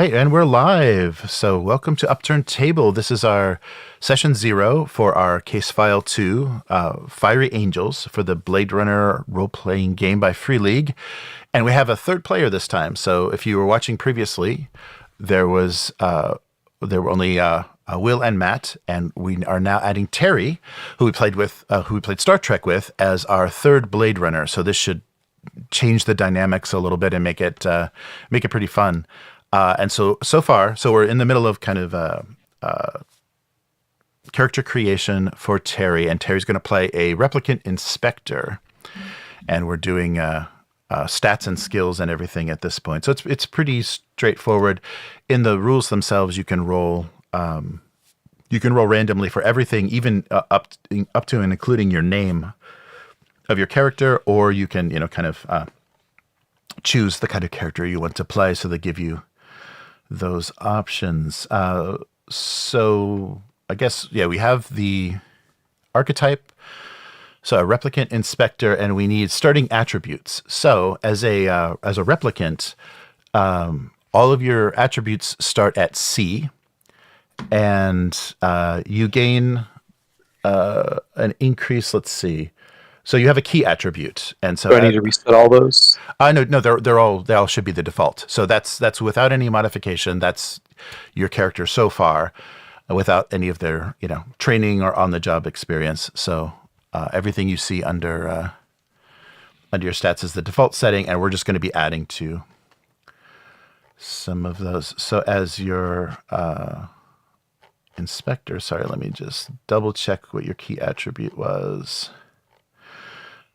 right, and we're live. So welcome to Upturned Table. This is our session 0 for our case file 2, Fiery Angels, for the Bladerunner role-playing game by Free League. And we have a third player this time. So if you were watching previously, there were only Will and Matt, and we are now adding Terry, who we played Star Trek with, as our third Blade Runner. So this should change the dynamics a little bit and make it pretty fun. And so far, we're in the middle of kind of character creation for Terry, and Terry's going to play a Replicant Inspector, and we're doing stats and skills and everything at this point. So it's pretty straightforward. In the rules themselves, you can roll randomly for everything, even up to and including your name of your character, or you can kind of choose the kind of character you want to play. So they give you those options. So I guess, we have the archetype, so a Replicant Inspector, and we need starting attributes. So as a replicant, all of your attributes start at C, and you gain an increase. Let's see. So you have a key attribute, and so do I need to reset all those? No, they all should be the default. So that's without any modification. That's your character so far, without any of their training or on the job experience. So everything you see under your stats is the default setting, and we're just going to be adding to some of those. So as your inspector, sorry, let me just double check what your key attribute was.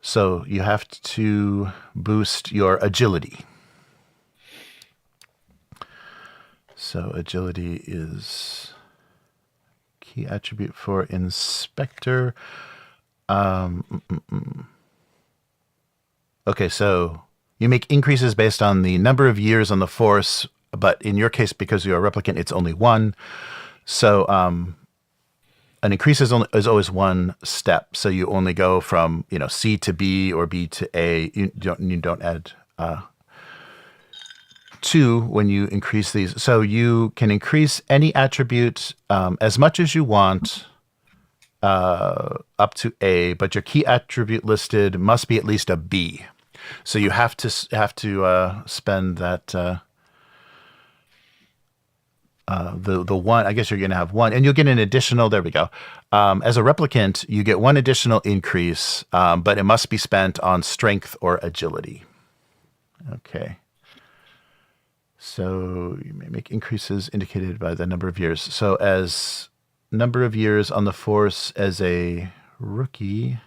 So you have to boost your agility. So agility is key attribute for inspector. Okay, so you make increases based on the number of years on the force, but in your case, because you're a replicant, it's only 1. So an increase is always 1 step. So you only go from C to B or B to A. You don't add 2 when you increase these. So you can increase any attribute as much as you want up to A, but your key attribute listed must be at least a B. So you have to spend that. The 1, I guess you're going to have 1, and you'll get an additional, there we go. As a replicant, you get 1 additional increase, but it must be spent on strength or agility. Okay. So you may make increases indicated by the number of years. So as number of years on the force as a rookie,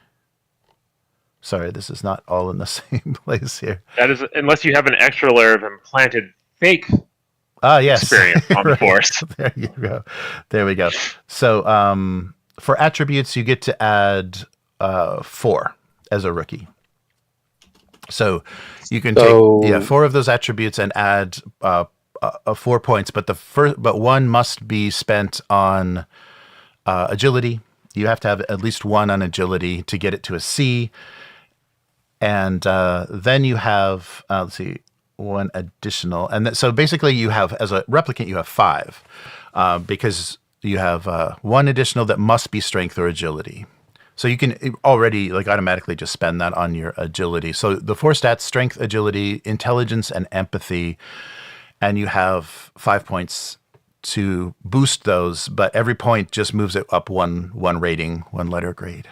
sorry, this is not all in the same place here. That is, unless you have an extra layer of implanted fake yes. experience on the force. There you go. There we go. So for attributes, you get to add 4 as a rookie. So you can take 4 of those attributes and add 4 points, but but 1 must be spent on agility. You have to have at least 1 on agility to get it to a C, and then you have let's see. 1 additional, and so basically you have, as a replicant, you have 5 because you have 1 additional that must be strength or agility. So you can already automatically just spend that on your agility. So the 4 stats: strength, agility, intelligence, and empathy, and you have 5 points to boost those. But every point just moves it up one rating, 1 letter grade.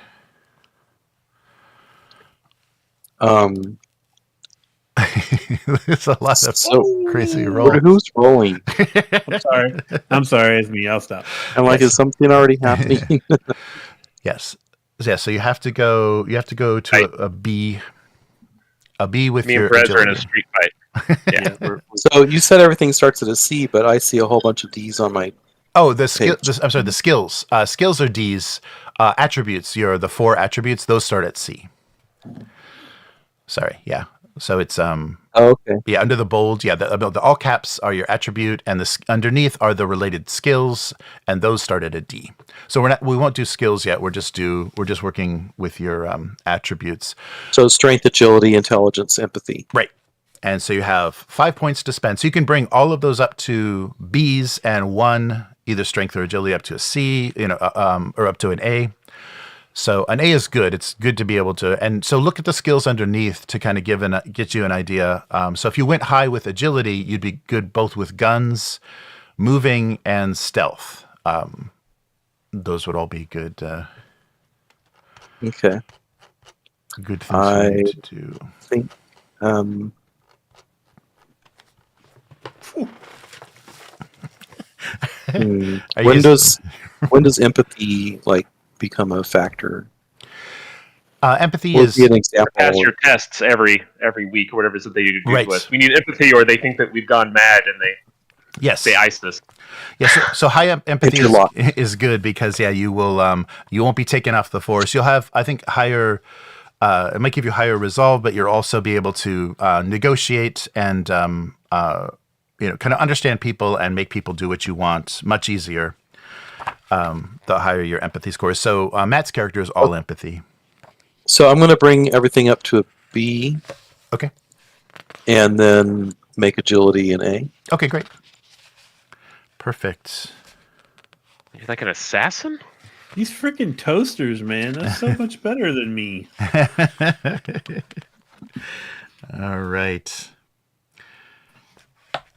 There's a lot of crazy rolls. Who's rolling? I'm sorry, it's me. I'll stop. And is something already happening? Yes. Yeah, so you have to go to a B. A B with me your and Perez are in a agility. street fight. Yeah. So you said everything starts at a C, but I see a whole bunch of D's on my the skills. Skills are D's. Attributes, the 4 attributes, those start at C. Sorry, yeah. So it's okay. Yeah, under the bold, the all caps are your attribute, and underneath are the related skills, and those start at a D. So we won't do skills yet. We're just working with your attributes. So strength, agility, intelligence, empathy. Right. And so you have 5 points to spend. So you can bring all of those up to Bs and 1, either strength or agility, up to a C, or up to an A. So an A is good. It's good to be able to. And so look at the skills underneath to kind of get you an idea. So if you went high with agility, you'd be good both with guns, moving, and stealth. Those would all be good. Okay. Good things to do. I think. When does empathy become a factor? Empathy Or is be an example. Pass your tests every week or whatever it is that they do Right. with. We need empathy, or they think that we've gone mad and they ice us. Yes. So high empathy is good because you will you won't be taken off the force. You'll have, I think, higher. It might give you higher resolve, but you'll also be able to negotiate and kind of understand people and make people do what you want much easier. The higher your empathy score is. So Matt's character is all empathy. So I'm going to bring everything up to a B. Okay. And then make agility an A. Okay, great. Perfect. You're like an assassin? These freaking toasters, man. That's so much better than me. All right.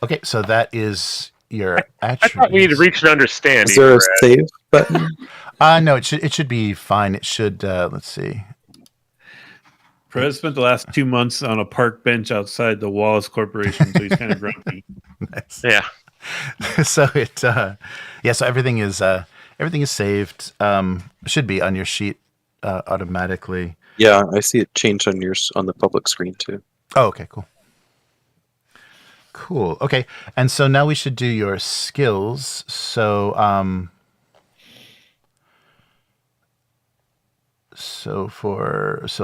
Okay, so that is your I attributes. thought we had reached an understanding. Is there a Perez. save button? No, it should be fine. It should. Let's see. Perez spent the last 2 months on a park bench outside the Wallace Corporation, so he's kind of grumpy. Nice. Yeah. So it. So everything is saved. Should be on your sheet automatically. Yeah, I see it changed on the public screen too. Oh, okay, cool. Cool. Okay, and so now we should do your skills. So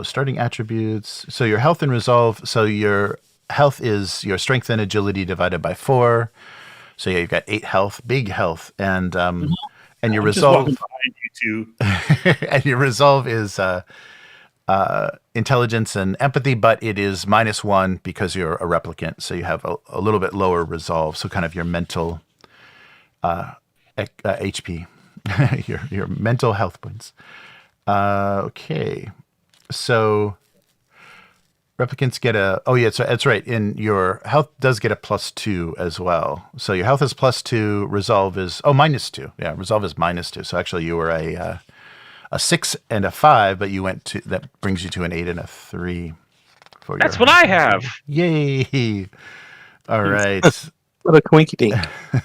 starting attributes. So your health and resolve. So your health is your strength and agility divided by 4. So you've got 8 health, big health, and your resolve. Just walking behind you two. And your resolve is intelligence and empathy, but it is -1 because you're a replicant, so you have a little bit lower resolve. So kind of your mental HP, your mental health points. Okay, so replicants get that's right. In your health does get a +2 as well. So your health is +2. Resolve is -2. Yeah, resolve is -2. So actually, you were a 6 and a 5, but that brings you to an 8 and a 3. That's what I have. Yay! All right. What a quinky dink.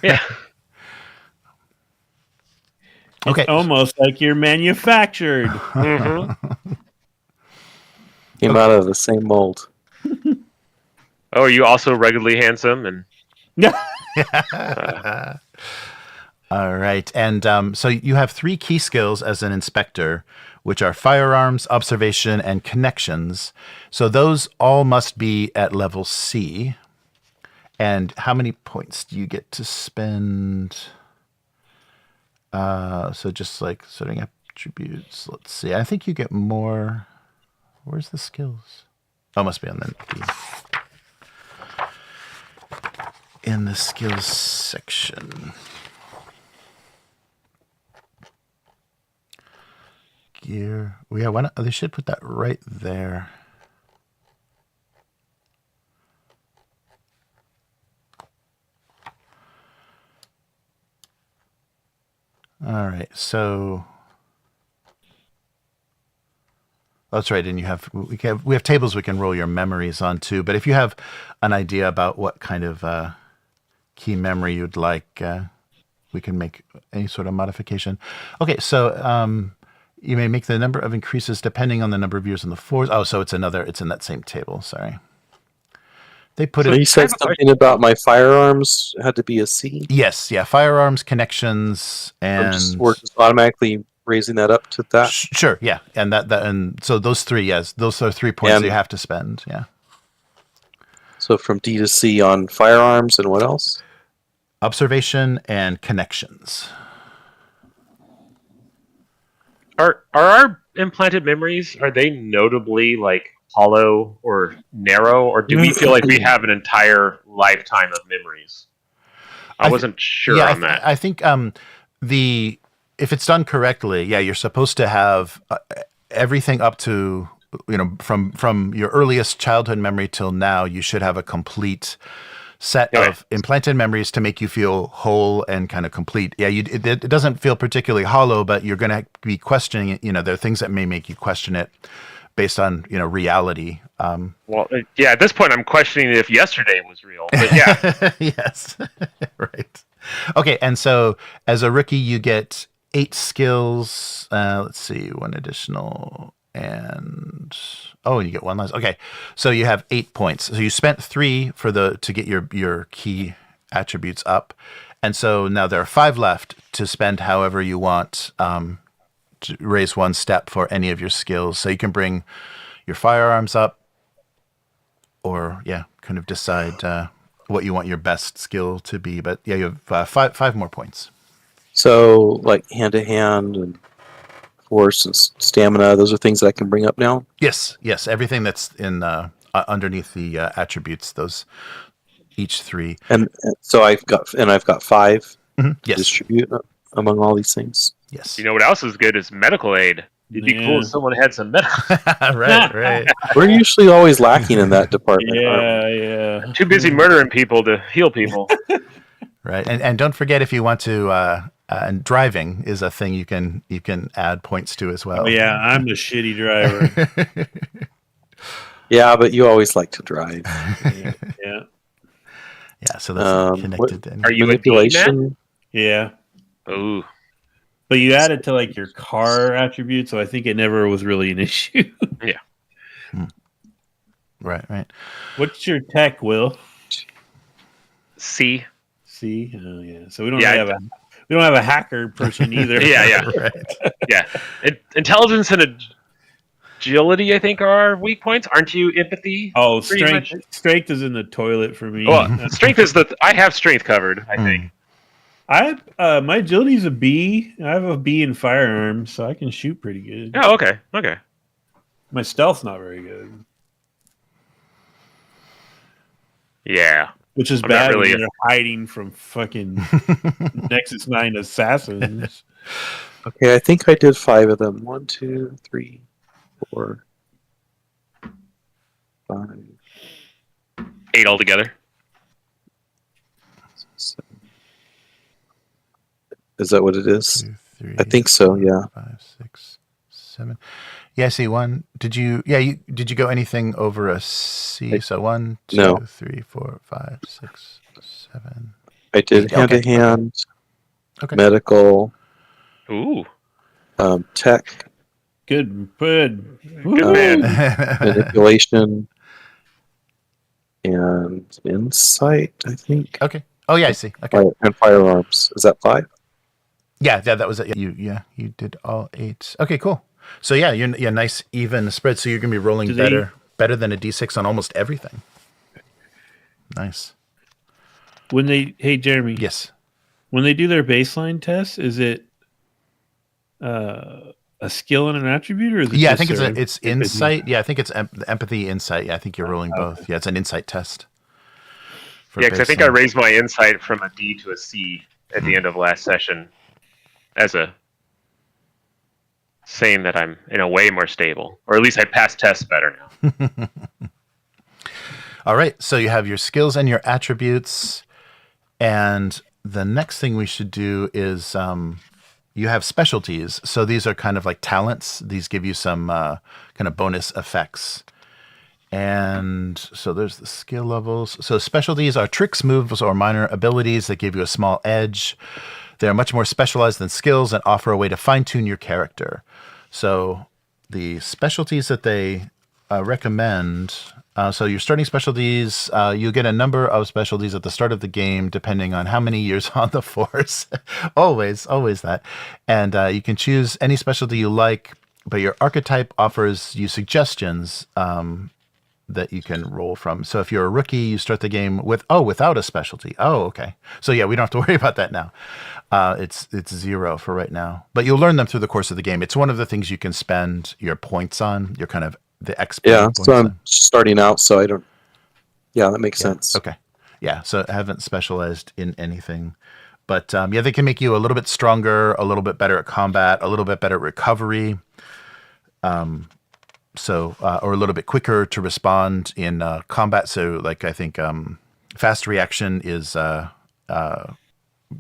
Yeah. Okay. It's almost like you're manufactured. Mm-hmm. Came out of the same mold. Oh, are you also regularly handsome? And All right. And so you have 3 key skills as an inspector, which are firearms, observation, and connections. So those all must be at level C. And how many points do you get to spend? So just like setting attributes. Let's see. I think you get more. Where's the skills? Oh, must be on in the skills section. Gear. Yeah, why not? They should put that right there. All right, so that's right, and we have tables we can roll your memories on too. But if you have an idea about what kind of key memory you'd like, we can make any sort of modification. Okay, so you may make the number of increases depending on the number of years in the force. Oh, so it's in that same table. Sorry, they put So it. you said something about my firearms had to be a C. Yes, yeah, firearms, connections, and We're just automatically raising that up to that. Sure, yeah, and so those 3, yes, those are 3 points that you have to spend. Yeah. So from D to C on firearms and what else? Observation and connections. Are our implanted memories, are they notably hollow or narrow, or do we feel like we have an entire lifetime of memories? I wasn't sure on that. I think if it's done correctly, you're supposed to have everything up to, from your earliest childhood memory till now. You should have a complete set of implanted memories to make you feel whole and kind of complete. Yeah, it doesn't feel particularly hollow, but you're going to be questioning it. There are things that may make you question it based on reality. Well, at this point, I'm questioning if yesterday was real. But yeah, yes, right. Okay, and so as a rookie, you get 8 skills. Let's see, 1 additional, and you get 1 less. Okay, so you have 8 points. So you spent 3 to get your key attributes up, and so now there are 5 left to spend however you want. To raise 1 step for any of your skills. So you can bring your firearms up, or kind of decide what you want your best skill to be. But you have 5 more points. So like hand to hand and force and stamina, those are things that I can bring up now? Yes. Everything that's in underneath the attributes, those each 3. And so I've got 5 to yes. distribute among all these things. Yes. You know what else is good is medical aid. It'd be cool if someone had some medical. right. We're usually always lacking in that department. Yeah. Too busy murdering people to heal people. Right, and don't forget, if you want to, and driving is a thing you can add points to as well. Oh, yeah, I'm the shitty driver. Yeah, but you always like to drive. Yeah. Yeah, so that's connected to Are you manipulation? Yeah. Ooh. But you add it to like your car attribute, so I think it never was really an issue. Yeah. Right. What's your tech, Will? C. Oh yeah. So we don't have a hacker person either. Yeah. Right. Yeah. Intelligence and agility, I think, are our weak points. Aren't you empathy? Oh, strength is in the toilet for me. Well, strength is I have strength covered, I think. My agility's a B. I have a B in firearms, so I can shoot pretty good. Oh, okay. My stealth's not very good. Yeah. Which is bad when you're hiding from fucking Nexus 9 assassins. Okay, I think I did 5 of them. 1, 2, 3, 4, 5. 8 altogether. 7. Is that what it is? 2, 3, I think so. Yeah. 5, 6, 7. Yeah, I see 1. Did you go anything over a C? So 1, 2, 3, 4, 5, 6, 7. I did hand to hand, medical, Ooh. Tech, Good. Good man. manipulation, and insight, I think. Okay. Oh yeah, I see. Okay. And firearms. Is that 5? Yeah, that was it. You did all 8. Okay, cool. So you're nice even spread. So you're gonna be rolling better than a D6 on almost everything. Nice. Hey Jeremy. Yes. When they do their baseline test, is it a skill and an attribute, or is it? Yeah, I think it's insight. Yeah, I think it's empathy, insight. Yeah, I think you're rolling both. Yeah, it's an insight test. Yeah, because I think I raised my insight from a D to a C at the end of last session, as a saying that I'm in a way more stable, or at least I pass tests better now. All right, so you have your skills and your attributes, and the next thing we should do is you have specialties. So these are kind of like talents. These give you some kind of bonus effects. And so there's the skill levels. So specialties are tricks, moves, or minor abilities that give you a small edge. They're much more specialized than skills and offer a way to fine-tune your character. So the specialties that they recommend, so your starting specialties, you get a number of specialties at the start of the game, depending on how many years on the force. always that. And you can choose any specialty you like, but your archetype offers you suggestions that you can roll from. So if you're a rookie, you start the game without a specialty. Oh, okay. So yeah, we don't have to worry about that now. It's 0 for right now, but you'll learn them through the course of the game. It's one of the things you can spend your points on, your kind of XP. Yeah, points so I'm then. starting out, so I don't. Yeah, that makes sense. Okay. Yeah, so I haven't specialized in anything. But yeah, they can make you a little bit stronger, a little bit better at combat, a little bit better at recovery. Or a little bit quicker to respond in combat. So, like, I think fast reaction is,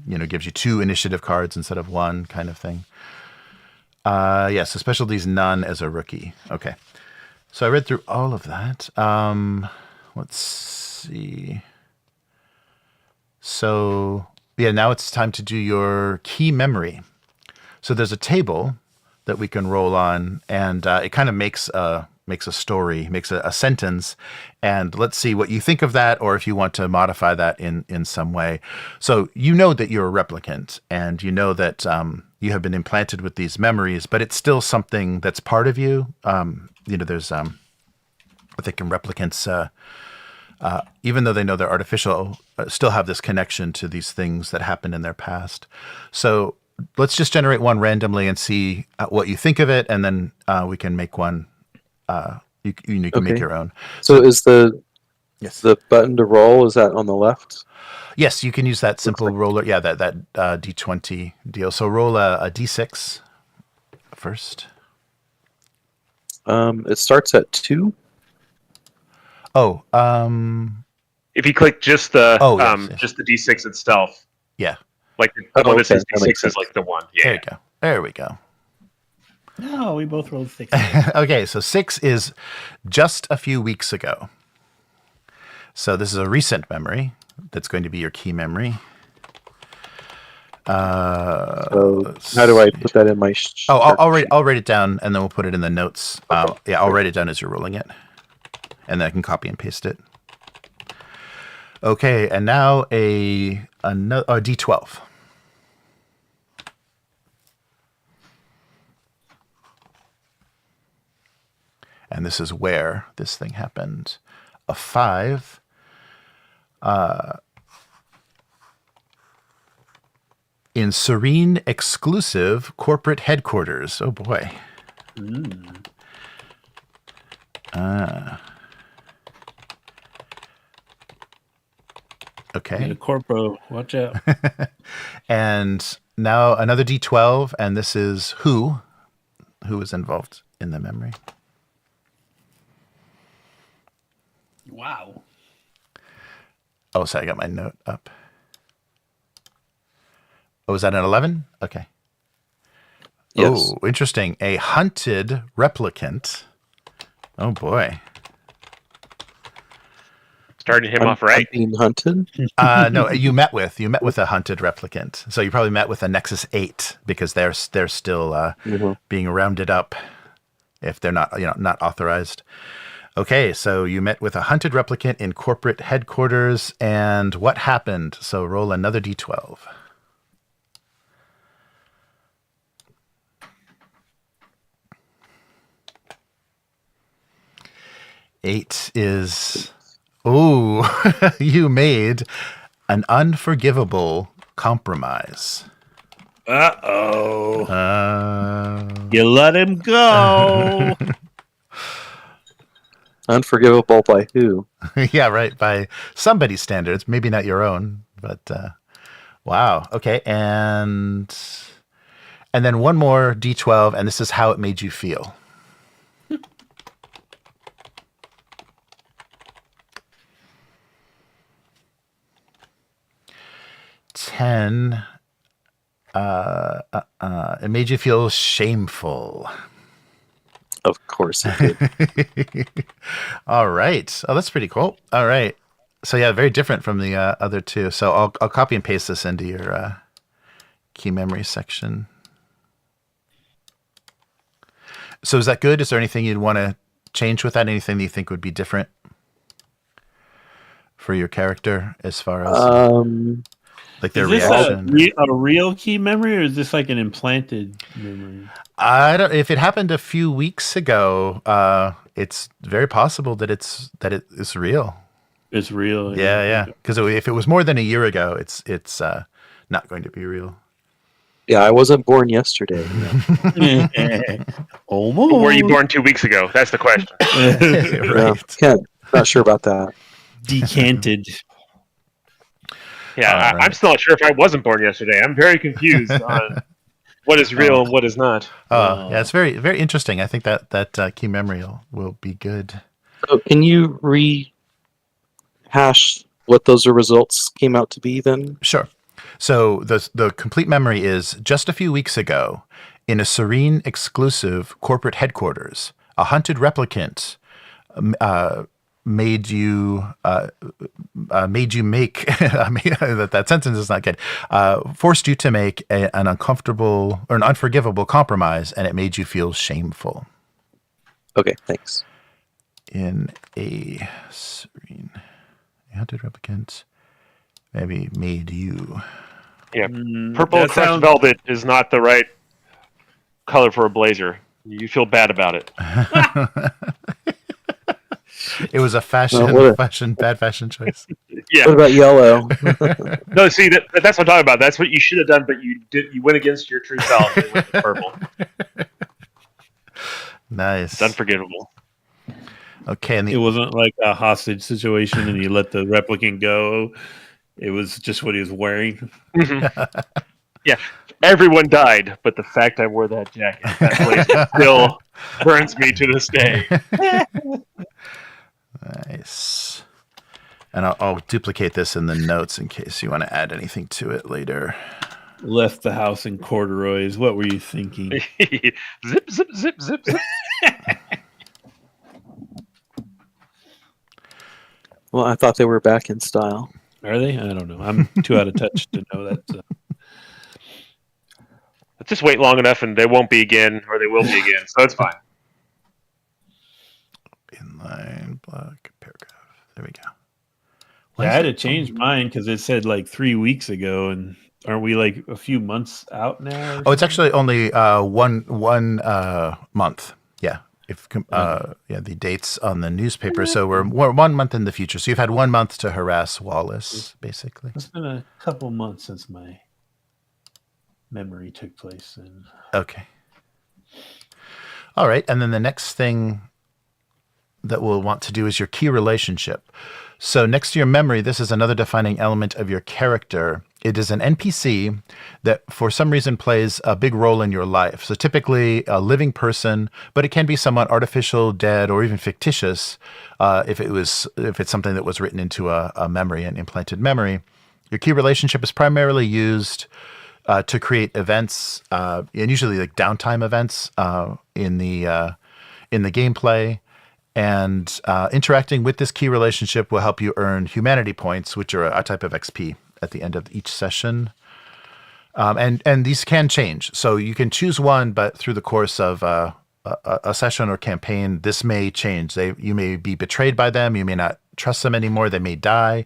gives you 2 initiative cards instead of 1 kind of thing. So specialties none as a rookie. Okay. So I read through all of that. Let's see. So, yeah, now it's time to do your key memory. So there's a table that we can roll on, and it kind of makes a story, makes a sentence, and let's see what you think of that, or if you want to modify that in some way. So you know that you're a replicant, and you know that you have been implanted with these memories, but it's still something that's part of you. There's I think in replicants, even though they know they're artificial, still have this connection to these things that happened in their past. So let's just generate one randomly and see what you think of it, and then we can make one. You can make your own. So is the yes, the button to roll, is that on the left? Yes, you can use that simple roller. Yeah, that D20 deal. So roll a D6 first. It starts at 2. Oh, If you click just the yes. just the D6 itself, yeah. like the one that says That makes D6 is like the one. Yeah. There we go. No, we both rolled 6. Okay, so 6 is just a few weeks ago. So this is a recent memory that's going to be your key memory. So how do I put that in my? I'll write it down, and then we'll put it in the notes. Okay. I'll write it down as you're rolling it, and then I can copy and paste it. Okay, and now a D12. And this is where this thing happened. A 5. In serene, exclusive corporate headquarters. Oh boy. Okay. The corpo, watch out. And now another D12, and this is who is involved in the memory. Wow. Oh, sorry, I got my note up. Oh, is that an 11? Okay. Yes. Oh, interesting. A hunted replicant. Oh boy. Starting him off right. Being hunted. No, you met with a hunted replicant. So you probably met with a Nexus 8 because they're still being rounded up if they're not authorized. Okay, so you met with a hunted replicant in corporate headquarters, and what happened? So roll another D12. Eight is... Ooh, you made an unforgivable compromise. Uh-oh. Uh... You let him go. Unforgivable by who? Yeah, right. By somebody's standards, maybe not your own, but wow. Okay, and then one more D12, and this is how it made you feel. Ten. It made you feel shameful. Of course it did. All right. Oh, that's pretty cool. All right. So yeah, very different from the other two. So I'll copy and paste this into your key memory section. So is that good? Is there anything you'd want to change with that? Anything that you think would be different for your character as far as like their is this reaction? a real key memory, or is this like an implanted memory? I don't. If it happened a few weeks ago, it's very possible that it's real. It's real. Yeah. Because if it was more than a year ago, it's not going to be real. Yeah, I wasn't born yesterday. Almost. Or were you born 2 weeks ago? That's the question. Right. Not sure about that. Decanted. Yeah, All I'm right. still not sure if I wasn't born yesterday. I'm very confused on what is real and what is not. Yeah, it's very, very interesting. I think that key memory will be good. So can you rehash what those results came out to be then? Sure. So the complete memory is just a few weeks ago, in a serene, exclusive corporate headquarters, a hunted replicant made you make that sentence is not good. Forced you to make an uncomfortable or an unforgivable compromise, and it made you feel shameful. Okay, thanks. In a serene, hunted replicant maybe made you. Yeah, purple that crushed sounds- velvet is not the right color for a blazer. You feel bad about it. It was a Well, what bad fashion choice. Yeah. What about yellow? No, see, that's what I'm talking about. That's what you should have done, but you went against your true self and went with purple. Nice. It's unforgivable. Okay, and It wasn't like a hostage situation and you let the replicant go. It was just what he was wearing. Yeah, everyone died, but the fact I wore that jacket, that blazer, still burns me to this day. Nice. And I'll duplicate this in the notes in case you want to add anything to it later. Left the house in corduroys. What were you thinking? Zip, zip, zip, zip, zip. Well, I thought they were back in style. Are they? I don't know. I'm too out of touch to know that. Just wait long enough and they won't be again, or they will be again, so it's fine. Inline block paragraph. There we go. Yeah, I had to change mine because it said like 3 weeks ago, and aren't we like a few months out now? Oh, it's actually only one month. Yeah. The dates on the newspaper. So we're 1 month in the future. So you've had 1 month to harass Wallace, basically. It's been a couple months since my memory took place. And Okay. All right. And then the next thing that we'll want to do is your key relationship. So next to your memory, this is another defining element of your character. It is an NPC that for some reason plays a big role in your life. So typically a living person, but it can be somewhat artificial, dead, or even fictitious if it's something that was written into a memory, an implanted memory. Your key relationship is primarily used to create events, and usually like downtime events in the gameplay. And interacting with this key relationship will help you earn humanity points, which are a type of XP at the end of each session. And these can change. So you can choose one, but through the course of a session or campaign, this may change. You may be betrayed by them. You may not trust them anymore. They may die.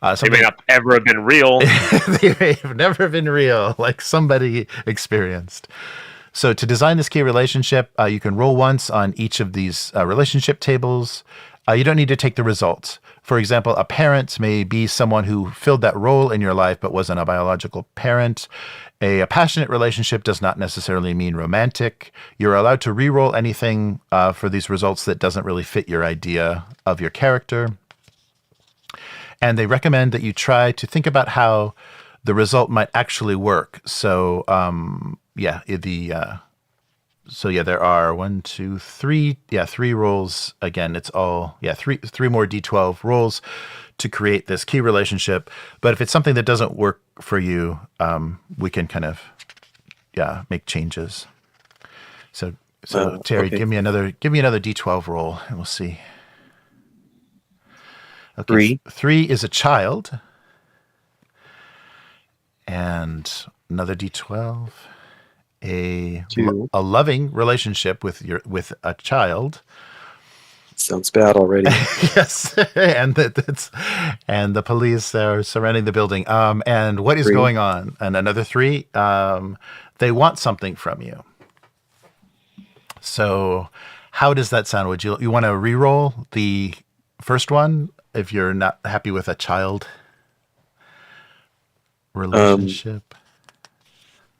They may not ever have been real. They may have never been real, like somebody experienced. So to design this key relationship, you can roll once on each of these relationship tables. You don't need to take the results. For example, a parent may be someone who filled that role in your life but wasn't a biological parent. A passionate relationship does not necessarily mean romantic. You're allowed to re-roll anything for these results that doesn't really fit your idea of your character. And they recommend that you try to think about how the result might actually work. So, there are 1, 2, 3. Yeah, 3 rolls. Again, it's all three more D12 rolls to create this key relationship. But if it's something that doesn't work for you, we can kind of make changes. So Terry, okay. give me another D12 roll, and we'll see. Okay, 3. 3 is a child, and another D12. A 2. A loving relationship with a child. Sounds bad already. Yes, and the police are surrounding the building. And what is 3. going on? And another 3. They want something from you. So, how does that sound? Would you want to re-roll the first one if you're not happy with a child relationship?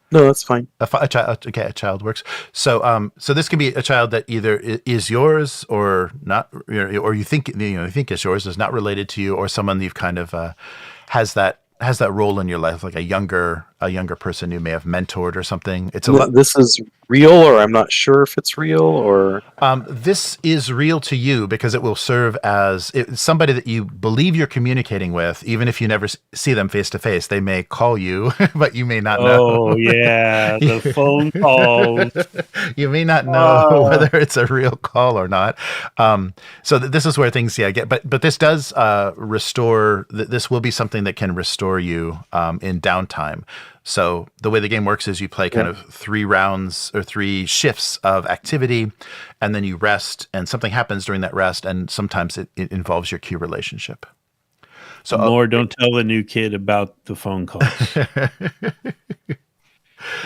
No, that's fine. A child. Okay, a child works. So, so this can be a child that either is yours or not, or you think is yours, is not related to you, or someone you've kind of has that role in your life, like a younger person you may have mentored or something. It's This is real, or I'm not sure if it's real, or this is real to you because it will serve as somebody that you believe you're communicating with, even if you never see them face to face. They may call you, but you may not know. Oh yeah, the phone calls. You may not know whether it's a real call or not. So this is where things get. But this does restore. This will be something that can restore you in downtime. So the way the game works is you play kind of 3 rounds or 3 shifts of activity, and then you rest, and something happens during that rest, and sometimes it involves your key relationship. So Amor, don't tell the new kid about the phone calls.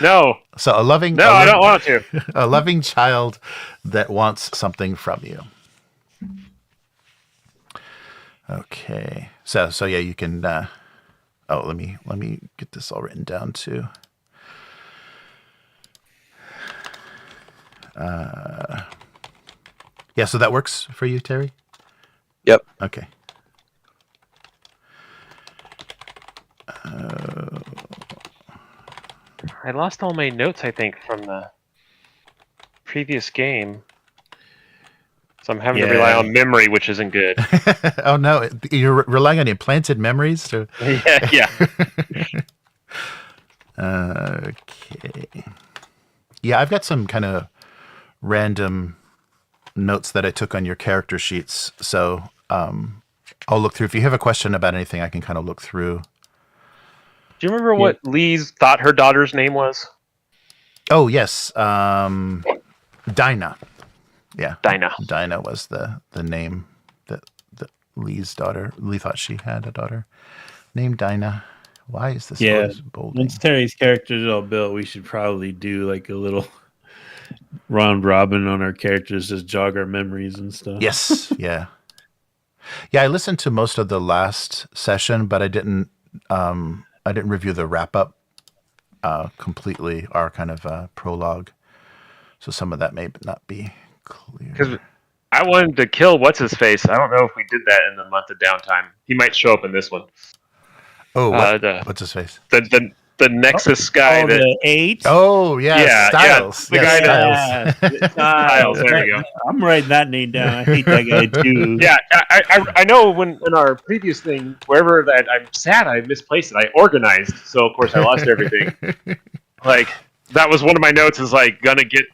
No. So I don't want to. A loving child that wants something from you. Okay. So yeah, you can. Let me get this all written down too. Yeah, so that works for you, Terry? Yep. Okay. I lost all my notes, I think, from the previous game. So I'm having to rely on memory, which isn't good. Oh no, you're relying on implanted memories? Yeah. Okay. Yeah, I've got some kind of random notes that I took on your character sheets. So I'll look through. If you have a question about anything, I can kind of look through. Do you remember what Lee's thought her daughter's name was? Oh, yes. Dinah. Yeah. Dinah was the name that Lee thought she had a daughter named Dinah. Why is this always bolding? Once Terry's characters are all built, we should probably do like a little round robin on our characters, just jog our memories and stuff. Yes. Yeah. Yeah, I listened to most of the last session, but I didn't review the wrap up completely, our kind of prologue. So some of that may not be clear. Because I wanted to kill what's his face. I don't know if we did that in the month of downtime. He might show up in this one. Oh, what's his face? The Nexus guy. The 8? Oh, yeah. Styles. The guy that Styles. There you go. I'm writing that name down. I hate that guy too. Yeah, I know when in our previous thing, wherever that I'm sad I misplaced it. I organized, so of course I lost everything. Like that was one of my notes. Is like gonna get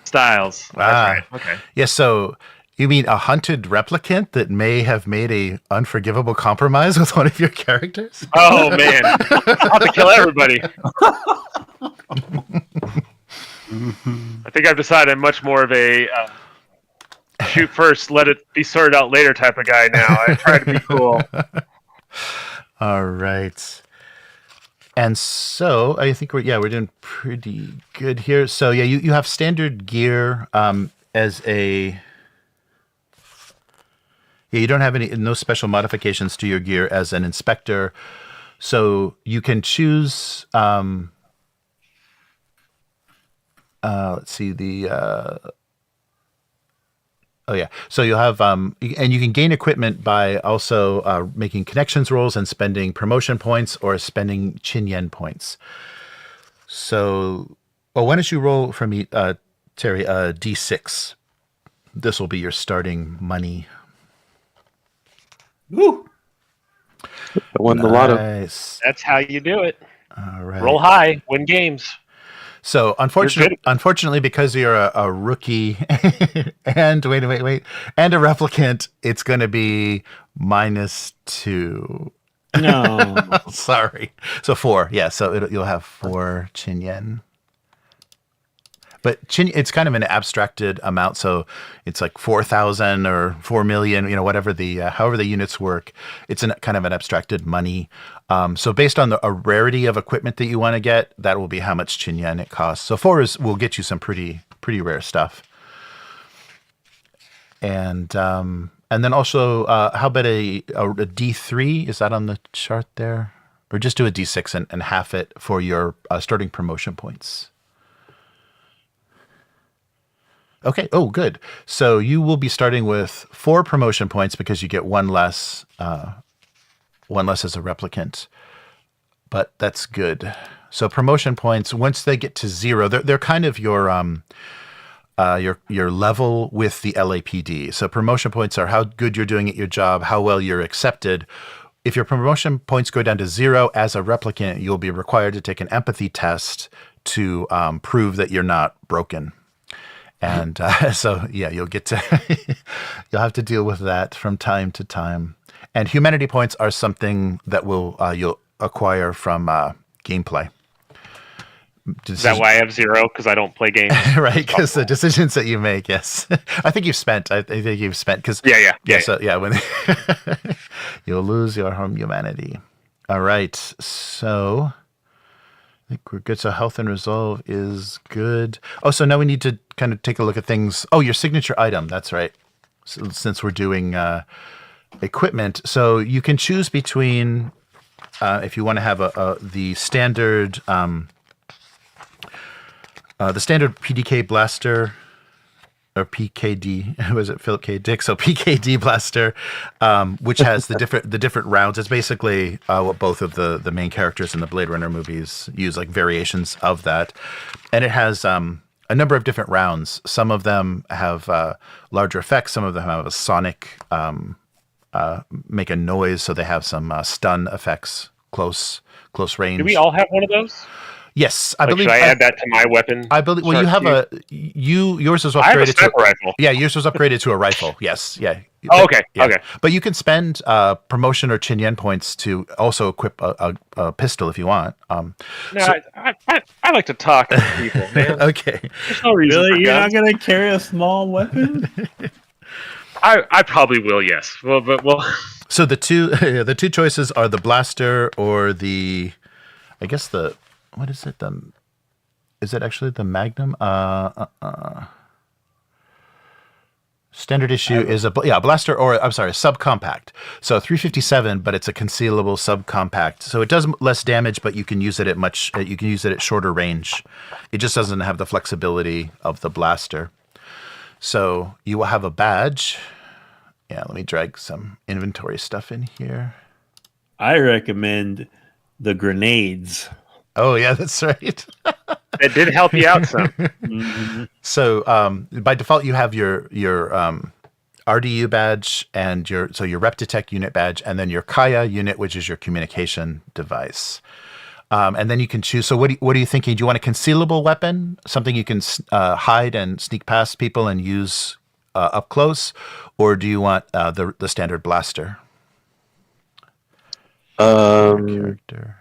Styles. That's right. Okay. Yeah. So you mean a hunted replicant that may have made a unforgivable compromise with one of your characters? Oh man, I'll have to kill everybody. I think I've decided I'm much more of a shoot first, let it be sorted out later type of guy now. I try to be cool. All right. And so I think we're doing pretty good here. So yeah, you have standard gear as a. Yeah, you don't have no special modifications to your gear as an inspector, so you can choose. Let's see so you'll have and you can gain equipment by also making connections rolls and spending promotion points or spending Chin Yen points. So, why don't you roll for me, Terry, D6? This will be your starting money. Woo! I won the lotto. That's how you do it. All right. Roll high, win games. So unfortunately, because you're a rookie and wait, and a replicant, it's going to be -2. No, sorry. So 4, yeah. So you'll have 4 Chin Yen. But it's kind of an abstracted amount, so it's like 4,000 or 4 million, whatever however the units work. It's kind of an abstracted money. So based on a rarity of equipment that you want to get, that will be how much Chin Yen it costs. So 4 will get you some pretty rare stuff. And then also, how about a D3? Is that on the chart there? or just do a d6 and half it for your starting promotion points. Okay. Oh, good. So you will be starting with 4 promotion points because you get one less as a replicant. But that's good. So promotion points, once they get to 0, they're kind of your level with the LAPD. So promotion points are how good you're doing at your job, how well you're accepted. If your promotion points go down to 0 as a replicant, you'll be required to take an empathy test to prove that you're not broken. And so, yeah, you'll have to deal with that from time to time. And humanity points are something that you'll acquire from gameplay. Is that why I have 0? Because I don't play games. Right, because the decisions that you make, yes. I think you've spent, because... Yeah, when you'll lose your humanity. All right, so... I think we're good. So health and resolve is good. Oh, so now we need to kind of take a look at things. Oh, your signature item. That's right. So, since we're doing equipment, so you can choose between if you want to have the standard PDK blaster or PKD. Was it Philip K. Dick? So PKD blaster, which has the different rounds. It's basically what both of the main characters in the Blade Runner movies use, like variations of that. And it has a number of different rounds. Some of them have larger effects. Some of them have a sonic, make a noise. So they have some stun effects, close range. Do we all have one of those? Yes, I believe. Should I add that to my weapon? I believe. Well, you have yours was upgraded. I have a sniper rifle. Yeah, yours was upgraded to a rifle. Yes, yeah. Oh, okay, yeah. okay. But you can spend promotion or Chinyen points to also equip a pistol if you want. No, I like to talk to people, man. Okay. There's no reason. Really, you're not gonna carry a small weapon? I probably will. Yes. Well. So the two choices are the blaster or the, I guess the. What is it? Is it actually the Magnum? Standard issue is a blaster, or I'm sorry, subcompact. So 357, but it's a concealable subcompact. So it does less damage, but you can use it at shorter range. It just doesn't have the flexibility of the blaster. So you will have a badge. Yeah, let me drag some inventory stuff in here. I recommend the grenades. Oh yeah, that's right. It did help you out some. Mm-hmm. So by default, you have your RDU badge and your Rep Detect unit badge, and then your Kaya unit, which is your communication device. And then you can choose. So what are you thinking? Do you want a concealable weapon, something you can hide and sneak past people and use up close, or do you want the standard blaster? Character.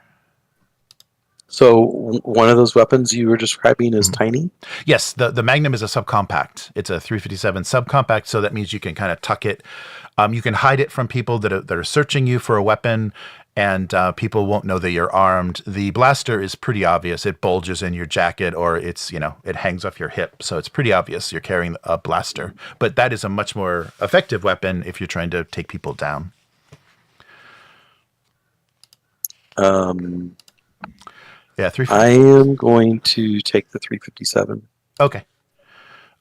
So one of those weapons you were describing is tiny? Yes, the Magnum is a subcompact. It's a 357 subcompact, so that means you can kind of tuck it. You can hide it from people that are searching you for a weapon, and people won't know that you're armed. The blaster is pretty obvious. It bulges in your jacket, or it hangs off your hip, so it's pretty obvious you're carrying a blaster. But that is a much more effective weapon if you're trying to take people down. Yeah, I am going to take the 357. Okay.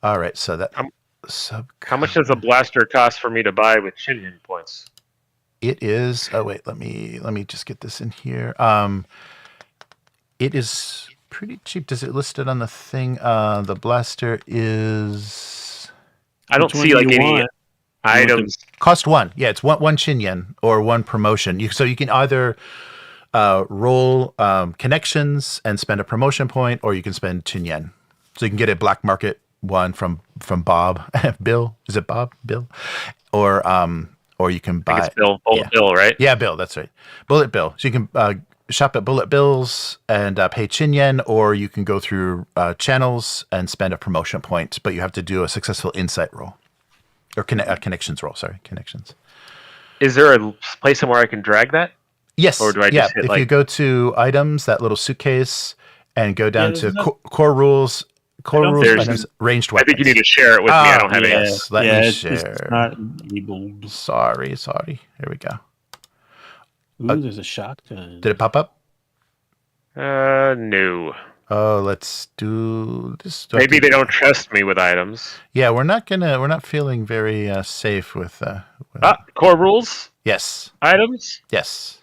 All right. So that. How much does a blaster cost for me to buy with Chinyen points? It is. Oh wait, let me just get this in here. It is pretty cheap. Does it list it on the thing? The blaster is. I don't see like any items. Cost 1. Yeah, it's one Chinyen or 1 promotion. So you can either. Roll connections and spend a promotion point, or you can spend Chinyen. So you can get a black market one from Bob. Bill, is it Bob? Bill, or you can buy. I think it's Bill. Bill, right? Yeah, Bill. That's right. Bullet Bill. So you can shop at Bullet Bills and pay Chinyen, or you can go through channels and spend a promotion point. But you have to do a successful insight roll or connections roll. Sorry, connections. Is there a place somewhere I can drag that? Yes. Or do I just hit if you go to items, that little suitcase, and go down to core rules, items, ranged weapons. I think you need to share it with me. I don't have any. Let me share. It's not enabled. Sorry. Here we go. Ooh, there's a shotgun. Did it pop up? No. Oh, let's do this. Maybe they don't trust me with items. Yeah, we're not feeling very safe with. Core rules Yes. items. Yes.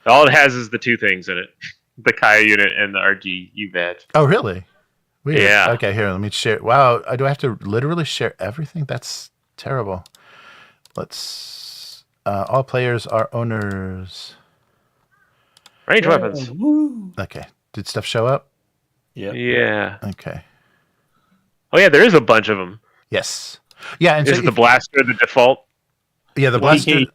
All it has is the two things in it: the Kaya unit and the RGU badge. Oh, really? Weird. Yeah. Okay, here, let me share. Wow, do I have to literally share everything? That's terrible. Let's. All players are owners. Range weapons. Woo. Okay. Did stuff show up? Yep. Yeah. Okay. Oh yeah, there is a bunch of them. Yes. Yeah, and Is so the blaster the default? yeah, the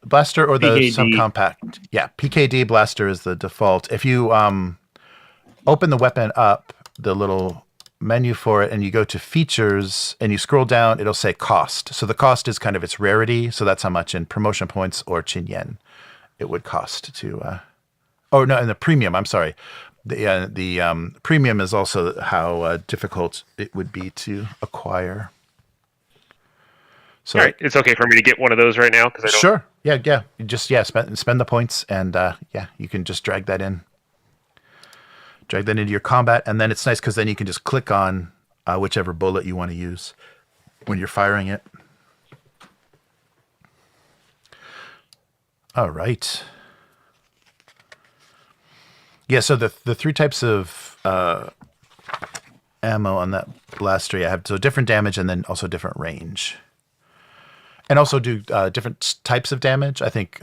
blaster or the PKD. subcompact. Yeah, PKD blaster is the default. If you open the weapon up, the little menu for it, and you go to features and you scroll down, it'll say cost. So the cost is kind of its rarity. So that's how much in promotion points or chin yen it would cost to. Oh no, and the premium. I'm sorry. The premium is also how difficult it would be to acquire. So All right, it's okay for me to get one of those right now because I don't. sure, yeah. You just spend the points, and you can just drag that into your combat, and then it's nice because then you can just click on whichever bullet you want to use when you're firing it. All right. Yeah, so the three types of ammo on that blaster, I have so different damage and then also different range. And also do different types of damage. I think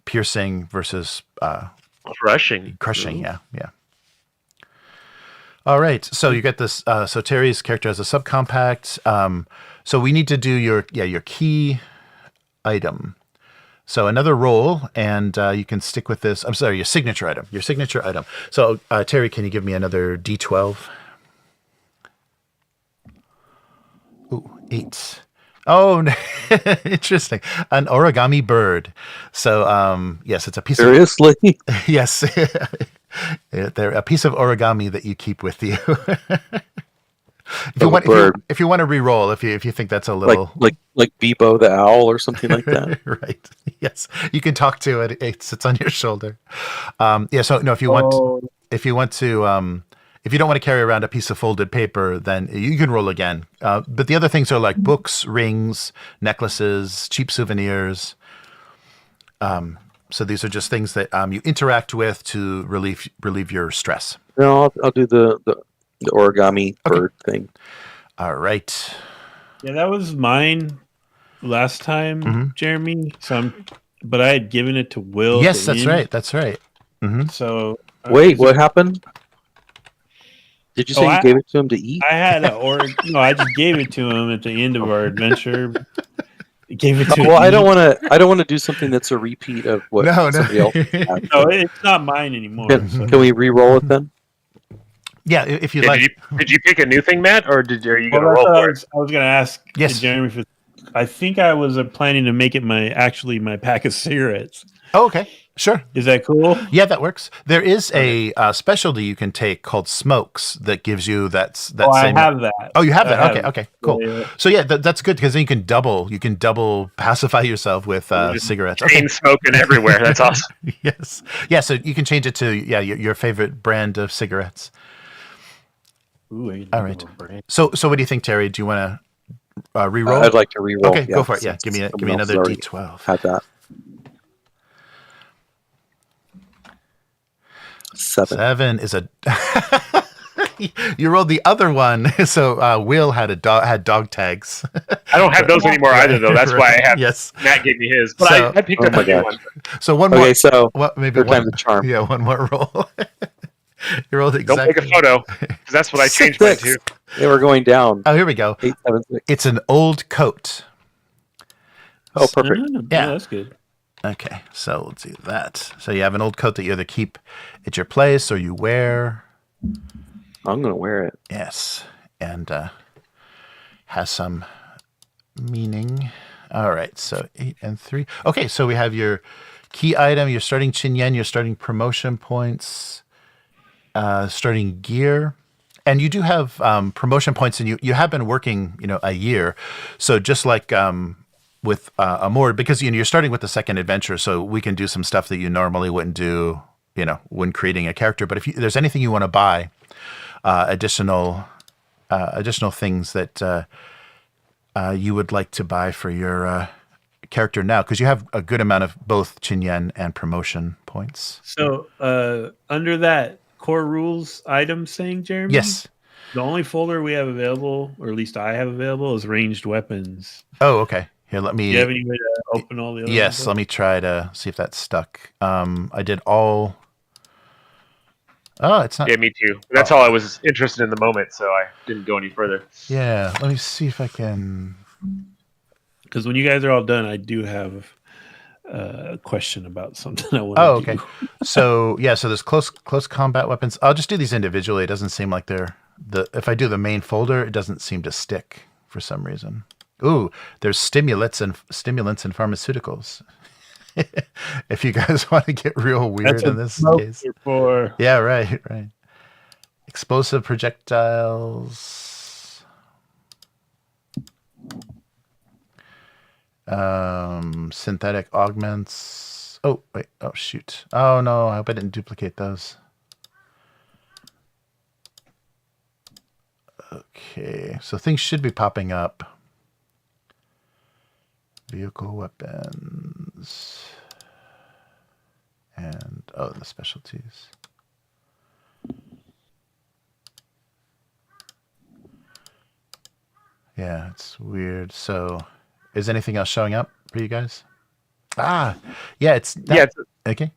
piercing versus Crushing. crushing. Yeah. All right. So you get this. So Terry's character has a subcompact. So we need to do your key item. So another roll, and you can stick with this. I'm sorry, your signature item. So Terry, can you give me another D12? Ooh, 8. Oh, interesting. An origami bird. So yes, it's a piece Seriously? of yes, they're a piece of origami that you keep with you. If you want to re-roll, if you think that's a little like Bebo the owl or something like that. right. Yes, you can talk to it. It sits on your shoulder. So no, if you want to, if you don't want to carry around a piece of folded paper, then you can roll again. But the other things are like books, rings, necklaces, cheap souvenirs. So these are just things that you interact with to relieve your stress. No, I'll do the origami bird thing. All right. Yeah, that was mine last time, Jeremy. But I had given it to Will. Yes, that's right. That's right. Mm-hmm. So wait, what happened? Did you say you gave it to him to eat? I had no, I just gave it to him at the end of our adventure. Gave it to well, I don't want to do something that's a repeat of what somebody else had. No, it's not mine anymore. Can we re-roll it then? Yeah, if you like. Did you pick a new thing, Matt, or are you going to roll for it? I was going to ask Jeremy for. I think I was planning to make it my pack of cigarettes. Oh, okay. Sure. Is that cool? Yeah, that works. There is a specialty you can take called smokes that gives you that same. I have that. Oh, you have that. Okay, cool. Yeah. So yeah, that's good because then you can double pacify yourself with cigarettes. Chain smoking everywhere. That's awesome. Yes. Yeah. So you can change it to your favorite brand of cigarettes. Ooh, all right. So what do you think, Terry? Do you want to re-roll? I'd like to re-roll. Okay, go for it. Yeah, give me another D12. Had that. 7 is a. You rolled the other one, so Will had dog tags. I don't have those anymore either, though. That's why I have. Yes, Matt gave me his, but I picked up a new one. So one more. Okay, so maybe one time to charm. Yeah, one more roll. You rolled exactly. Don't take a photo, because that's what I changed mine to. They were going down. Oh, here we go. 8, 7, 6. It's an old coat. Oh, perfect. Yeah, that's good. Okay, so let's do that. So you have an old coat that you either keep at your place or you wear. I'm going to wear it. Yes, and has some meaning. All right, so 8 and 3. Okay, so we have your key item, your starting chin yen, your starting promotion points, starting gear. And you do have promotion points, and you have been working, a year. So just like Amor, because you're starting with the second adventure, so we can do some stuff that you normally wouldn't do, when creating a character. But if there's anything you want to buy, additional things that you would like to buy for your character now, because you have a good amount of both Chinyen and promotion points. So under that core rules item thing, Jeremy? Yes. The only folder we have available, or at least I have available, is ranged weapons. Oh, okay. Here, let me... Do you have any way to open all the other Yes, ones? let me try to see if that's stuck. I did all... Oh, it's not... Yeah, me too. That's all I was interested in the moment, so I didn't go any further. Yeah, let me see if I can... Because when you guys are all done, I do have a question about something I want to Oh, do. okay. So there's close combat weapons. I'll just do these individually. It doesn't seem like they're... If I do the main folder, it doesn't seem to stick for some reason. Ooh, there's stimulants and pharmaceuticals. If you guys want to get real weird in this case. For. Yeah, right. Explosive projectiles. Synthetic augments. Oh, wait. Oh, shoot. Oh, no. I hope I didn't duplicate those. Okay. So things should be popping up. Vehicle weapons. And, the specialties. Yeah, it's weird. So, is anything else showing up for you guys? Yeah, it's... okay.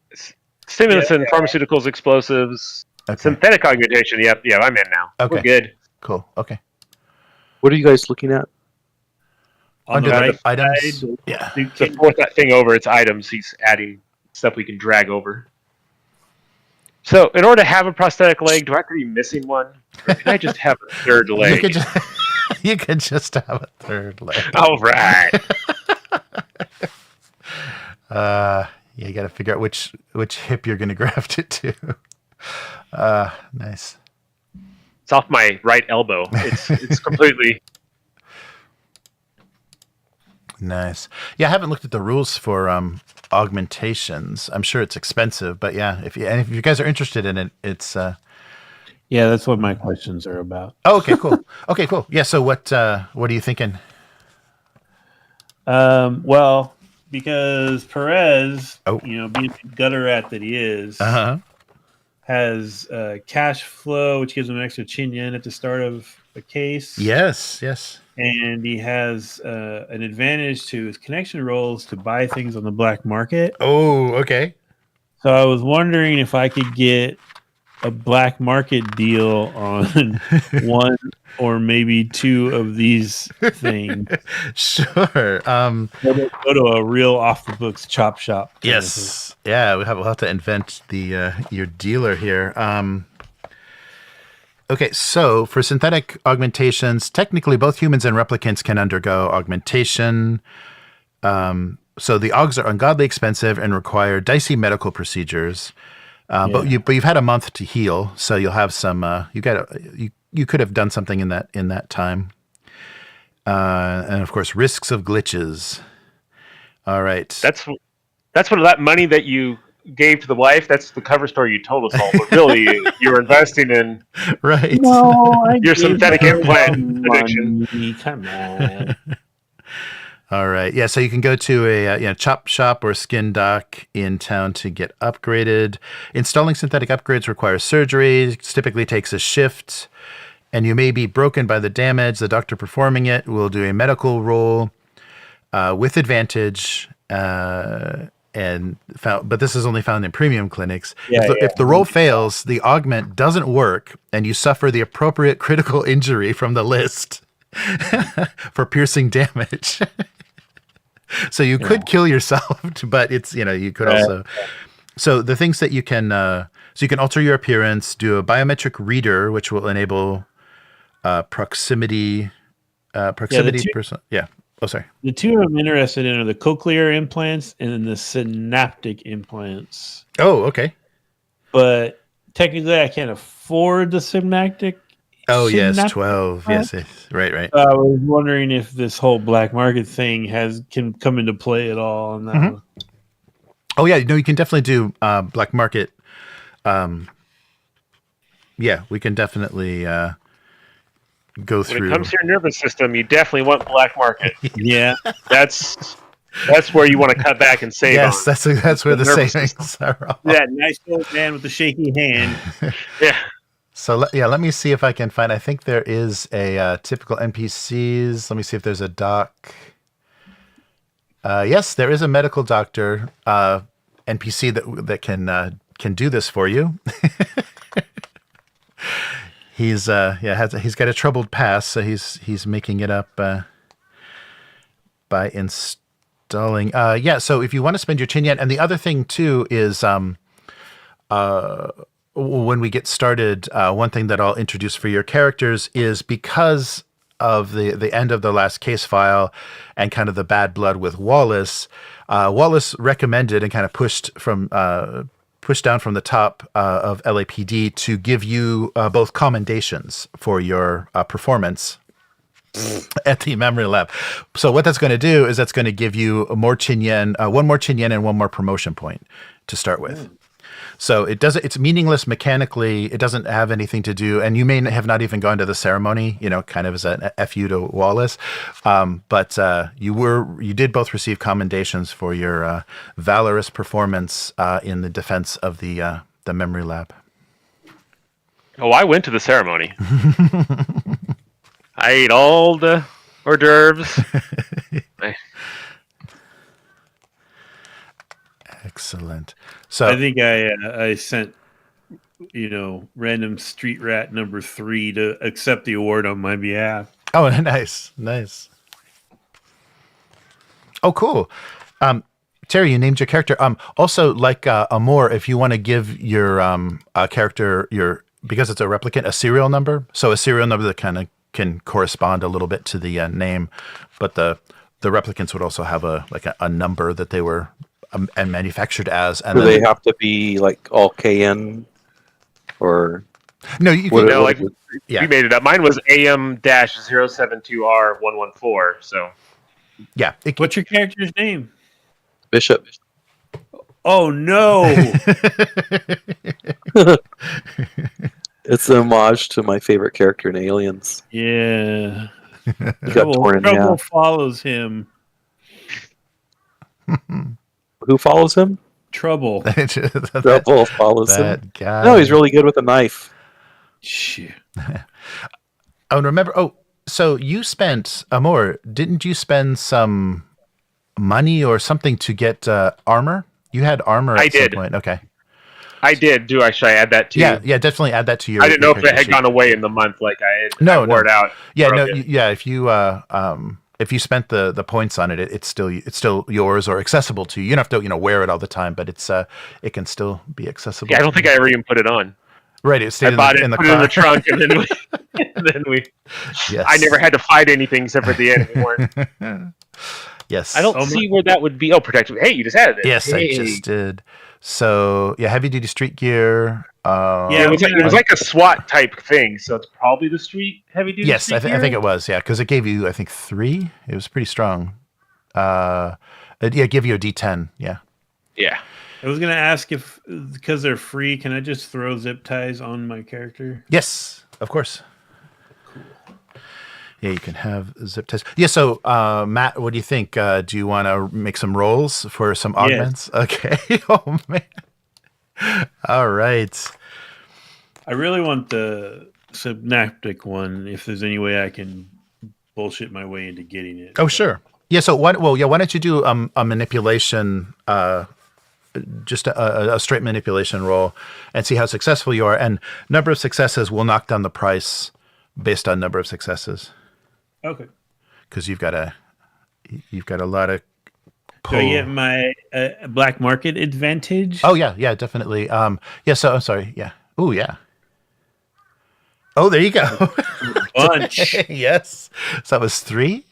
Stimulants and pharmaceuticals, explosives, Okay. synthetic augmentation. Yep, I'm in now. Okay. We're good. Cool. Okay. What are you guys looking at? On Under the the right items. side, Yeah. So fourth that thing over, it's items. He's adding stuff we can drag over. So, in order to have a prosthetic leg, do I have to be missing one? Or can I just have a third leg? You could just have a third leg. All right. You got to figure out which hip you're going to graft it to. Nice. It's off my right elbow. It's completely... Nice. Yeah, I haven't looked at the rules for augmentations. I'm sure it's expensive, but yeah, if you guys are interested in it, it's Yeah, that's what my questions are about. Oh, okay, cool. Okay, cool. Yeah, so what are you thinking? Well, because Perez, Oh. being the gutter rat that he is, Uh-huh. has cash flow, which gives him an extra Chinyen at the start of a case. Yes. And he has an advantage to his connection rolls to buy things on the black market. Oh, okay. So I was wondering if I could get a black market deal on one or maybe two of these things. Sure. Go to a real off the books chop shop. Yes. Yeah, we'll have to invent the your dealer here. Okay, so for synthetic augmentations, technically both humans and replicants can undergo augmentation. So the augs are ungodly expensive and require dicey medical procedures. But you've had a month to heal, so you'll have some. You could have done something in that time. And of course, risks of glitches. All right. That's what that money that you gave to the wife. That's the cover story you told us all. But really, you were investing in right. your synthetic implant addiction. Come on. All right. Yeah. So you can go to a chop shop or skin dock in town to get upgraded. Installing synthetic upgrades requires surgery. It typically takes a shift, and you may be broken by the damage. The doctor performing it will do a medical roll with advantage. But this is only found in premium clinics. If the roll fails, the augment doesn't work, and you suffer the appropriate critical injury from the list for piercing damage. So you could kill yourself, but it's you could also. So the things that you can you can alter your appearance, do a biometric reader, which will enable proximity person. Yeah. Oh, sorry. The two I'm interested in are the cochlear implants and then the synaptic implants. Oh, okay. But technically, I can't afford the synaptic Oh should yes, not 12. Yes, right. I was wondering if this whole black market thing can come into play at all on that one. Oh yeah, no, you can definitely do black market. Yeah, we can definitely go through. When it comes to your nervous system, you definitely want black market. Yeah. That's where you want to cut back and save Yes, on. that's where the nervous savings are. All. That nice old man with the shaky hand. Yeah. So let me see if I can find. I think there is a typical NPCs. Let me see if there's a doc. Yes, there is a medical doctor NPC that can do this for you. He's he's got a troubled past, so he's making it up by installing. So if you want to spend your chin yen, and the other thing too is when we get started, one thing that I'll introduce for your characters is because of the end of the last case file and kind of the bad blood with Wallace. Wallace recommended and kind of pushed down from the top of LAPD to give you both commendations for your performance at the memory lab. So what that's going to do is that's going to give you more chin yen, one more chin yen and one more promotion point to start with. So it's meaningless mechanically. It doesn't have anything to do, and you may have not even gone to the ceremony, kind of as an FU to Wallace. But you did both receive commendations for your valorous performance in the defense of the memory lab. Oh, I went to the ceremony. I ate all the hors d'oeuvres. Excellent. So I think I sent random street rat number 3 to accept the award on my behalf. Oh, nice. Oh, cool. Terry, you named your character. Also, like Amor, if you want to give your character because it's a replicant, a serial number. So a serial number that kind of can correspond a little bit to the name, but the replicants would also have a number that they were and manufactured as. And do they have to be like all KN or no? You can we made it up. Mine was AM-072R114. So yeah. What's your character's name? Bishop. Oh no! It's an homage to my favorite character in Aliens. Yeah. Trouble follows him. Who follows him? Trouble. Trouble follows him. Guy. No, he's really good with a knife. Shit. Oh, and remember. Oh, so you spent Amor? Didn't you spend some money or something to get armor? You had armor at some point. Okay. I did. Should I add that to you? Yeah, definitely add that to your. I didn't know if it had gone away in the month, like I had. No, wore it out. Yeah, no, yeah. If you spent the points on it, it's still yours or accessible to you. You don't have to wear it all the time, but it can still be accessible. Yeah, I don't think I ever even put it on. Right, it stayed in the put car. it in the trunk, and then we. Yes. I never had to fight anything except for the end anymore. Yes. I don't see where that would be. Oh, protective. Hey, you just added it. Yes, hey. I just did. So yeah, heavy duty street gear. It was like a SWAT type thing, so it's probably the heavy duty. Yes, I think it was. Yeah, because it gave you 3. It was pretty strong. It gave you a D10. Yeah. Yeah. I was gonna ask if because they're free, can I just throw zip ties on my character? Yes, of course. Yeah, you can have zip ties. Yeah, so Matt, what do you think? Do you want to make some rolls for some augments? Yes. Okay. Oh, man. All right. I really want the synaptic one, if there's any way I can bullshit my way into getting it. Oh, sure. Yeah, so why don't you do a manipulation, just a straight manipulation roll and see how successful you are. And number of successes will knock down the price based on number of successes. Okay. Because you've got a lot of pull. Do I get my black market advantage? Oh yeah, definitely. So I'm sorry. Yeah. Oh yeah. Oh, there you go. Bunch. Yes. So that was 3.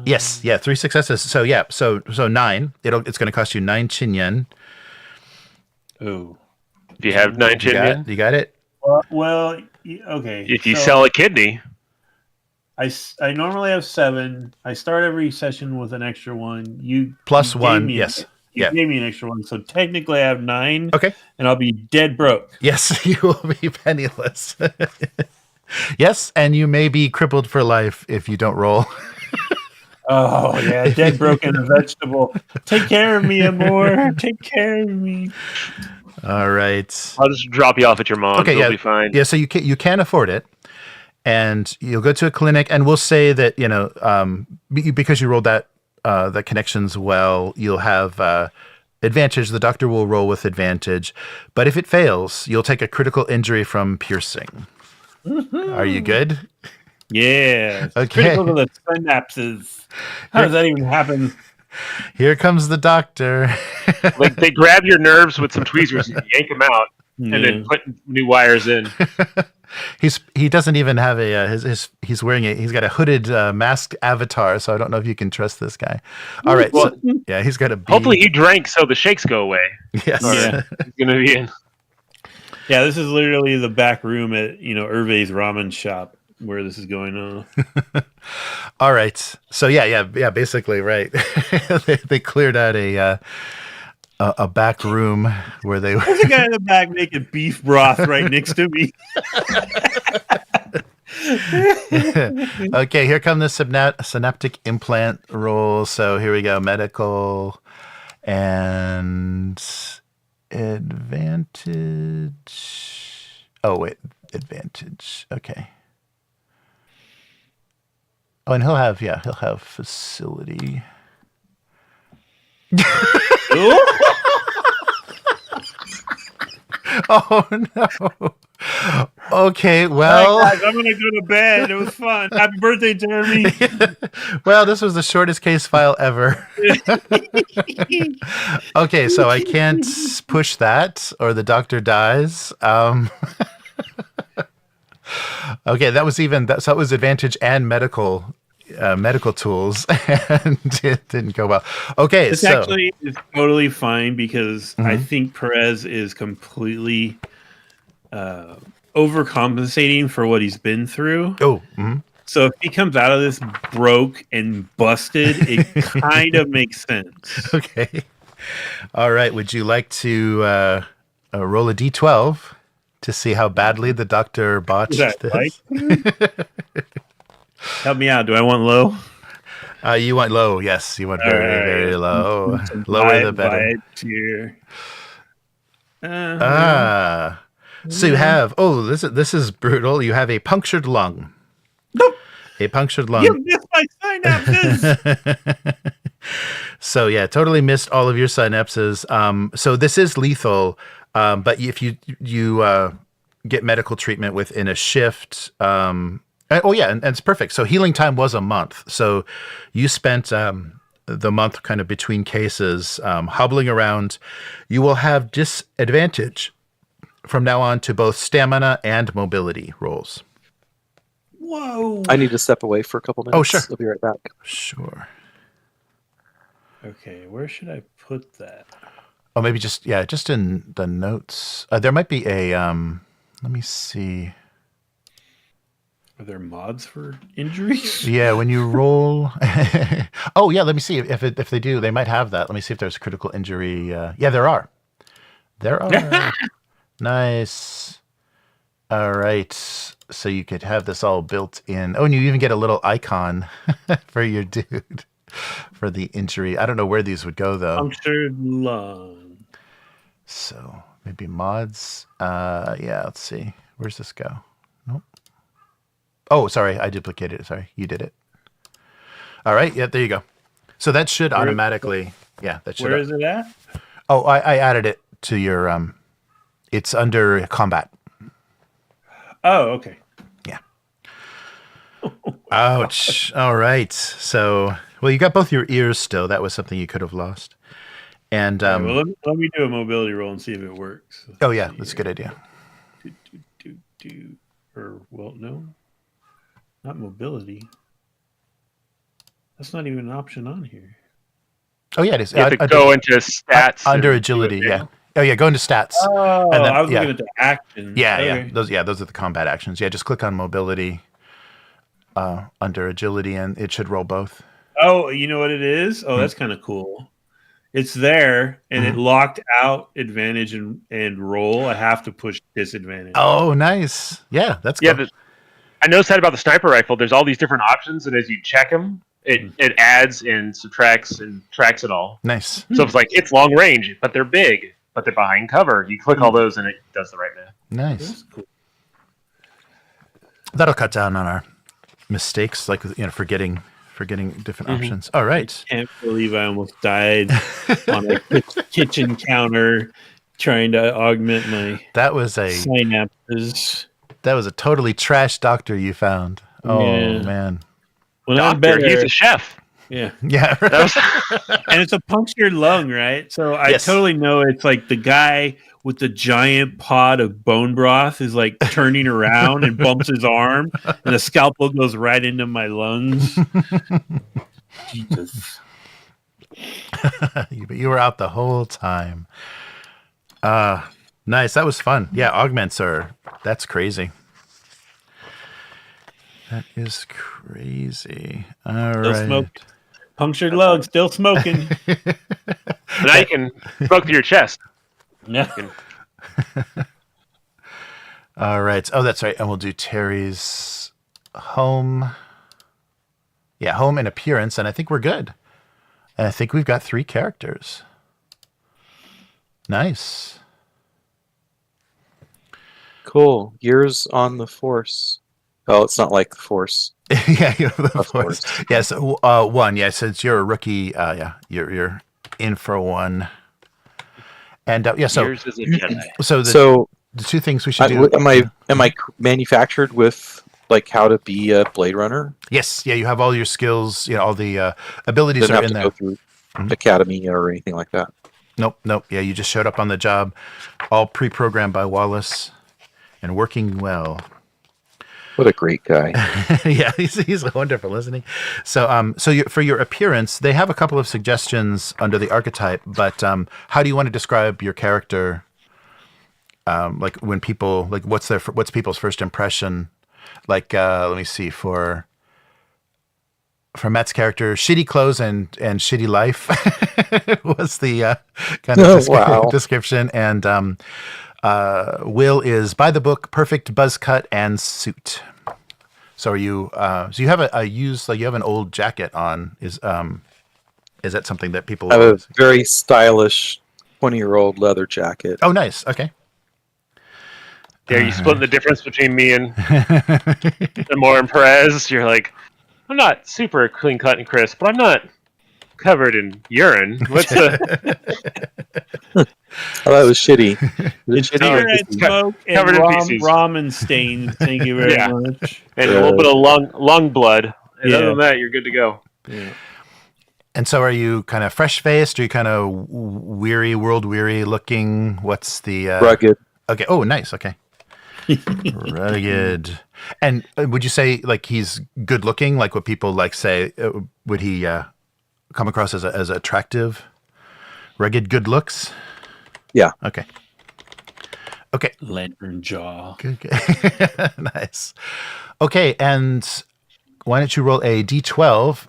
Yes. Yeah. 3 successes. So yeah. So 9. It's going to cost you 9 chin yen. Oh. Do you have 9 chin yen? You got it. Okay. If you so sell a kidney, I normally have 7. I start every session with an extra one. You Plus you gave one, me yes. You Yeah. gave me an extra one, so technically I have 9. Okay. And I'll be dead broke. Yes, you will be penniless. Yes, and you may be crippled for life if you don't roll. Oh yeah, dead broke and a vegetable. Take care of me, Amor. Take care of me. All right. I'll just drop you off at your mom's. Okay, It'll yeah. be fine. Yeah, so you can afford it. And you'll go to a clinic, and we'll say that, because you rolled that the connections well, you'll have advantage. The doctor will roll with advantage. But if it fails, you'll take a critical injury from piercing. Are you good? Yeah. It's Okay. critical to the synapses. How does that even happen? Here comes the doctor. Like they grab your nerves with some tweezers and yank them out, and then put new wires in. He doesn't even have he's wearing he's got a hooded masked avatar, so I don't know if you can trust this guy. All right. Well, yeah, he's got a bee. Hopefully he drank so the shakes go away. Yes. Yeah. He's gonna be in. Yeah, this is literally the back room at Hervé's ramen shop where this is going on. All right. So yeah, basically, right. they cleared out a back room where they There's a guy in the back making beef broth right next to me. Okay, here come the synaptic implant rolls. So here we go. Medical and advantage. Oh wait, advantage. Okay. Oh, and he'll have facility. Oh no. Okay, well. All right, guys, I'm gonna go to bed. It was fun. Happy birthday, Jeremy. Well, this was the shortest case file ever. Okay, so I can't push that, or the doctor dies. Okay, that was so it was advantage and medical tools, and it didn't go well. Okay, This actually is totally fine because I think Perez is completely overcompensating for what he's been through. Oh, so if he comes out of this broke and busted, it kind of makes sense. okay. All right. Would you like to roll a d12 to see how badly the doctor botched this? Help me out. Do I want low? You want low. Yes, you want very, very low. Lower the better. So you have, this is brutal. You have a punctured lung. Nope. A punctured lung. You missed my synapses. So yeah, totally missed all of your synapses. So this is lethal, but if you get medical treatment within a shift, and it's perfect. So healing time was a month. So you spent the month kind of between cases, hobbling around. You will have disadvantage from now on to both stamina and mobility rolls. Whoa. I need to step away for a couple minutes. Oh, sure. I'll be right back. Sure. Okay, where should I put that? Oh, maybe just in the notes. There might be a, let me see. Are there mods for injuries? Yeah, when you roll. Oh, yeah, let me see. If they do, they might have that. Let me see if there's critical injury. Yeah, there are. There are. Nice. All right. So you could have this all built in. Oh, and you even get a little icon for your dude for the injury. I don't know where these would go, though. Punctured lung. So maybe mods. Yeah, let's see. Where's this go? Nope. Oh, sorry. I duplicated it. Sorry. You did it. All right. Yeah, there you go. So that should automatically. Yeah, that should. Where is it at? Oh, I added it to your. It's under combat. Oh, okay. Yeah. Ouch. All right. So, well, you got both your ears still. That was something you could have lost. And Well, let me do a mobility roll and see if it works. oh yeah, that's a good idea. No, not mobility. That's not even an option on here. Oh yeah, it is. You have to go into stats under and agility. do it Yeah, Oh yeah, go into stats. Oh, And then- I was yeah. looking at the actions. Yeah, Okay. those are the combat actions. Yeah, just click on mobility under agility, and it should roll both. Oh, you know what it is? Oh, that's kind of cool. It's there, and it locked out advantage and roll. I have to push disadvantage. Oh, nice. Yeah, that's Yeah, cool. I noticed that about the sniper rifle. There's all these different options, and as you check them, it adds and subtracts and tracks it all. Nice. So it's like it's long range, but they're big, but they're behind cover. You click all those, and it does the right math. Nice. That's cool. That'll cut down on our mistakes, like forgetting different options. All right. Can't believe I almost died on a kitchen counter trying to augment my That was a synapses. totally trash doctor you found. Oh Yeah. man. When I'm Doctor, better, he's a chef. yeah. Yeah. That was, And it's a punctured lung, right? So I Yes. totally know it's like the guy with the giant pot of bone broth is like turning around and bumps his arm, and the scalpel goes right into my lungs. Jesus. But you were out the whole time. Nice. That was fun. Yeah, augments that's crazy. That is crazy. All Still right. smoke. Punctured lung, still smoking. now you can smoke through your chest. No. All right. Oh, that's right. And we'll do Terry's home. Yeah, home and appearance. And I think we're good. And I think we've got 3 characters. Nice. Cool. Yours on the Force. Oh, it's not like the Force. Yeah, you have the Of voice. course. Yes, 1. Yeah, since you're a rookie, yeah, you're in for 1. And yeah, so Yours is a Jedi. so the 2 things we should do. am I manufactured with like how to be a Blade Runner? Yes, yeah, you have all your skills, all the abilities Didn't are have in to there. go through academy or anything like that. Nope. Yeah, you just showed up on the job, all pre-programmed by Wallace, and working well. What a great guy. Yeah, he's wonderful, isn't he? So, for your appearance, they have a couple of suggestions under the archetype. But how do you want to describe your character? Like when people what's people's first impression? Like, let me see for Matt's character, shitty clothes and shitty life was the kind of Wow. description. And Will is by the book, perfect buzz cut and suit. So are you? So you have you have an old jacket on. Is that something that people? I have a very stylish 20-year-old leather jacket. Oh, nice. Okay. Yeah, you split the difference between me and Amor and Perez. You're like, I'm not super clean cut and crisp, but I'm not covered in urine. What's the Oh, that was shitty. It's cigarette smoke and covered in pieces. ramen stains. Thank you very Yeah. much. and a little bit of lung blood. And Yeah. other than that, you're good to go. Yeah. And so, are you kind of fresh faced? Are you kind of world weary looking? What's the Rugged. Okay. Oh, nice. Okay. Rugged. And would you say like he's good looking? Like what people like say? Would he come across as attractive? Rugged, good looks. Yeah. Okay. Lantern jaw. Good. Nice. Okay, and why don't you roll a d12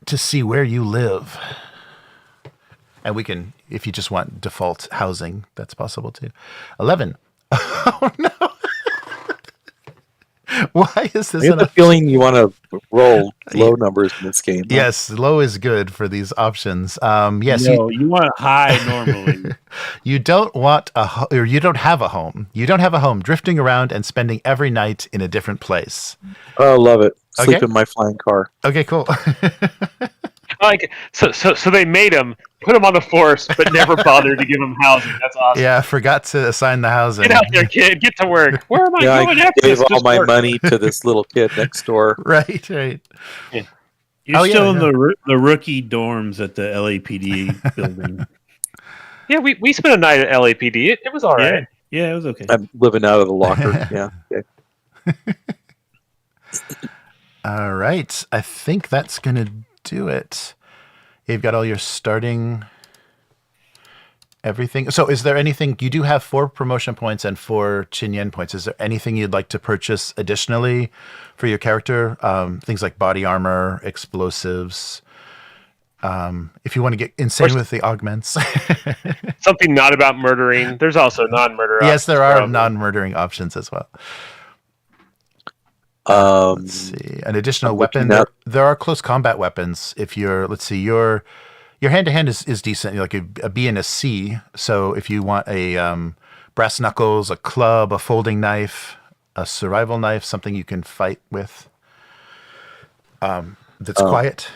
to see where you live? And we can, if you just want default housing, that's possible too. 11. Oh no. Why is this? I get the feeling you want to roll low numbers in this game. Huh? Yes, low is good for these options. Yes, No, you want high normally. you don't want or you don't have a home. You don't have a home. Drifting around and spending every night in a different place. Oh, love it. Sleep Okay. in my flying car. Okay, cool. Like so they made him, put him on the force, but never bothered to give him housing. That's awesome. Yeah, I forgot to assign the housing. Get out there, kid. Get to work. Where am I Yeah, going I after gave this? all Just my work. money to this little kid next door. Right. You're Oh, still yeah, in yeah. the rookie dorms at the LAPD building. Yeah, we spent a night at LAPD. It was all right. Yeah, it was okay. I'm living out of the locker. Yeah. Okay. All right. I think that's going to do it. You've got all your starting everything. So is there anything, you do have 4 promotion points and 4 Chin Yen points. Is there anything you'd like to purchase additionally for your character? Things like body armor, explosives. If you want to get insane with the augments. Something not about murdering. There's also non-murder options. Yes, there are non-murdering options as well. Let's see. An additional weapon. There are close combat weapons. If you're, let's see, your hand-to-hand is decent, like a B and a C. So if you want a brass knuckles, a club, a folding knife, a survival knife, something you can fight with, that's quiet.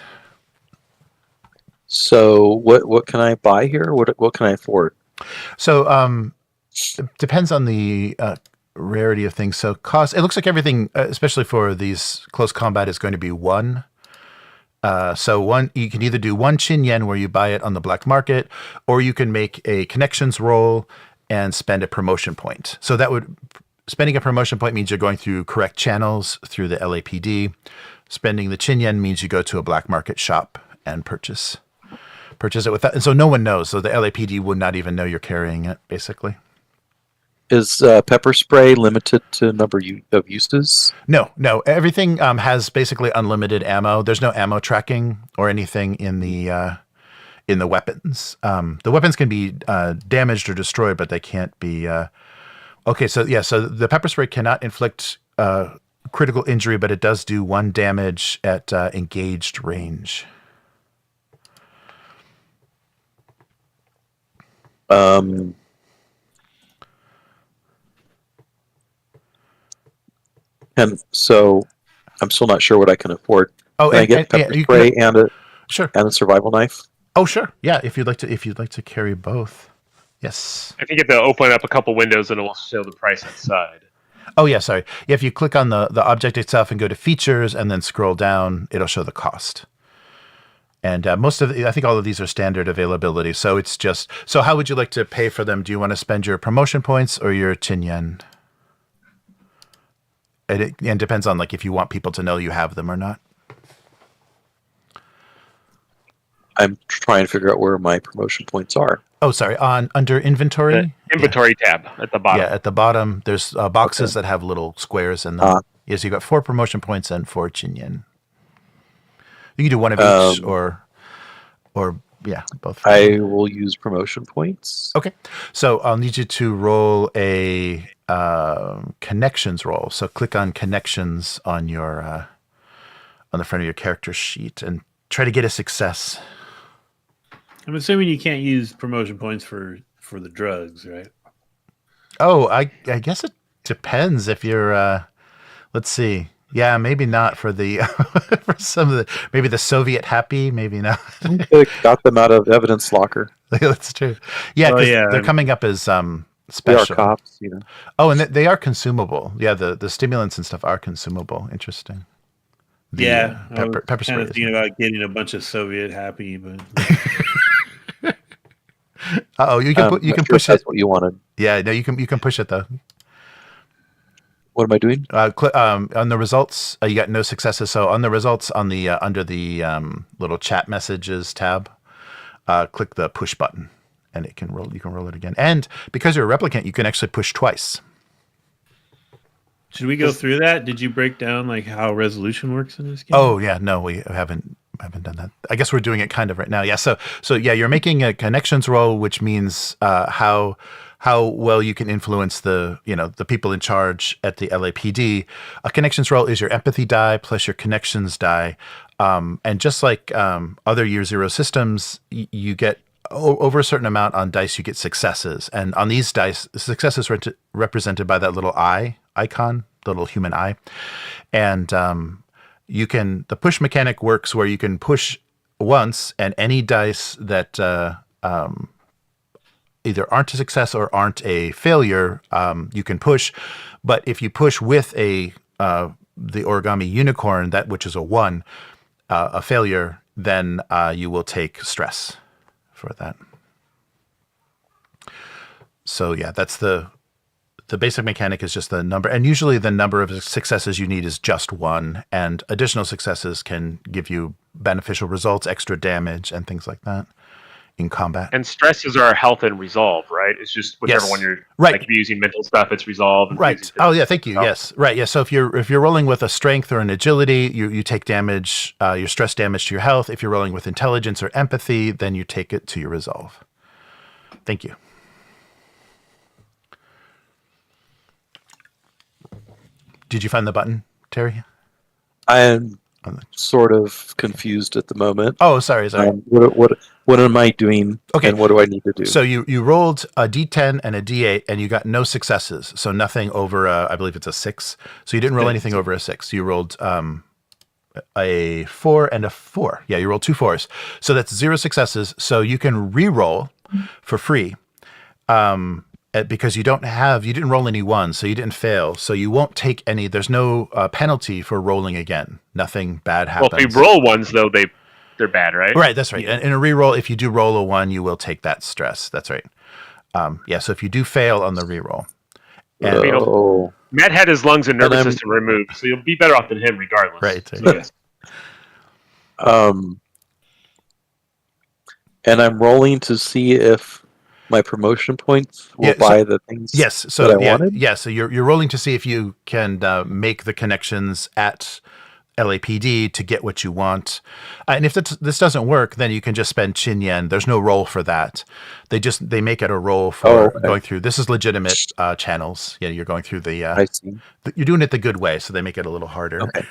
So what can I buy here? What can I afford? So it depends on the rarity of things. So cost. It looks like everything, especially for these close combat, is going to be 1. So you can either do 1 Chin Yen where you buy it on the black market, or you can make a connections roll and spend a promotion point. So spending a promotion point means you're going through correct channels through the LAPD. Spending the Chin Yen means you go to a black market shop and purchase it with that. And so no one knows. So the LAPD would not even know you're carrying it, basically. Is pepper spray limited to number of uses? No. Everything has basically unlimited ammo. There's no ammo tracking or anything in the weapons. The weapons can be damaged or destroyed, but they can't be. Okay, so the pepper spray cannot inflict critical injury, but it does do 1 damage at engaged range. And so I'm still not sure what I can afford. Oh, can I get pepper spray and a survival knife? Oh, sure. Yeah, if you'd like to carry both. Yes. I think you have to open up a couple windows and it will show the price inside. Oh, yeah, sorry. Yeah, if you click on the object itself and go to features and then scroll down, it'll show the cost. And I think all of these are standard availability. So it's just, so how would you like to pay for them? Do you want to spend your promotion points or your Chin Yen? It depends on like if you want people to know you have them or not. I'm trying to figure out where my promotion points are. Oh, sorry. Under inventory? The inventory tab at the bottom. Yeah, at the bottom, there's boxes that have little squares in them. Yes, you got 4 promotion points and 4 Chin Yen. You can do 1 of each or yeah, both. I will use promotion points. Okay. So I'll need you to roll a connections roll. So click on connections on your on the front of your character sheet and try to get a success. I'm assuming you can't use promotion points for the drugs, right? Oh, I guess it depends if you're let's see. Yeah, maybe not for the for some of the, maybe the Soviet happy, maybe not. Got them out of evidence locker. That's true. Yeah, they're coming up as special. They are cops, you know. Oh, and they are consumable. Yeah, the stimulants and stuff are consumable. Interesting. Pepper spray. Kind of thinking about getting a bunch of Soviet happy, but. You can push that's it. what you wanted. Yeah, no, you can push it though. What am I doing? On the results, you got no successes. So on the results, on the under the little chat messages tab, click the push button, and it can roll. You can roll it again. And because you're a replicant, you can actually push twice. Should we go through that? Did you break down like how resolution works in this game? Oh yeah, no, we haven't done that. I guess we're doing it kind of right now. Yeah. So yeah, you're making a connections roll, which means how well you can influence the people in charge at the LAPD. A connections roll is your empathy die plus your connections die. And just like other Year Zero systems, you get over a certain amount on dice, you get successes. And on these dice, successes are represented by that little eye icon, the little human eye. And the push mechanic works where you can push once, and any dice that either aren't a success or aren't a failure, you can push. But if you push with the origami unicorn, that which is a 1, a failure, then you will take stress for that. So yeah, that's the basic mechanic is just the number, and usually the number of successes you need is just 1, and additional successes can give you beneficial results, extra damage, and things like that in combat. And stresses are health and resolve, right? It's just whichever Yes. one you're Right. like if you're using mental stuff, it's resolve. And if you're Right. using Oh physical yeah, thank you. stuff, Yes. Right. Yeah. So if you're rolling with a strength or an agility, you take damage, your stress damage to your health. If you're rolling with intelligence or empathy, then you take it to your resolve. Thank you. Did you find the button, Terry? I am sort of confused at the moment. Oh, sorry. What am I doing? Okay. And what do I need to do? So you rolled a D10 and a D8, and you got no successes. So nothing over, I believe it's a 6. So you didn't roll anything over a 6. You rolled a 4 and a 4. Yeah, you rolled 2 4s. So that's 0 successes. So you can re-roll for free because you didn't roll any 1s, so you didn't fail. So you won't take any, there's no penalty for rolling again. Nothing bad happens. well, if we roll ones though, they're bad, right? Right, that's right. And in a reroll, if you do roll a 1, you will take that stress. That's right. So if you do fail on the reroll. And, Matt had his lungs and nervous And I'm- system removed, so you'll be better off than him regardless. Right. So, yes. And I'm rolling to see if my promotion points will buy the things Yes. So that I wanted. Yeah. So you're rolling to see if you can make the connections at LAPD to get what you want. And if this doesn't work, then you can just spend Chin Yen. There's no roll for that. They make it a roll for going through. This is legitimate channels. Yeah, you're going through the. I see. You're doing it the good way, so they make it a little harder. Okay.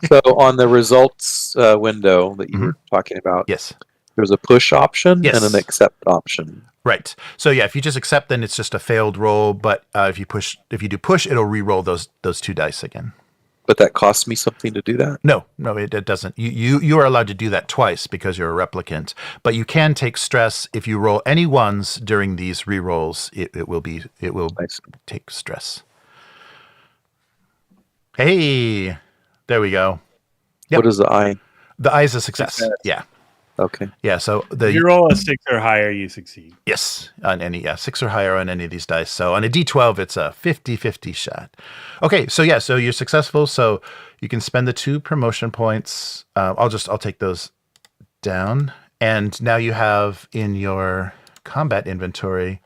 So on the results window that you were talking about, Yes. there's a push option Yes. and an accept option. Right. So yeah, if you just accept, then it's just a failed roll. But if you do push, it'll re-roll those 2 dice again. But that costs me something to do that? No, it doesn't. You are allowed to do that twice because you're a replicant. But you can take stress if you roll any 1s during these re-rolls. It will take stress. Hey, there we go. Yep. What is the I? The I is a success. Yeah. Okay. Yeah. So If you roll a 6 or higher, you succeed. Yes, on any 6 or higher on any of these dice. So on a D12, it's a 50-50 shot. Okay, so you're successful. So you can spend the 2 promotion points. I'll take those down, and now you have in your combat inventory.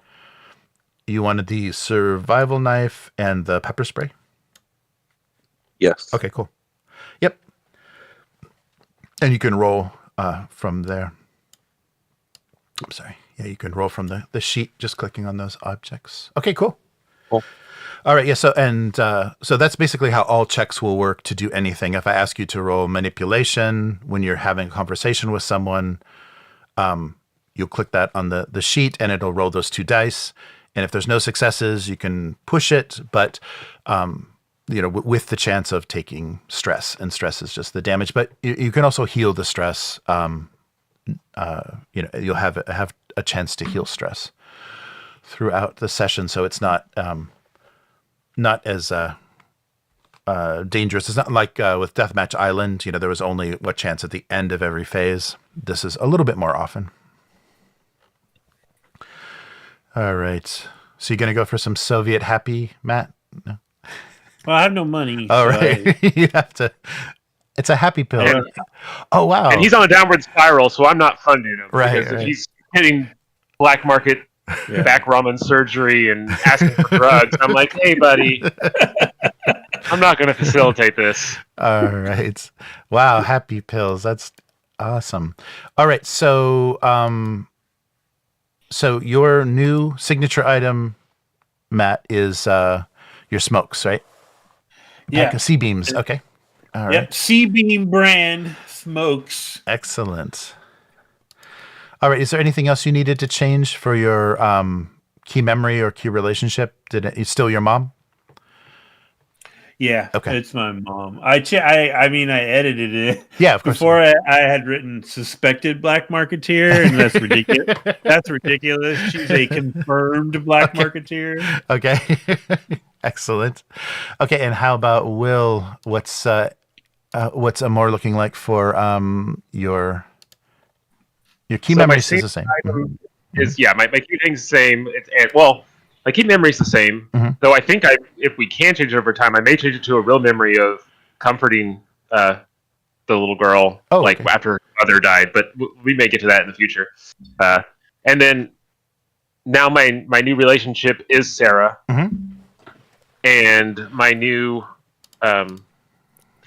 You wanted the survival knife and the pepper spray. Yes. Okay, cool. Yep. And you can roll from there. I'm sorry. Yeah, you can roll from the sheet just clicking on those objects. Okay, cool. Cool. All right, yeah, so that's basically how all checks will work to do anything. If I ask you to roll manipulation when you're having a conversation with someone, you'll click that on the sheet and it'll roll those 2 dice. And if there's no successes, you can push it, but with the chance of taking stress, and stress is just the damage. But you can also heal the stress. You'll have a chance to heal stress throughout the session, so it's not as dangerous. It's not like with Deathmatch Island. There was only what chance at the end of every phase. This is a little bit more often. All right. So you're gonna go for some Soviet happy, Matt? No. Well, I have no money. All right. You have to. It's a happy pill. And- Oh wow! And he's on a downward spiral, so I'm not funding him. Right, Because right. if he's hitting black market back ramen surgery and asking for drugs, I'm like, hey, buddy, I'm not going to facilitate this. All right. Wow, happy pills. That's awesome. All right, so your new signature item, Matt, is your smokes, right? Yeah. C-beams. Okay. All right. Yep. C-Beam brand smokes. Excellent. All right. Is there anything else you needed to change for your key memory or key relationship? It's still your mom? Yeah. Okay. It's my mom. I edited it. Yeah, of course. Before I had written suspected black marketeer, and that's ridiculous. That's ridiculous. She's a confirmed black marketeer. Okay. Excellent. Okay, and how about Will? What's Amor looking like for your key So memory my is the same same? item my key thing's the same. My key memory is the same. Mhm. Though I think if we can change it over time, I may change it to a real memory of comforting the little girl, Oh, okay. after her mother died. But we may get to that in the future. And then now my new relationship is Sarah, and my new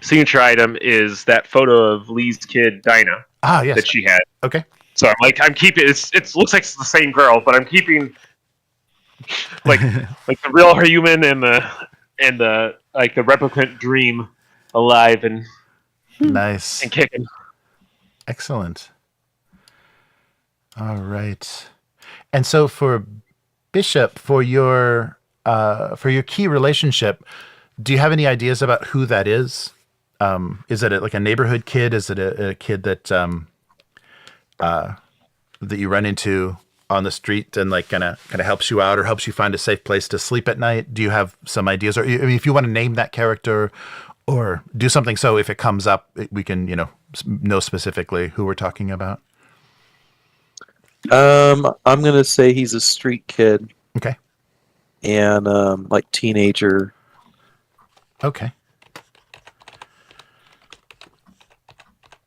signature item is that photo of Lee's kid Dinah yes. that she had. Okay. So I'm keeping it looks like it's the same girl, but I'm keeping like the real human and the like the replicant dream alive and nice and kicking. Excellent. All right. And so for Bishop, for your key relationship, do you have any ideas about who that is? Is it like a neighborhood kid? Is it a kid that that you run into on the street and like kind of helps you out or helps you find a safe place to sleep at night? Do you have some ideas? Or if you want to name that character or do something so if it comes up, we can know specifically who we're talking about. I'm gonna say he's a street kid. Okay. And like teenager. Okay.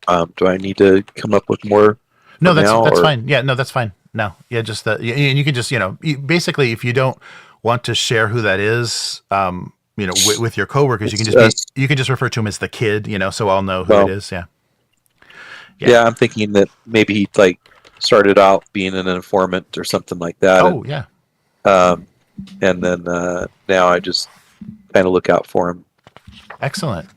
Do I need to come up with more? No, that's fine. Yeah, no, that's fine. No, yeah, just that. And you can just basically if you don't want to share who that is, with your coworkers, you can just refer to him as the kid. So I'll know who it is. Yeah. Yeah, I'm thinking that maybe he like started out being an informant or something like that. Oh, yeah. And then now I just kind of look out for him. Excellent.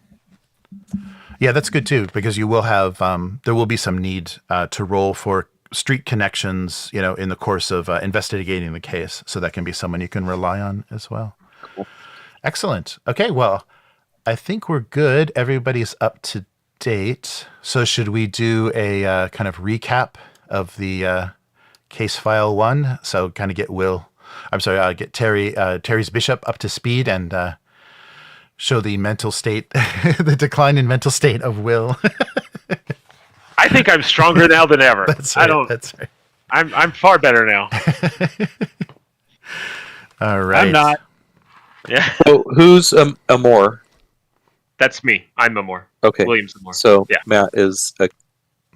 Yeah, that's good too, because you will have there will be some need to roll for street connections, in the course of investigating the case. So that can be someone you can rely on as well. Cool. Excellent. Okay, well, I think we're good. Everybody's up to date. So should we do a kind of recap of the case file 1? So kind of get get Terry's Bishop up to speed and show the mental state, the decline in mental state of Will. I think I'm stronger now than ever. That's right. That's right. I'm far better now. All right. I'm not. Yeah. So who's Amor? That's me. I'm Amor. Okay. Williams Amor. So yeah. Matt is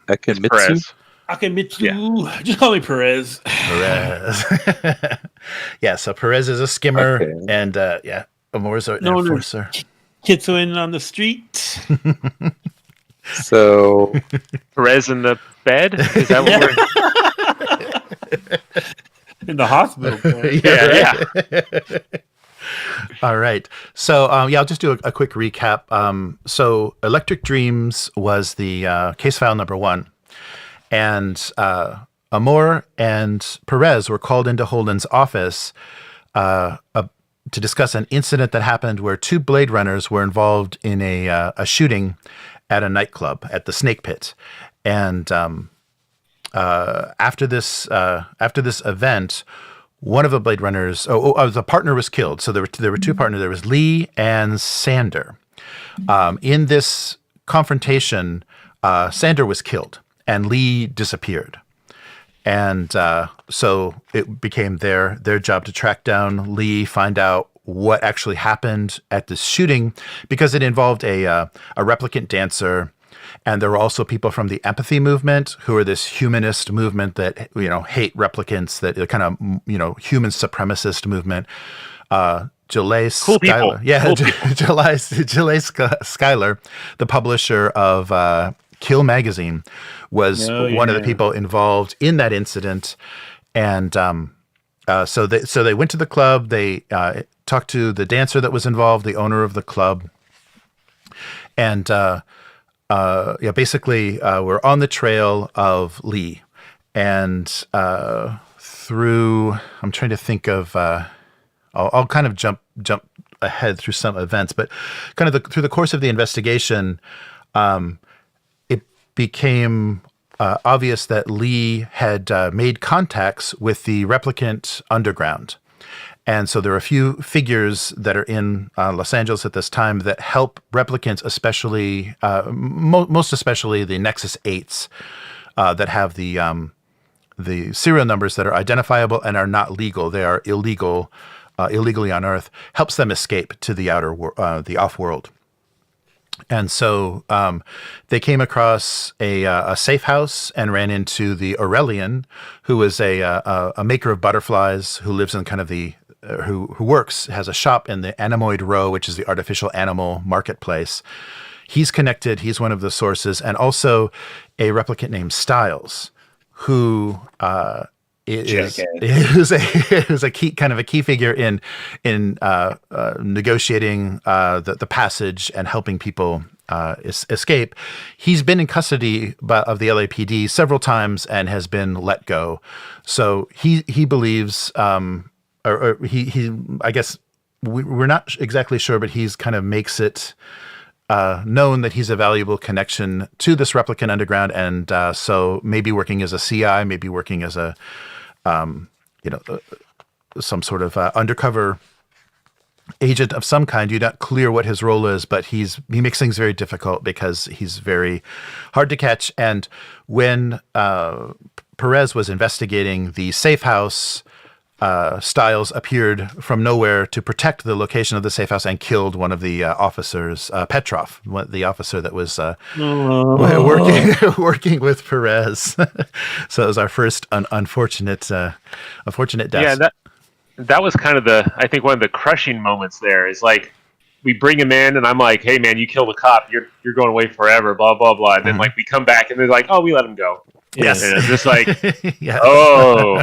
Akimitsu. Perez. Akimitsu. Yeah. Just call me Perez. Perez. Yeah, so Perez is a skimmer, and Amor's an enforcer. Kistuen on the street. So Perez in the bed? Is that what we're in the hospital? Yeah. All right. So, I'll just do a quick recap. So Electric Dreams was the case file number 1. And Amor and Perez were called into Holden's office to discuss an incident that happened where 2 Bladerunners were involved in a shooting at a nightclub at the Snake Pit. And after this event, one of the Bladerunners, the partner was killed. So there were 2 partners. There was Lee and Sander. In this confrontation, Sander was killed and Lee disappeared. And so it became their job to track down Lee, find out what actually happened at this shooting, because it involved a replicant dancer. And there were also people from the empathy movement, who are this humanist movement that, hate replicants, that kind of, human supremacist movement. Jalees cool Schuyler. People. Yeah, cool Jalees Schuyler, the publisher of Kill Magazine, was one of the people involved in that incident. And so they went to the club. They talked to the dancer that was involved, the owner of the club. And basically we're on the trail of Lee. And through, I'm trying to think of, I'll kind of jump ahead through some events, but kind of through the course of the investigation, it became obvious that Lee had made contacts with the replicant underground. And so there are a few figures that are in Los Angeles at this time that help replicants, especially, most especially the Nexus 8s that have the serial numbers that are identifiable and are not legal. They are illegally on Earth, helps them escape to the the off-world. And so they came across a safe house and ran into the Aurelian, who is a maker of butterflies, who lives in kind of the who has a shop in the Animoid Row, which is the artificial animal marketplace. He's connected. He's one of the sources, and also a replicant named Styles, who is a key figure in negotiating the passage and helping people escape. He's been in custody of the LAPD several times and has been let go. So he believes, or he I guess we're not exactly sure, but he's kind of makes it known that he's a valuable connection to this replicant underground, and so maybe working as a CI, maybe working as a some sort of undercover agent of some kind. You're not clear what his role is, but he makes things very difficult because he's very hard to catch. And when Perez was investigating the safe house, Styles appeared from nowhere to protect the location of the safe house and killed one of the officers, Petrov, the officer that was working with Perez. So it was our first unfortunate death. Yeah, that was kind of I think one of the crushing moments there is like, we bring him in and I'm like, hey man, you killed a cop, you're going away forever, blah, blah, blah. And then like we come back and they're like, oh, we let him go. Yes. And it's just like, Yes. oh.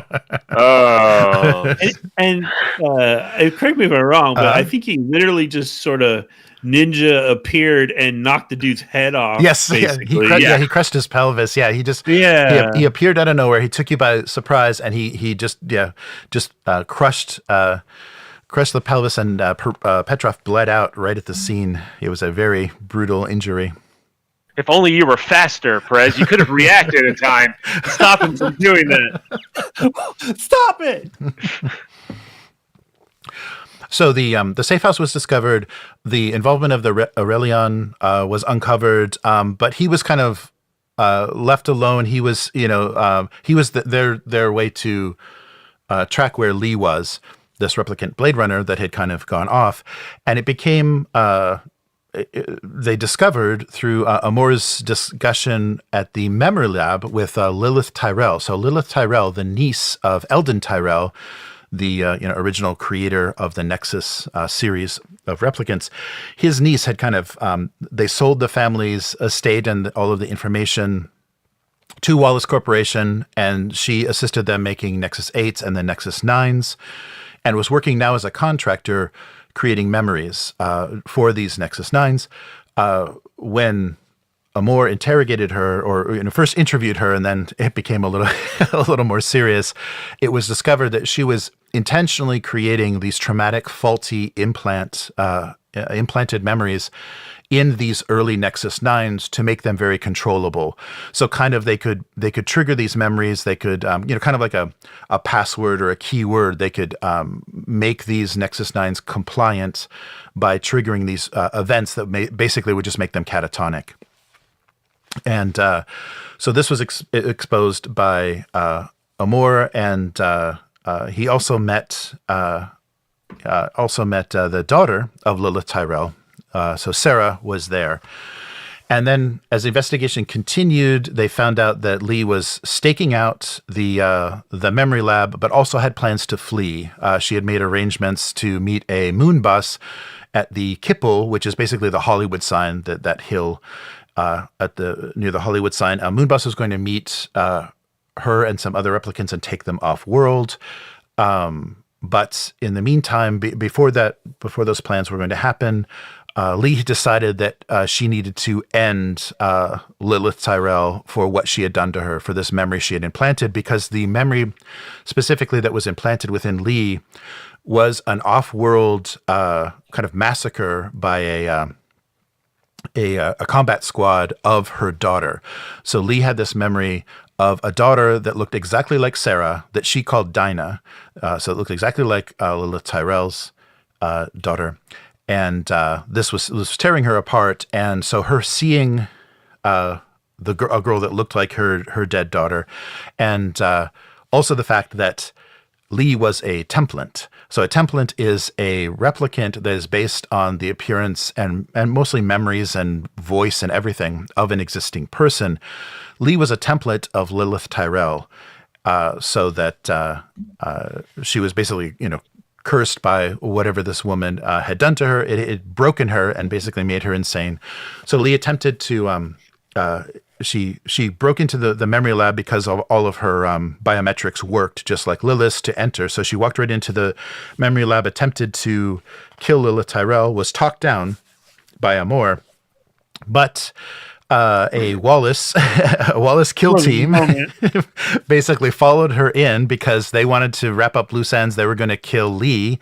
And correct me if I'm wrong, but I think he literally just sort of ninja appeared and knocked the dude's head off. Yes, basically. he crushed his pelvis. Yeah, he appeared out of nowhere. He took you by surprise, and he just crushed the pelvis, and Petrov bled out right at the scene. It was a very brutal injury. If only you were faster, Perez. You could have reacted in time to stop him from doing that. Stop it! So the safe house was discovered. The involvement of the Aurelian was uncovered, but he was kind of left alone. He was, he was their way to track where Lee was, this replicant Bladerunner that had kind of gone off, and it became. They discovered through Amor's discussion at the memory lab with Lilith Tyrell. So Lilith Tyrell, the niece of Eldon Tyrell, the original creator of the Nexus series of replicants, his niece had kind of they sold the family's estate and all of the information to Wallace Corporation, and she assisted them making Nexus 8s and the Nexus 9s, and was working now as a contractor creating memories for these Nexus 9s. When Amor interrogated her, or first interviewed her, and then it became a little more serious, it was discovered that she was intentionally creating these traumatic, faulty implanted memories in these early Nexus 9s to make them very controllable. So kind of they could trigger these memories. They could, kind of like a password or a keyword. They could make these Nexus 9s compliant by triggering these events that basically would just make them catatonic. And so this was exposed by Amor, and he also met the daughter of Lilith Tyrell. So Sarah was there. And then as the investigation continued, they found out that Lee was staking out the memory lab, but also had plans to flee. She had made arrangements to meet a moon bus at the Kippel, which is basically the Hollywood sign, that hill near the Hollywood sign. A moon bus was going to meet her and some other replicants and take them off world. But in the meantime, before those plans were going to happen, Lee decided that she needed to end Lilith Tyrell for what she had done to her, for this memory she had implanted, because the memory specifically that was implanted within Lee was an off-world kind of massacre by a combat squad of her daughter. So Lee had this memory of a daughter that looked exactly like Sarah, that she called Dinah. So it looked exactly like Lilith Tyrell's daughter. And this was tearing her apart. And so her seeing a girl that looked like her dead daughter, and also the fact that Lee was a templant. So a templant is a replicant that is based on the appearance and mostly memories and voice and everything of an existing person. Lee was a template of Lilith Tyrell, so that she was basically, cursed by whatever this woman had done to her. It had broken her and basically made her insane. So Lee attempted to... She broke into the memory lab because all of her biometrics worked just like Lilith to enter. So she walked right into the memory lab, attempted to kill Lilith Tyrell, was talked down by Amor, but a Wallace kill team basically followed her in because they wanted to wrap up loose ends. They were going to kill Lee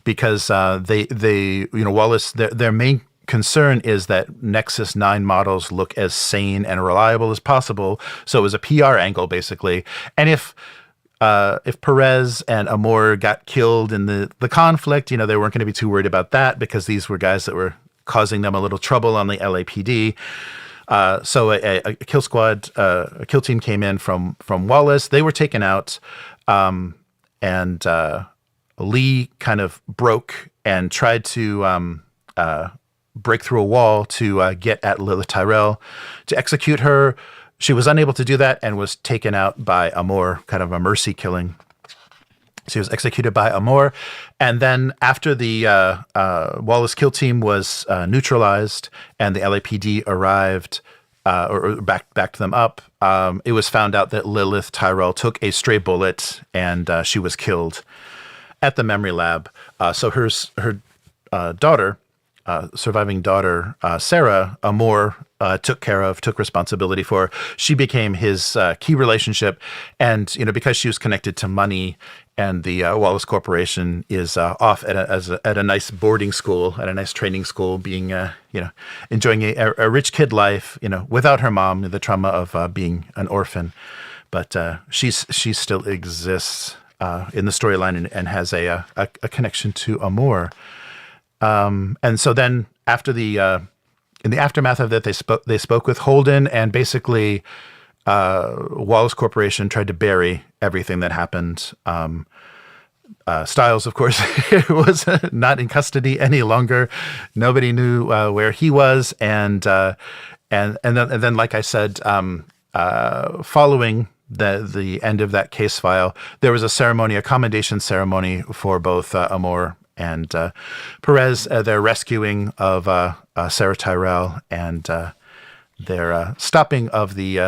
because Wallace, their main concern is that Nexus 9 models look as sane and reliable as possible. So it was a PR angle, basically. And if Perez and Amor got killed in the conflict, they weren't going to be too worried about that because these were guys that were causing them a little trouble on the LAPD. So a kill squad, a kill team came in from Wallace. They were taken out, and Lee kind of broke and tried to break through a wall to get at Lilith Tyrell to execute her. She was unable to do that and was taken out by Amor, kind of a mercy killing. She was executed by Amor. And then after the Wallace kill team was neutralized and the LAPD arrived or backed them up, it was found out that Lilith Tyrell took a stray bullet and she was killed at the memory lab. So her daughter, surviving daughter, Sarah, Amor took responsibility for. She became his key relationship. And, because she was connected to money and the Wallace Corporation is off at a nice boarding school, at a nice training school, being, enjoying a rich kid life, without her mom, the trauma of being an orphan. But she still exists in the storyline and has a connection to Amor. And so then after in the aftermath of that, they spoke with Holden, and basically Wallace Corporation tried to bury everything that happened. Styles, of course, was not in custody any longer. Nobody knew where he was, and then, like I said, following the end of that case file, there was a commendation ceremony for both Amor and Perez, their rescuing of Sarah Tyrell, and their stopping of the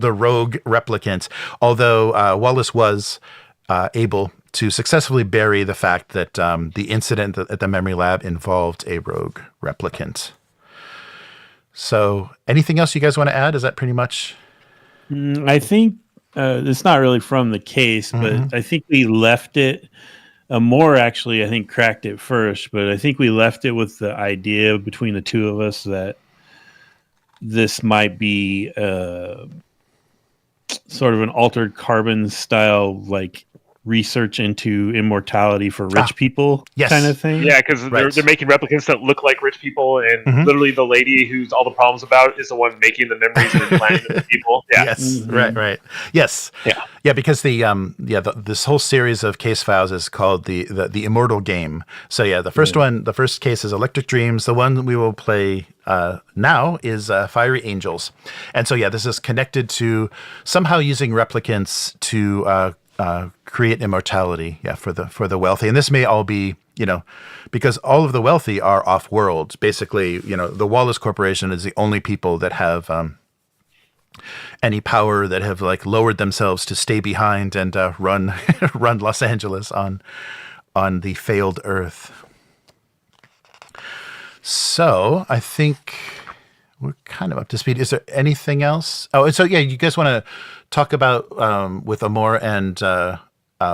rogue replicant. Although Wallace was able to successfully bury the fact that the incident at the memory lab involved a rogue replicant. So, anything else you guys want to add? Is that pretty much? I think it's not really from the case, but I think we left it. Amor actually, I think, cracked it first, but I think we left it with the idea between the two of us that this might be sort of an altered carbon style, like research into immortality for rich people kind of thing. Yeah, because they're making replicants that look like rich people, and literally the lady who's all the problems about is the one making the memories and implanting them in people. Yeah. Yes. Right. Yes. Yeah. Because this whole series of case files is called the Immortal Game. So the first case is Electric Dreams. The one we will play now is Fiery Angels. And so this is connected to somehow using replicants to create immortality, for the wealthy. And this may all be, because all of the wealthy are off-world. Basically, the Wallace Corporation is the only people that have any power, that have lowered themselves to stay behind and run Los Angeles on the failed Earth. So I think we're kind of up to speed. Is there anything else? Oh, and so you guys want to talk about with Amor and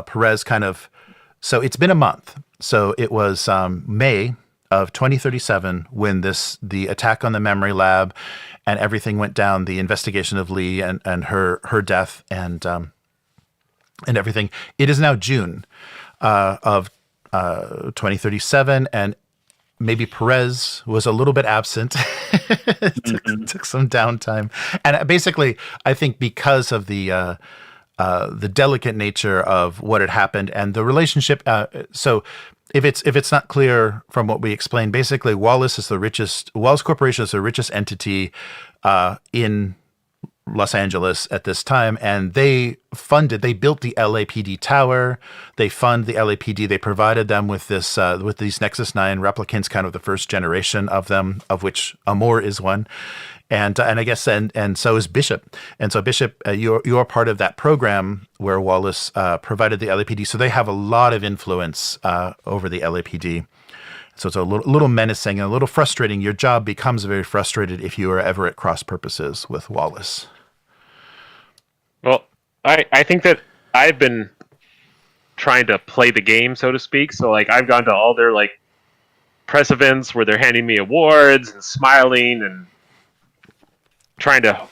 Perez kind of. So it's been a month. So it was May of 2037 when the attack on the memory lab and everything went down. The investigation of Lee and her death and everything. It is now June of 2037, and maybe Perez was a little bit absent, took some downtime. And basically, I think because of the the delicate nature of what had happened and the relationship. So if it's not clear from what we explained, basically Wallace Corporation is the richest entity in Los Angeles at this time, and they built the LAPD tower. They fund the LAPD. They provided them with these Nexus 9 replicants, kind of the first generation of them, of which Amor is one. And I guess and so is Bishop. And so Bishop, you're part of that program where Wallace provided the LAPD. So they have a lot of influence over the LAPD. So it's a little menacing and a little frustrating. Your job becomes very frustrated if you are ever at cross purposes with Wallace. Well, I think that I've been trying to play the game, so to speak. So, like, I've gone to all their, like, press events where they're handing me awards and smiling and trying to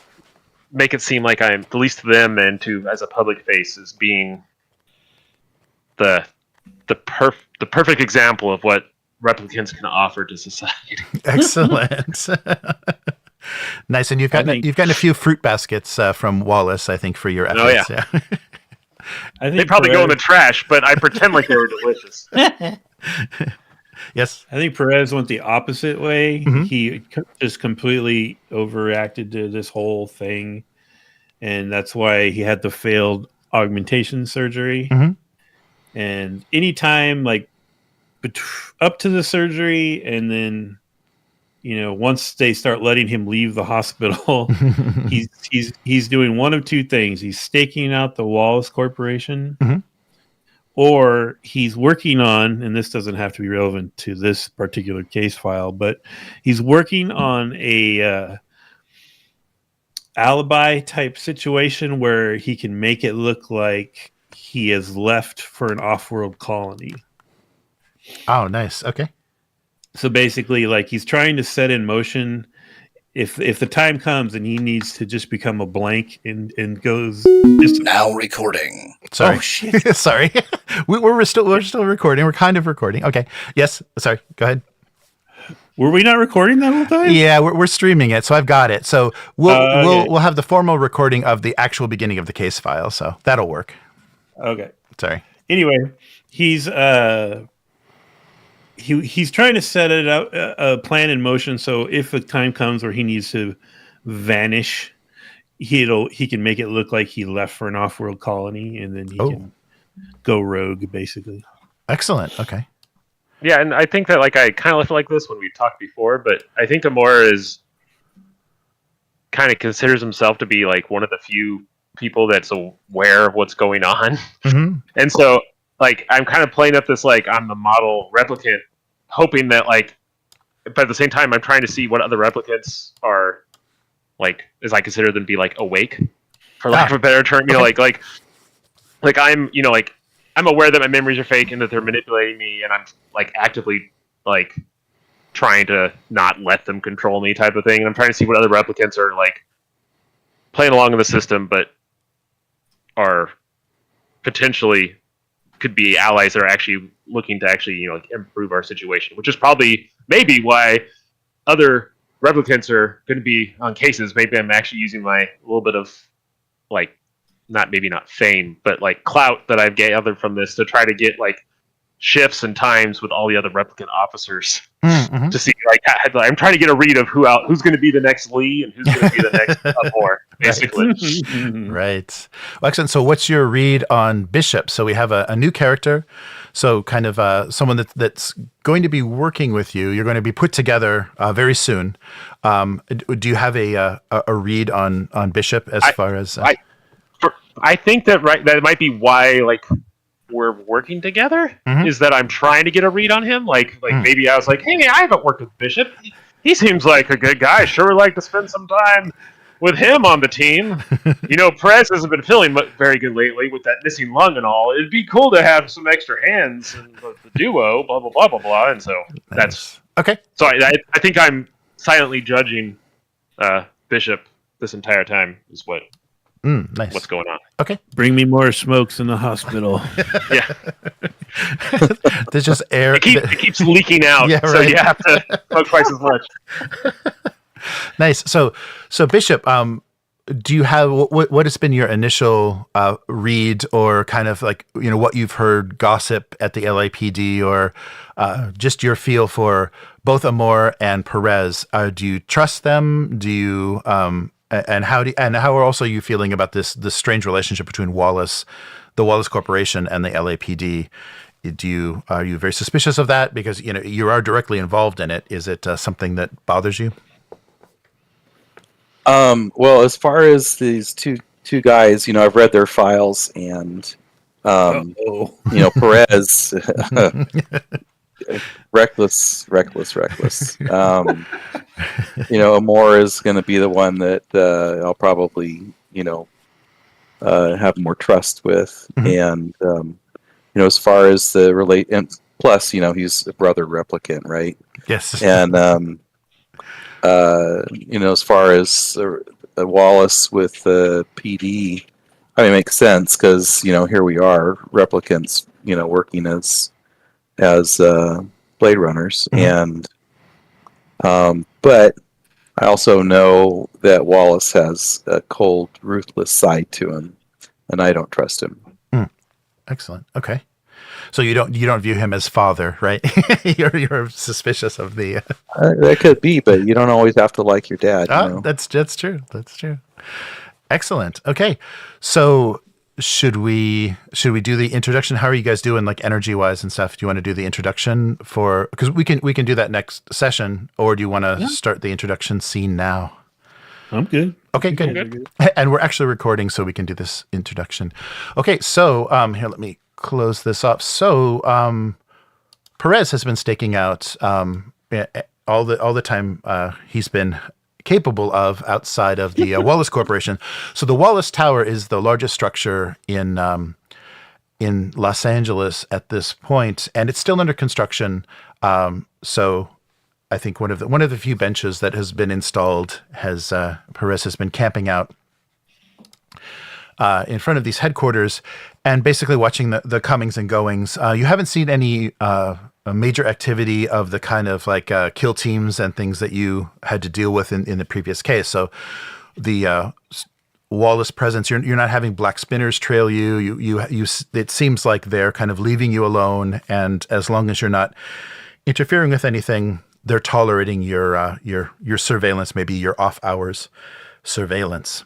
make it seem like I'm, at least to them and to as a public face, as being the perfect example of what replicants can offer to society. Excellent. Nice, and you've gotten a few fruit baskets from Wallace, I think, for your efforts. Oh, yeah. I think They probably go in the trash, but I pretend like they were delicious. Yes. I think Perez went the opposite way. Mm-hmm. He just completely overreacted to this whole thing, and that's why he had the failed augmentation surgery. Mm-hmm. And anytime, like, up to the surgery, and then, once they start letting him leave the hospital, he's doing one of two things. He's staking out the Wallace Corporation, mm-hmm. or he's working on, and this doesn't have to be relevant to this particular case file, but he's working on a alibi type situation where he can make it look like he has left for an off-world colony. Oh, nice. Okay. So basically, like, he's trying to set in motion if the time comes and he needs to just become a blank and goes just now recording. Sorry. Oh shit. Sorry. We're still recording. We're kind of recording. Okay. Yes. Sorry. Go ahead. Were we not recording that whole time? Yeah, we're streaming it, so I've got it. So we'll have the formal recording of the actual beginning of the case file, so that'll work. Okay. Sorry. Anyway, he's trying to set it out, a plan in motion. So if the time comes where he needs to vanish, he can make it look like he left for an off-world colony, and then he can go rogue, basically. Excellent. Okay. Yeah, and I think that, like, I kind of left it like this when we talked before, but I think Amor is kind of considers himself to be, like, one of the few people that's aware of what's going on. Mm-hmm. And so, like, I'm kind of playing up this, like, I'm the model replicant, hoping that, like, but at the same time, I'm trying to see what other replicants are, like, as I consider them to be, like, awake, for lack of a better term. Like I'm, like, I'm aware that my memories are fake and that they're manipulating me, and I'm, like, actively, like, trying to not let them control me, type of thing. And I'm trying to see what other replicants are, like, playing along in the system, but are potentially could be allies that are actually looking to actually, like, improve our situation, which is maybe why other replicants are going to be on cases. Maybe I'm actually using my little bit of, like, not fame, but, like, clout that I've gathered from this to try to get, like, shifts and times with all the other replicant officers Mm-hmm. to see, like, I'm trying to get a read of who's going to be the next Lee and who's going to be the next Amor, basically. Right. Well, excellent. So what's your read on Bishop? So we have a new character. So kind of someone that's going to be working with you. You're going to be put together very soon. Do you have a read on Bishop as far as... I think that that might be why, like, we're working together, is that I'm trying to get a read on him. Like maybe I was like, hey, man, I haven't worked with Bishop. He seems like a good guy. Sure would like to spend some time with him on the team. Perez hasn't been feeling very good lately with that missing lung and all. It'd be cool to have some extra hands in the duo, blah, blah, blah, blah, blah. And so that's... Okay. So I think I'm silently judging Bishop this entire time is nice. what's going on. Okay. Bring me more smokes in the hospital. Yeah. There's just air. It keeps leaking out, Yeah, so right. you have to smoke twice as much. Nice. So Bishop, do you have what has been your initial read, or kind of like, what you've heard gossip at the LAPD, or just your feel for both Amor and Perez? Do you trust them? Do you and how are also you feeling about this strange relationship between the Wallace Corporation, and the LAPD? Are you very suspicious of that, because you are directly involved in it? Is it something that bothers you? Well, as far as these two guys, I've read their files, and Perez, reckless. Amor is going to be the one that I'll probably have more trust with, and as far as the and plus, he's a brother replicant, right? Yes, and as far as Wallace with the PD, I mean, it makes sense, because here we are, replicants, working as Blade Runners, and but I also know that Wallace has a cold, ruthless side to him, and I don't trust him. Excellent. Okay. So you don't view him as father, right? you're suspicious of the. That could be, but you don't always have to like your dad. That's true. That's true. Excellent. Okay, so should we do the introduction? How are you guys doing, like energy wise and stuff? Do you want to do the introduction because we can do that next session, or do you want to start the introduction scene now? I'm good. Okay, good. And we're actually recording, so we can do this introduction. Okay, so here, let me close this up. So Perez has been staking out all the time he's been capable of outside of the Wallace Corporation. So the Wallace Tower is the largest structure in Los Angeles at this point, and it's still under construction. So I think one of the few benches that has been installed has Perez has been camping out in front of these headquarters and basically watching the comings and goings. You haven't seen any major activity of the kind of like kill teams and things that you had to deal with in the previous case. So the Wallace presence, you're not having black spinners trail you. You it seems like they're kind of leaving you alone, and as long as you're not interfering with anything, they're tolerating your surveillance, maybe your off hours surveillance.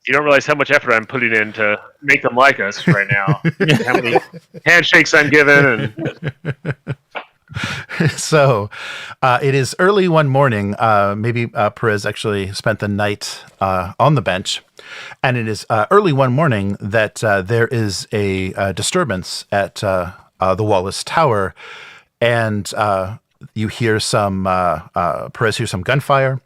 You don't realize how much effort I'm putting in to make them like us right now. How many handshakes I'm giving. So it is early one morning. Maybe Perez actually spent the night on the bench. And it is early one morning that there is a disturbance at the Wallace Tower. And you hear Perez hears some gunfire.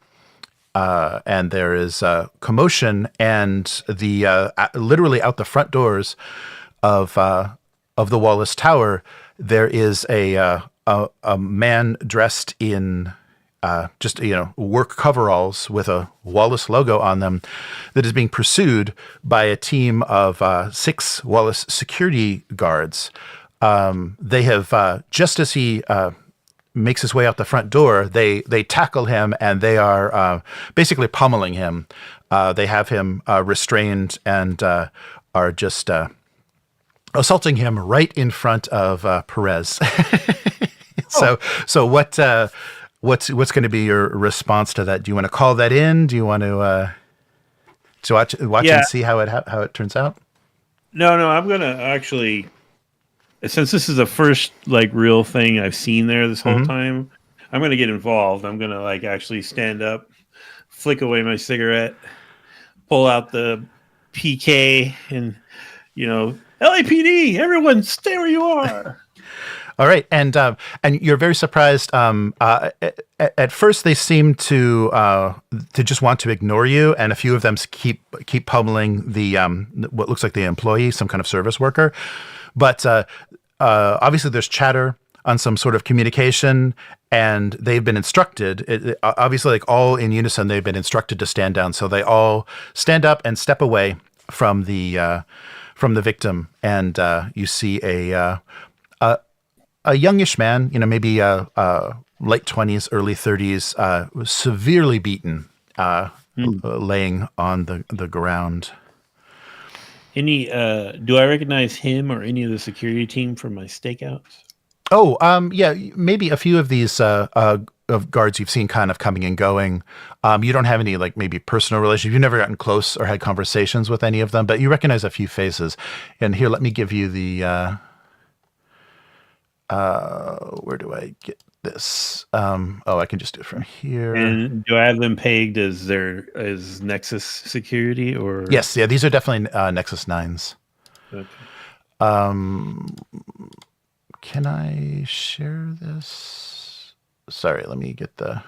And there is commotion, and the literally out the front doors of the Wallace Tower, there is a man dressed in just work coveralls with a Wallace logo on them that is being pursued by a team of 6 Wallace security guards. They have just as he makes his way out the front door, they tackle him, and they are basically pummeling him. They have him restrained and are just assaulting him right in front of Perez. So what's going to be your response to that? Do you want to call that in? Do you want to watch and see how it turns out? No, I'm going to actually, since this is the first like real thing I've seen there this whole time, I'm going to get involved. I'm going to like actually stand up, flick away my cigarette, pull out the PK, and LAPD, everyone stay where you are. All right, and you're very surprised. At first, they seem to just want to ignore you, and a few of them keep pummeling the what looks like the employee, some kind of service worker. But obviously, there's chatter on some sort of communication, and they've been instructed. Obviously, like all in unison, they've been instructed to stand down. So they all stand up and step away from the victim, and you see a youngish man, maybe late 20s, early 30s, severely beaten, laying on the ground. Any? Do I recognize him or any of the security team from my stakeouts? Oh, yeah, maybe a few of these of guards you've seen kind of coming and going. You don't have any like maybe personal relationship. You've never gotten close or had conversations with any of them, but you recognize a few faces. And here, let me give you the. Where do I get this? I can just do it from here. And do I have them pegged as Nexus security or? Yes, yeah, these are definitely Nexus 9s. Okay. Can I share this? Sorry, let me get the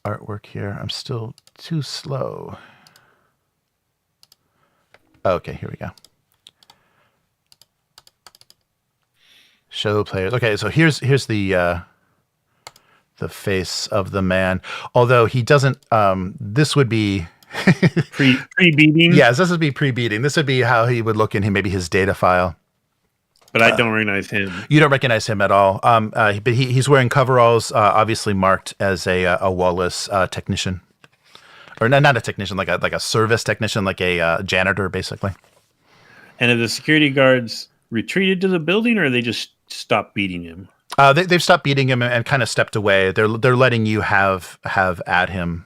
artwork here. I'm still too slow. Okay, here we go. Show players. Okay, so here's the face of the man. Although he doesn't. This would be pre-beating. Yes, this would be pre-beating. This would be how he would look in maybe his data file. But I don't recognize him. You don't recognize him at all. But he's wearing coveralls, obviously marked as a Wallace technician, or not a technician, like a service technician, like a janitor, basically. And have the security guards retreated to the building, or they just stopped beating him? They've stopped beating him and kind of stepped away. They're letting you have at him.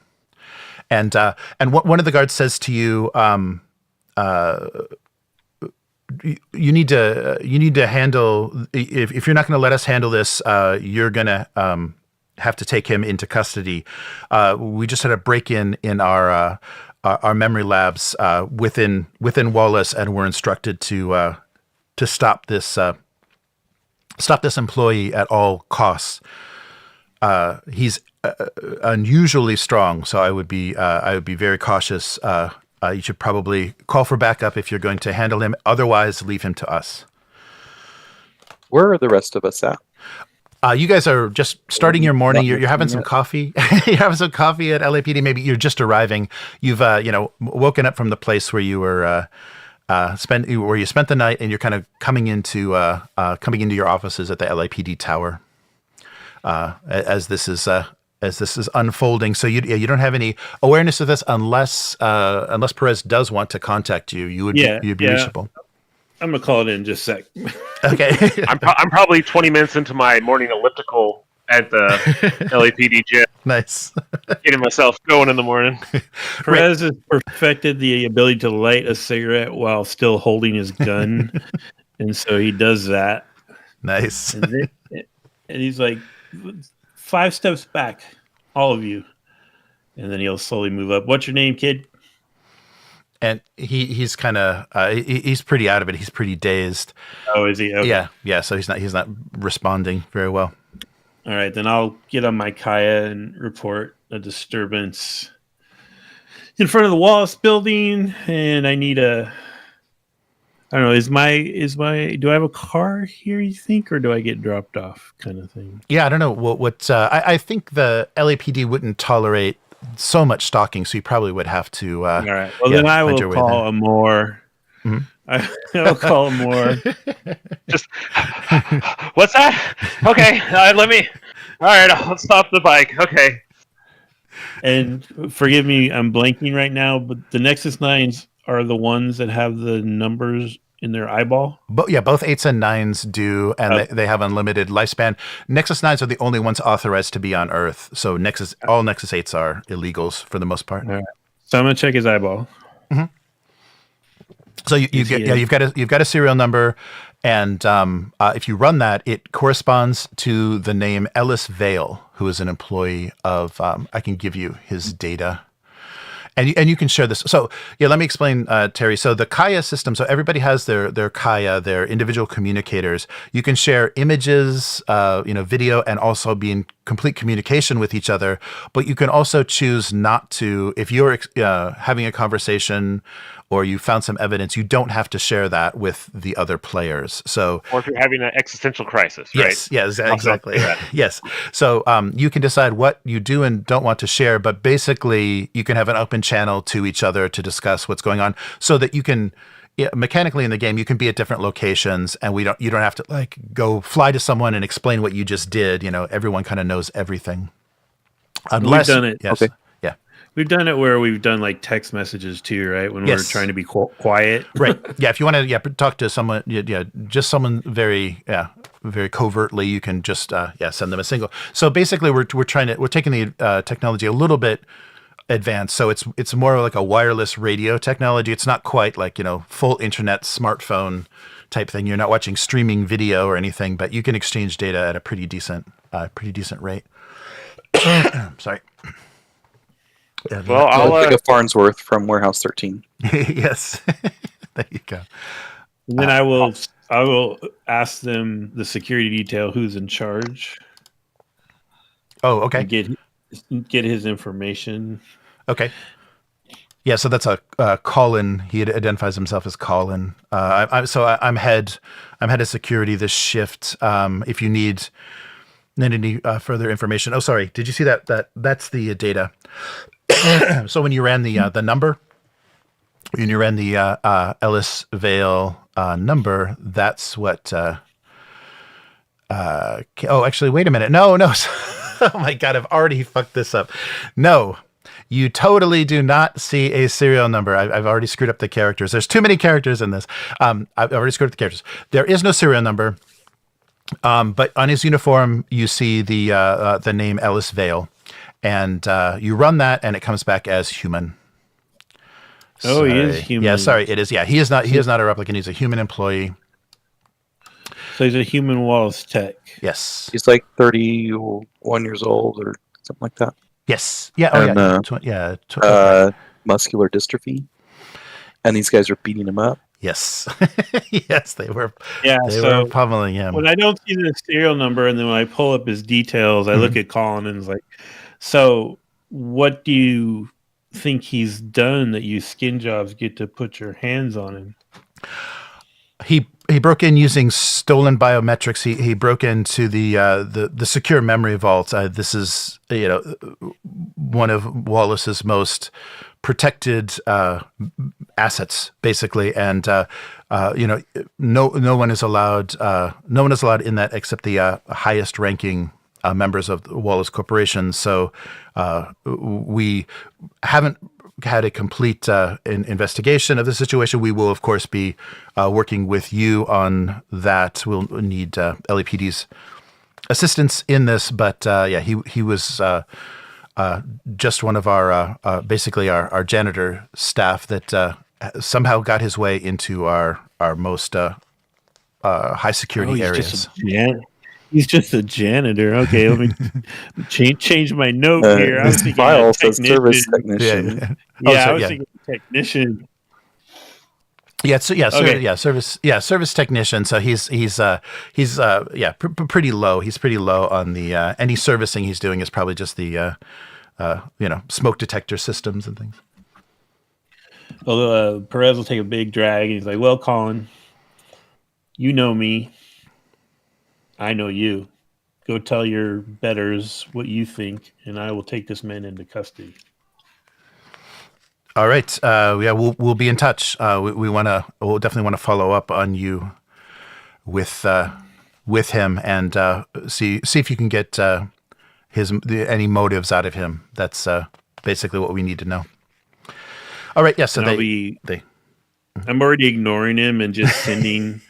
And one of the guards says to you, you need to handle. If you're not going to let us handle this, you're going to have to take him into custody. We just had a break-in our memory labs within Wallace, and we're instructed to stop this employee at all costs. He's unusually strong, so I would be very cautious. You should probably call for backup if you're going to handle him. Otherwise, leave him to us. Where are the rest of us at? You guys are just starting your morning. You're having some coffee. You're having some coffee at LAPD. Maybe you're just arriving. You've woken up from the place where you were where you spent the night, and you're kind of coming into your offices at the LAPD tower as this is unfolding. So you don't have any awareness of this unless Perez does want to contact you. You'd be reachable. I'm gonna call it in just a sec. Okay. I'm probably 20 minutes into my morning elliptical at the LAPD gym. Nice. Getting myself going in the morning. Perez has perfected the ability to light a cigarette while still holding his gun, and so he does that. Nice. And he's like 5 steps back, all of you, and then he'll slowly move up. What's your name, kid? And he's kind of he's pretty out of it. He's pretty dazed. Oh, is he? Okay. Yeah. So he's not responding very well. All right, then I'll get on my Kaya and report a disturbance in front of the Wallace building, and I need I don't know. Is my? Do I have a car here? You think, or do I get dropped off? Kind of thing. Yeah, I don't know what. I think the LAPD wouldn't tolerate so much stalking, so you probably would have to. All right. Well, then I will call Amor. Mm-hmm. I'll call Amor. Just what's that? Okay, let me. All right, I'll stop the bike. Okay. And forgive me, I'm blanking right now, but the Nexus 9s are the ones that have the numbers in their eyeball. Both 8s and 9s do, and they have unlimited lifespan. Nexus 9s are the only ones authorized to be on Earth. So all Nexus 8s are illegals for the most part. All right. So I'm gonna check his eyeball. Mm-hmm. So you've got a serial number, and if you run that, it corresponds to the name Ellis Vale, who is an employee of. I can give you his data. And you can share this. So yeah, let me explain, Terry. So the Kaya system. So everybody has their Kaya, their individual communicators. You can share images, video, and also be in complete communication with each other. But you can also choose not to. If you're having a conversation or you found some evidence, you don't have to share that with the other players. So, or if you're having an existential crisis, right? Yes, exactly. Yes. So you can decide what you do and don't want to share, but basically you can have an open channel to each other to discuss what's going on, so that you can mechanically in the game you can be at different locations, and you don't have to go fly to someone and explain what you just did. Everyone kind of knows everything. Unless, We've done it. Yes. Okay. Yeah. We've done it where we've done like text messages too, right? When we're trying to be quiet. Right. Yeah. If you want to, talk to someone, just someone very covertly, you can just, send them a single. So basically, we're taking the technology a little bit advanced. So it's more like a wireless radio technology. It's not quite like, full internet smartphone type thing. You're not watching streaming video or anything, but you can exchange data at a pretty decent rate. Sorry. Well, I'll pick a Farnsworth from Warehouse 13. Yes. There you go. And then I will ask them, the security detail, who's in charge. Oh, okay. And get his information. Okay. Yeah, so that's a Colin. He identifies himself as Colin. I'm head of security this shift. If you need any further information. Oh, sorry. Did you see that? That's the data. So when you ran the number, when you ran the Ellis Vale number, that's what. Actually, wait a minute. No. Oh my God, I've already fucked this up. No, you totally do not see a serial number. I've already screwed up the characters. There's too many characters in this. I've already screwed up the characters. There is no serial number. But on his uniform, you see the name Ellis Vale, and you run that, and it comes back as human. Oh, he is human. Yeah, sorry, it is. Yeah, he is not a replicant. He's a human employee. So he's a human Wallace tech. Yes. He's like 31 years old or something like that. Yes. Yeah. Oh, and, muscular dystrophy. And these guys are beating him up. Yes. Yes, they were. Yeah, they were pummeling him. When I don't see the serial number, and then when I pull up his details, I look at Colin and it's like, so what do you think he's done that you skin jobs get to put your hands on him? He broke in using stolen biometrics. He broke into the secure memory vault. This is one of Wallace's most protected assets, basically, and no one is allowed in that except the highest ranking members of the Wallace Corporation. So we haven't had a complete investigation of the situation. We will, of course, be working with you on that. We'll need LAPD's assistance in this, but he was just one of our basically our janitor staff that somehow got his way into our most high security areas. He's just a janitor. Okay, let me change my note here. I was thinking file says service technician. I was thinking technician. Service technician. So he's pretty low. He's pretty low on the any servicing he's doing is probably just the smoke detector systems and things. Well, Perez will take a big drag, and he's like, "Well, Colin, you know me. I know you. Go tell your betters what you think, and I will take this man into custody." All right. We'll be in touch. We'll definitely want to follow up on you with him and see if you can get any motives out of him. That's basically what we need to know. All right. Yeah. So I'm already ignoring him and just sending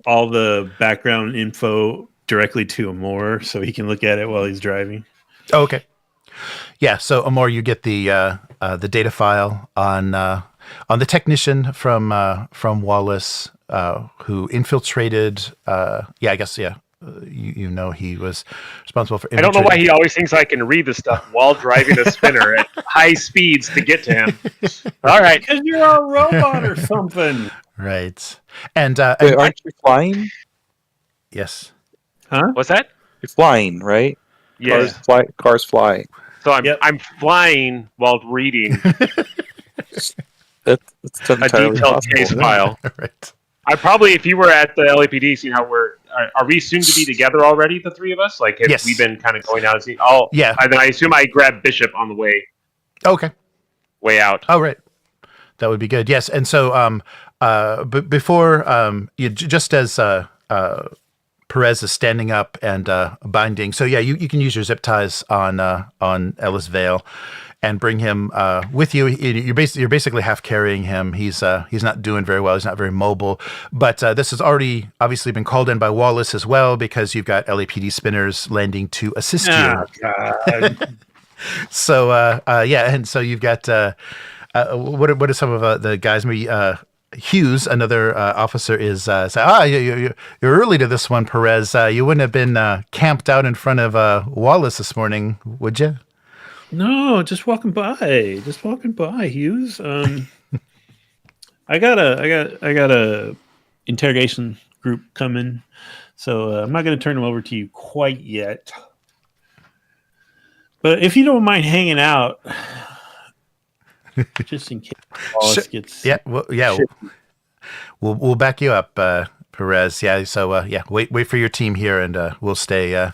all the background info directly to Amor so he can look at it while he's driving. Oh, okay. Yeah. So Amor, you get the data file on the technician from Wallace who infiltrated. He was responsible for. I don't know why he always thinks I can read the stuff while driving a spinner at high speeds to get to him. All right, because you're a robot or something, right? And wait, aren't you flying? Yes. Huh? What's that? You're flying, right? Yeah. Cars fly. So I'm flying while reading That's a detailed case file. Right. I probably, if you were at the LAPD, seeing how are we soon to be together already, the three of us? Like, have we been kind of going out and seeing? Oh, yeah. Then I assume I grabbed Bishop on the way. Okay. Way out. Oh, right. That would be good. Yes, and so, before just as Perez is standing up and binding. So yeah, you can use your zip ties on Ellis Vale and bring him with you. You're basically half carrying him. He's not doing very well. He's not very mobile. But this has already obviously been called in by Wallace as well, because you've got LAPD spinners landing to assist you. God. So yeah, and so you've got what are some of the guys? Maybe Hughes, another officer, is saying, you're early to this one, Perez. You wouldn't have been camped out in front of Wallace this morning, would you? No, just walking by, Hughes. I got a interrogation group coming, so I'm not going to turn them over to you quite yet. But if you don't mind hanging out, just in case Wallace gets we'll back you up, Perez. Yeah, so wait for your team here, and we'll stay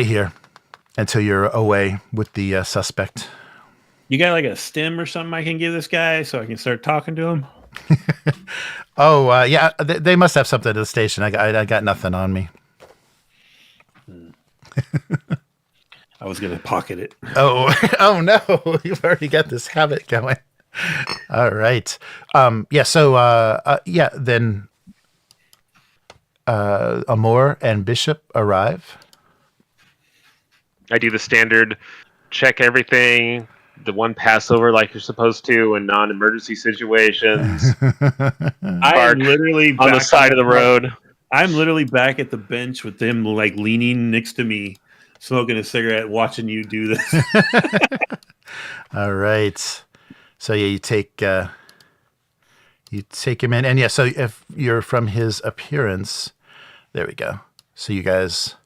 here until you're away with the suspect. You got like a stem or something I can give this guy so I can start talking to him? Oh, yeah, they must have something at the station. I got nothing on me. I was going to pocket it. Oh no, you've already got this habit going. All right. Then Amor and Bishop arrive. I do the standard check everything, the one passover like you're supposed to in non-emergency situations. I am literally on the side of the road. I'm literally back at the bench with them like leaning next to me, smoking a cigarette, watching you do this. All right. So yeah, you take him in, and yeah. So if you're from his appearance, there we go. So you guys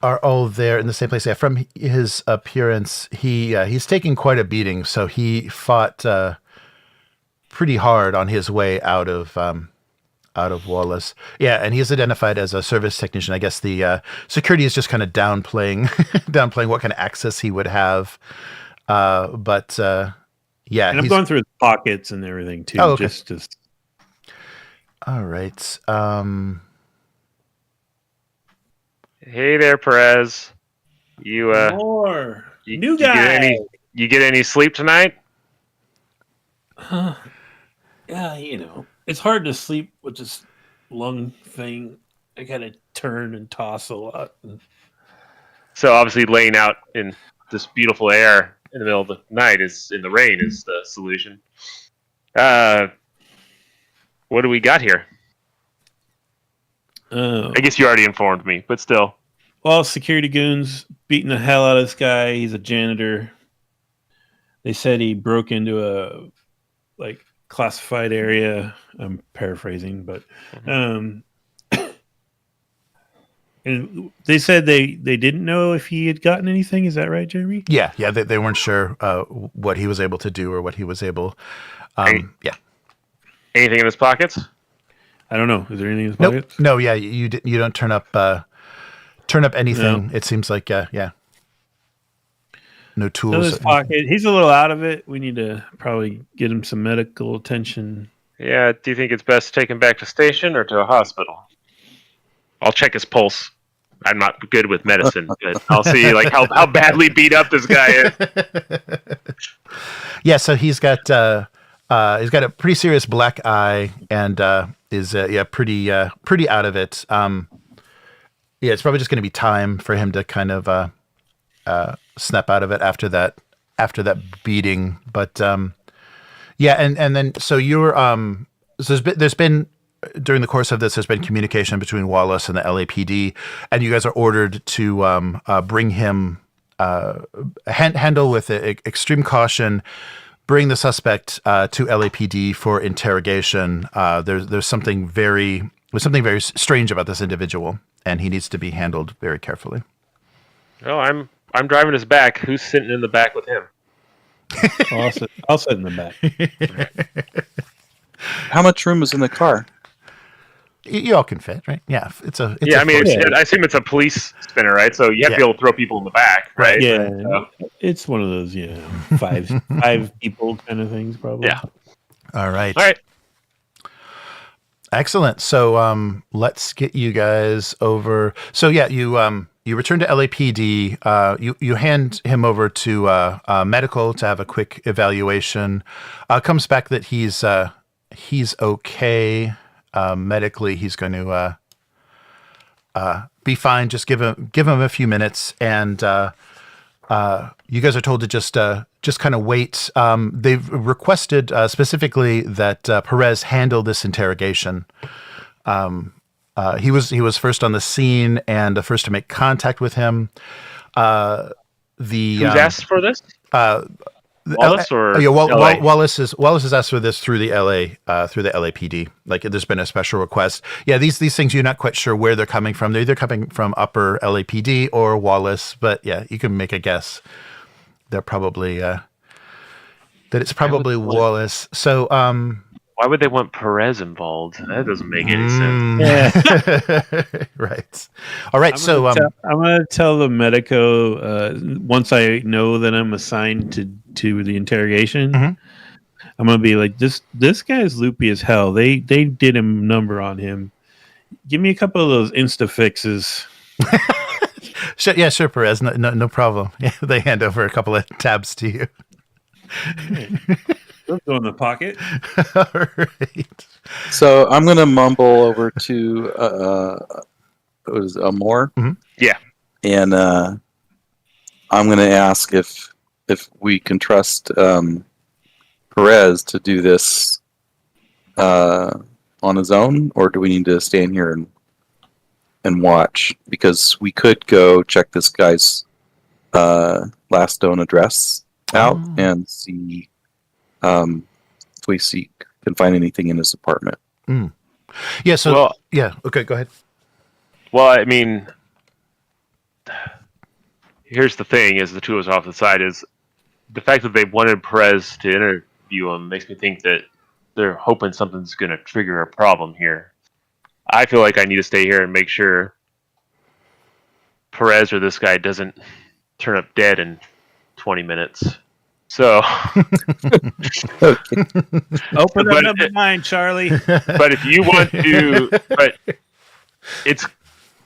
are all there in the same place. Yeah, from his appearance, he's taking quite a beating. So he fought pretty hard on his way out of Wallace. Yeah, and he's identified as a service technician. I guess the security is just kind of downplaying what kind of access he would have. But yeah, and I'm going through his pockets and everything too. Oh, okay. Just all right. Hey there, Perez. You More you, new you guy. You get any sleep tonight? Yeah, it's hard to sleep with this lung thing. I gotta turn and toss a lot. So obviously, laying out in this beautiful air in the middle of the night in the rain is the solution. What do we got here? I guess you already informed me, but still. Well, security goons beating the hell out of this guy. He's a janitor. They said he broke into a classified area. I'm paraphrasing, but and they said they didn't know if he had gotten anything. Is that right, Jeremy? Yeah. They weren't sure what he was able to do or what he was able. Yeah. Anything in his pockets? I don't know. Is there anything in his Nope. pockets? No. Yeah. You don't turn up anything. No. It seems like yeah. No tools. In his pocket. He's a little out of it. We need to probably get him some medical attention. Yeah. Do you think it's best to take him back to station or to a hospital? I'll check his pulse. I'm not good with medicine, but I'll see how badly beat up this guy is. Yeah. So he's got a pretty serious black eye and is pretty out of it. Yeah, it's probably just going to be time for him to kind of snap out of it after that beating. But yeah, and then so you're so there's been during the course of this, there's been communication between Wallace and the LAPD, and you guys are ordered to bring him handle with extreme caution. Bring the suspect to LAPD for interrogation. There's something very strange about this individual, and he needs to be handled very carefully. Oh, I'm driving his back. Who's sitting in the back with him? I'll sit in the back. How much room is in the car? You all can fit, right? Yeah, I assume it's a police spinner, right? So you have to be able to throw people in the back, right? Yeah, it's one of those, five people kind of things, probably. Yeah. All right. Excellent. So let's get you guys over. So yeah, you return to LAPD. You hand him over to medical to have a quick evaluation. Comes back that he's okay medically. He's going to be fine. Just give him a few minutes, and you guys are told to just kind of wait. They've requested specifically that Perez handle this interrogation. He was first on the scene and the first to make contact with him. Who's asked for this? Wallace or LA? Wallace has asked for this through the LAPD. Like there's been a special request. Yeah, these things you're not quite sure where they're coming from. They're either coming from upper LAPD or Wallace, but yeah, you can make a guess. They're probably that it's probably Wallace. So why would they want Perez involved? That doesn't make any sense. Right. All right. I'm gonna tell the medico once I know that I'm assigned to the interrogation. Mm-hmm. I'm gonna be like, this guy's loopy as hell. They did a number on him. Give me a couple of those insta fixes. Sure, Perez. No problem. Yeah, they hand over a couple of tabs to you. Those go in the pocket. All right. So I'm going to mumble over to it was Amor. Mm-hmm. Yeah. And I'm going to ask if we can trust Perez to do this on his own, or do we need to stay in here and watch? Because we could go check this guy's last known address out and see if we can find anything in his apartment. Mm. Yeah. So yeah. Okay. Go ahead. Well, I mean, here's the thing: is the two of us off the side, is the fact that they wanted Perez to interview him makes me think that they're hoping something's going to trigger a problem here. I feel like I need to stay here and make sure Perez or this guy doesn't turn up dead in 20 minutes. So, open up number 9, Charlie. But if you want to, but it's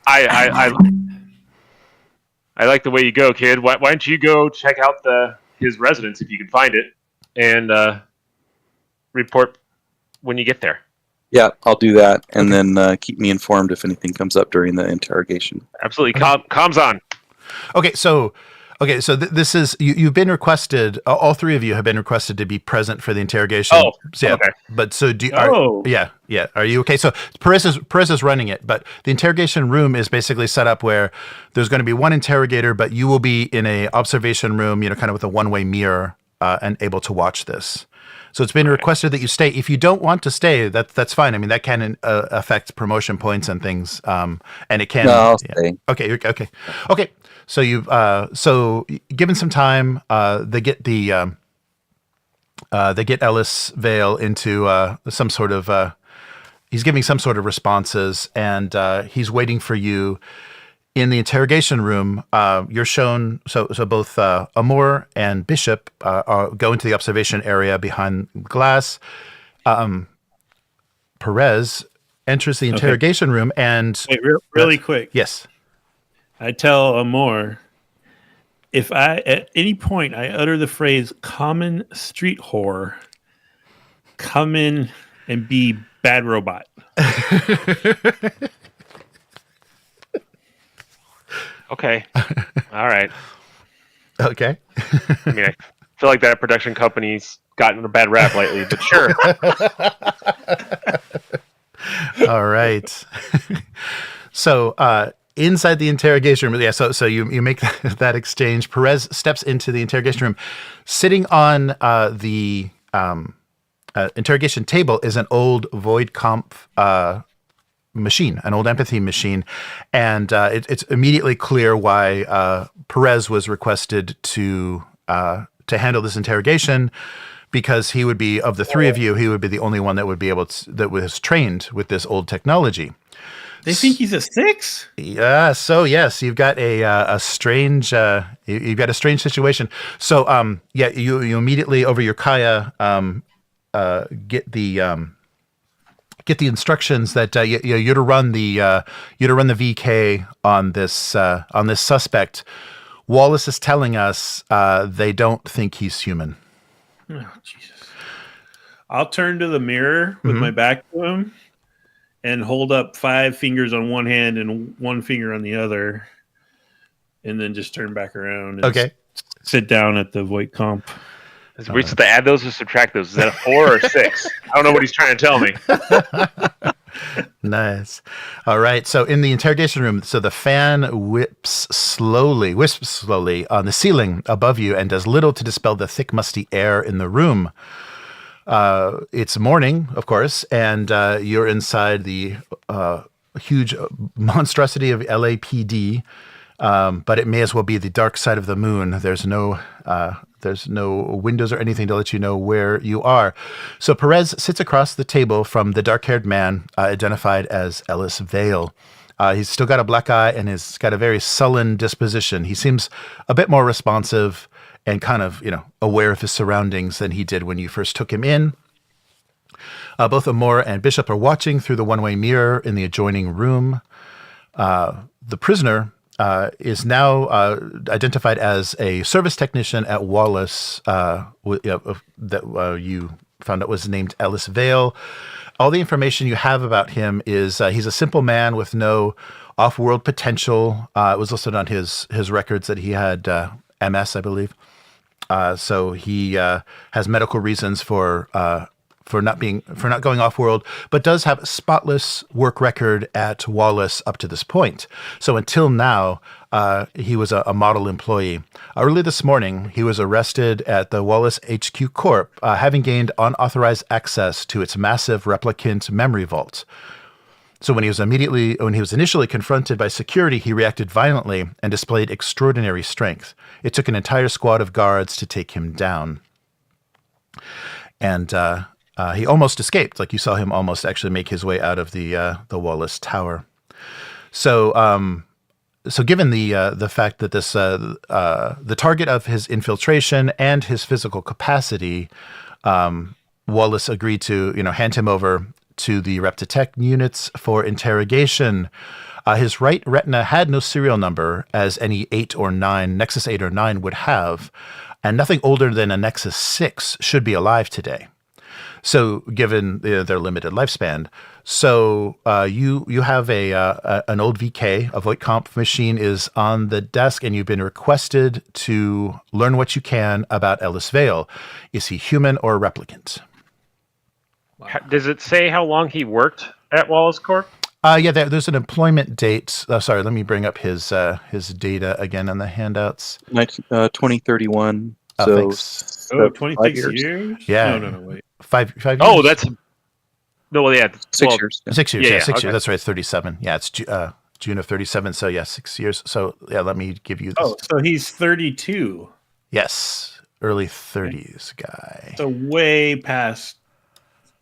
I like the way you go, kid. Why don't you go check out his residence if you can find it, and report when you get there. Yeah, I'll do that, and then keep me informed if anything comes up during the interrogation. Absolutely, comms on. Okay, so this is you've been requested. All three of you have been requested to be present for the interrogation. Oh, so, yeah. Okay. But so yeah. Are you okay? So Perez is running it, but the interrogation room is basically set up where there's going to be one interrogator, but you will be in a observation room, kind of with a one-way mirror, and able to watch this. So it's been requested that you stay. If you don't want to stay, that's fine. I mean, that can affect promotion points and things, and it can. No, I'll stay. Okay. So you've given some time. They get Ellis Vale into some sort of. He's giving some sort of responses, and he's waiting for you in the interrogation room. You're shown. So both Amor and Bishop go into the observation area behind glass. Perez enters the interrogation room and wait, really quick. Yes. I tell Amor, if at any point I utter the phrase common street whore, come in and be bad robot. Okay. All right. Okay. I mean, I feel like that production company's gotten a bad rap lately, but sure. All right. So, inside the interrogation room, so you make that exchange. Perez steps into the interrogation room. Sitting on the interrogation table is an old Voidkampf machine, an old empathy machine, and it's immediately clear why Perez was requested to handle this interrogation, because he would be, of the three of you, he would be the only one that would be able to, that was trained with this old technology. They think he's a 6? Yeah. So yes, you've got a strange you've got a strange situation. So you immediately over your Kaya get the get the instructions that you're to run the VK on this suspect. Wallace is telling us they don't think he's human. Oh, Jesus. I'll turn to the mirror with my back to him and hold up 5 fingers on one hand and 1 finger on the other, and then just turn back around and sit down at the Voight comp. Is we supposed to add those or subtract those? Is that a 4 or a 6? I don't know what he's trying to tell me. Nice. All right. So in the interrogation room, so the fan wisps slowly on the ceiling above you and does little to dispel the thick, musty air in the room. It's morning, of course, and you're inside the huge monstrosity of LAPD, but it may as well be the dark side of the moon. There's no windows or anything to let you know where you are. So Perez sits across the table from the dark-haired man identified as Ellis Vale. He's still got a black eye and has got a very sullen disposition. He seems a bit more responsive and kind of, aware of his surroundings than he did when you first took him in. Both Amor and Bishop are watching through the one-way mirror in the adjoining room. The prisoner is now identified as a service technician at Wallace that you found out was named Ellis Vale. All the information you have about him is he's a simple man with no off-world potential. It was listed on his records that he had MS, I believe. So he has medical reasons for not going off world, but does have a spotless work record at Wallace up to this point. So until now, he was a model employee. Early this morning, he was arrested at the Wallace HQ Corp, having gained unauthorized access to its massive Replicant memory vault. So when he was initially confronted by security, he reacted violently and displayed extraordinary strength. It took an entire squad of guards to take him down. And he almost escaped. Like, you saw him almost actually make his way out of the Wallace Tower. So given the fact that this the target of his infiltration and his physical capacity, Wallace agreed to hand him over to the Reptitech units for interrogation. His right retina had no serial number, as any Nexus 8 or 9 would have, and nothing older than a Nexus 6 should be alive today. So, given their limited lifespan, so you have an old VK, a Voight comp machine is on the desk, and you've been requested to learn what you can about Ellis Vale. Is he human or replicant? Does it say how long he worked at Wallace Corp? Yeah, there's an employment date. Sorry, let me bring up his data again on the handouts. 2031. Thanks. 26 years? Yeah. No, wait. 5 years? Oh, that's... No, well, yeah. 6 years. 6 years, Yeah, 6 okay. years. That's right, it's 37. Yeah, it's June of 37, so yeah, 6 years. So, yeah, let me give you this. Oh, so he's 32. Yes, early 30s guy. So way past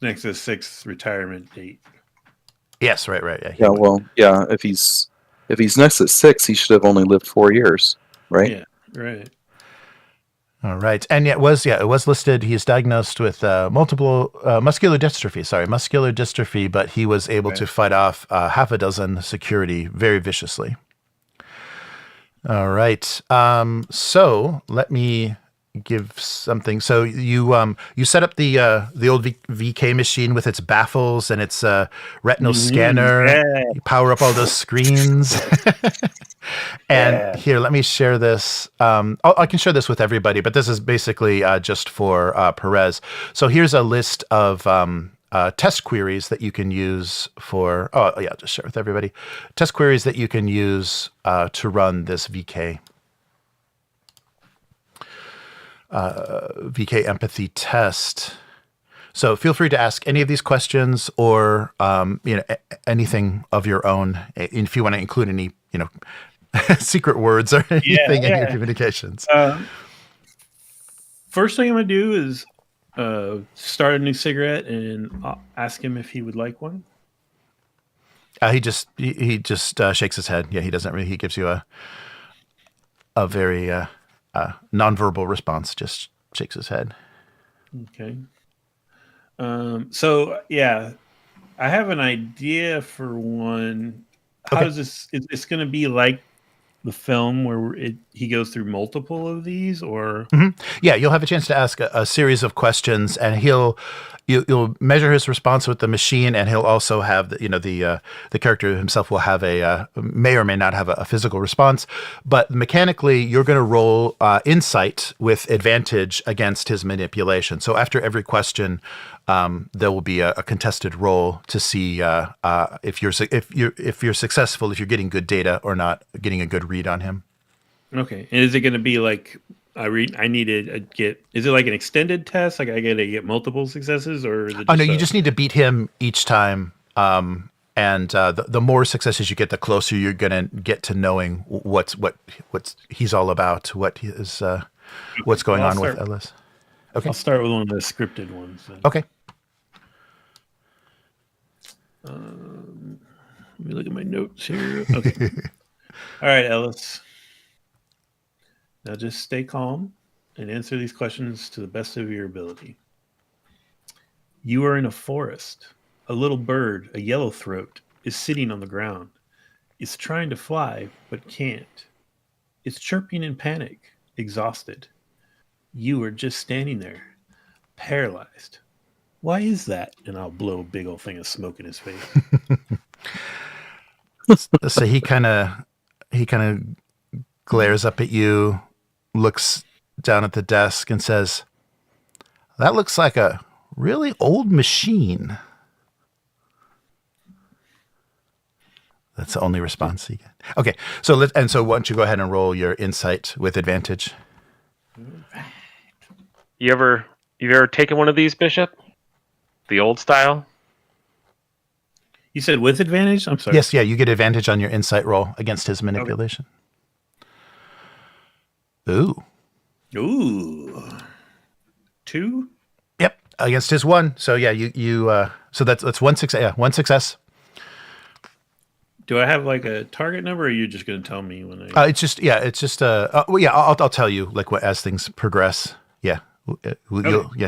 Nexus 6 retirement date. Yes, right. Yeah, Yeah, well, yeah. If he's Nexus 6, he should have only lived 4 years, right? Yeah, right. All right, and it was listed. He's diagnosed with multiple muscular dystrophy. But he was able to fight off half a dozen security very viciously. All right, so let me give something. So you set up the old VK machine with its baffles and its retinal scanner. Yeah. You power up all those screens. And here, let me share this. I can share this with everybody, but this is basically just for Perez. So here's a list of test queries that you can use for. Oh yeah, just share with everybody. Test queries that you can use to run this VK. VK empathy test. So feel free to ask any of these questions or anything of your own. If you want to include any secret words or anything in your communications. First thing I'm gonna do is start a new cigarette and ask him if he would like one. He just shakes his head. Yeah, he doesn't really. He gives you a very nonverbal response. Just shakes his head. Okay. So yeah, I have an idea for one. How Okay. does this? Is this going to be like the film where he goes through multiple of these, or? Yeah, you'll have a chance to ask a series of questions, and you'll measure his response with the machine, and he'll also have the character himself will have may or may not have a physical response, but mechanically you're going to roll insight with advantage against his manipulation. So after every question, there will be a contested roll to see if you're successful, if you're getting good data or not, getting a good read on him. Okay, and is it going to be like I need to get? Is it like an extended test? Like I got to get multiple successes, or is it? Oh no, you just need to beat him each time. And the more successes you get, the closer you're gonna get to knowing what he's all about, what's going on with Ellis. Okay, I'll start with one of the scripted ones. Then. Okay. Let me look at my notes here. Okay. All right, Ellis. Now just stay calm and answer these questions to the best of your ability. You are in a forest. A little bird, a yellowthroat, is sitting on the ground. It's trying to fly, but can't. It's chirping in panic, exhausted. You are just standing there, paralyzed. Why is that? And I'll blow a big old thing of smoke in his face. So he kind of glares up at you, looks down at the desk, and says, "That looks like a really old machine." That's the only response you get. Okay, so why don't you go ahead and roll your insight with advantage? You ever taken one of these, Bishop? The old style? You said with advantage? I'm sorry. Yes, yeah, you get advantage on your insight roll against his manipulation. Okay. Ooh. 2? Yep, against his 1. So yeah, you so that's one success. Yeah, one success. Do I have like a target number, or are you just going to tell me when I? It's just I'll tell you like as things progress. Yeah,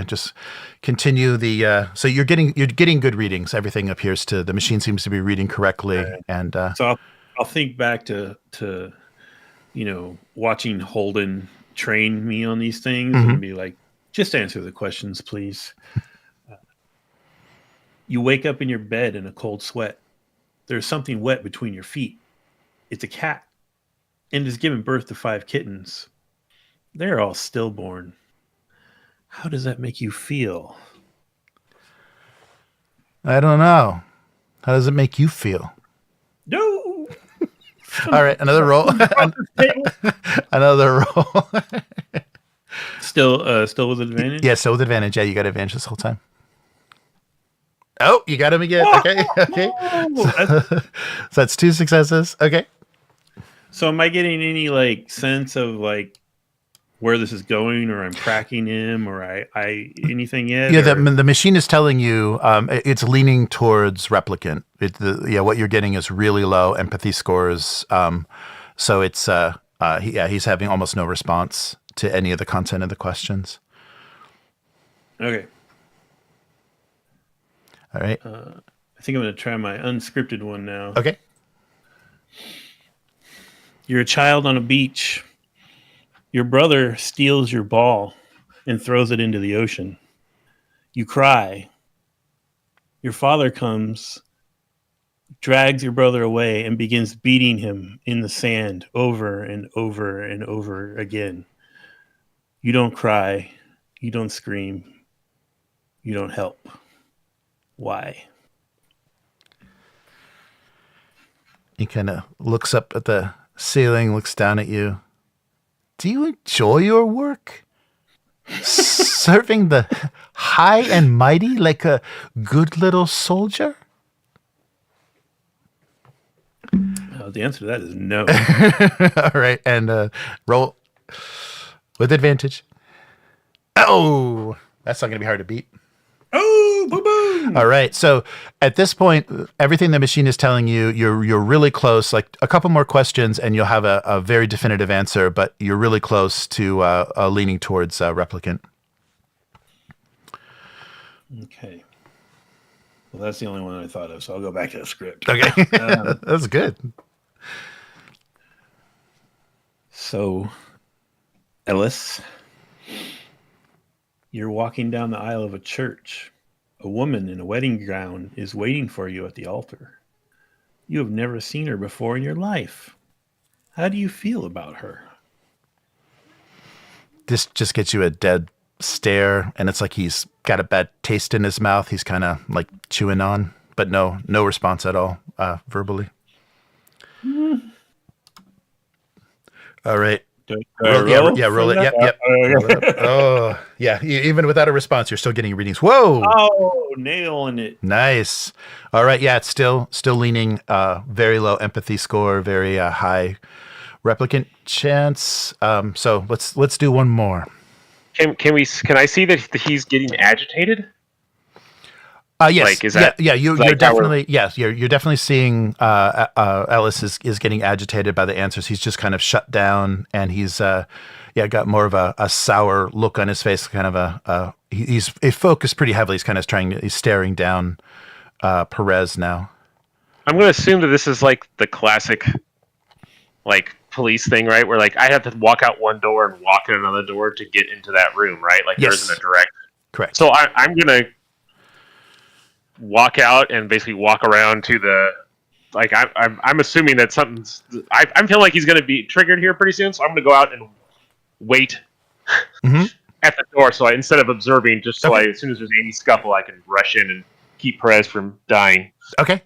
just continue the. So you're getting good readings. Everything appears to the machine seems to be reading correctly, and so I'll think back to watching Holden train me on these things and be like, just answer the questions, please. You wake up in your bed in a cold sweat. There's something wet between your feet. It's a cat, and has given birth to 5 kittens. They're all stillborn. How does that make you feel? I don't know. How does it make you feel? No. All right, another roll. Another roll. Still with advantage? Yeah, still with advantage. Yeah, you got advantage this whole time. Oh, you got him again. Okay. So that's 2 successes. Okay. So am I getting any like sense of like where this is going, or I'm tracking him, or I anything yet? Yeah, the machine is telling you it's leaning towards replicant. What you're getting is really low empathy scores. So it's he's having almost no response to any of the content of the questions. Okay. All right. I think I'm going to try my unscripted one now. Okay. You're a child on a beach. Your brother steals your ball and throws it into the ocean. You cry. Your father comes, drags your brother away, and begins beating him in the sand over and over and over again. You don't cry. You don't scream. You don't help. Why? He kind of looks up at the ceiling, looks down at you. Do you enjoy your work? Serving the high and mighty like a good little soldier? The answer to that is no. All right, and roll with advantage. Oh, that's not going to be hard to beat. Oh, boom, boom. All right. So at this point, everything the machine is telling you, you're really close. Like a couple more questions, and you'll have a very definitive answer. But you're really close to leaning towards replicant. Okay. Well, that's the only one I thought of, so I'll go back to the script. Okay, that's good. So, Ellis, you're walking down the aisle of a church. A woman in a wedding gown is waiting for you at the altar. You have never seen her before in your life. How do you feel about her? This just gets you a dead stare, and it's like he's got a bad taste in his mouth. He's kind of like chewing on, but no response at all verbally. All right. Roll it. Roll it. Yep. Roll it up. Oh, yeah. Even without a response, you're still getting readings. Whoa! Oh, nailing it. Nice. All right. Yeah, it's still leaning. Very low empathy score. Very high replicant chance. So let's do one more. Can I see that he's getting agitated? Yes. Like, is that, you're definitely you're definitely seeing Ellis is getting agitated by the answers. He's just kind of shut down, and he's got more of a sour look on his face. Kind of he's focused pretty heavily. He's kind of he's staring down Perez now. I'm going to assume that this is like the classic like police thing, right? Where like I have to walk out one door and walk in another door to get into that room, right? Like there isn't a direct. Correct. So I'm going to walk out and basically walk around to the like I'm assuming that something's I'm feeling like he's going to be triggered here pretty soon, so I'm going to go out and wait at the door, so instead of observing, just so as soon as there's any scuffle I can rush in and keep Perez from dying. Okay,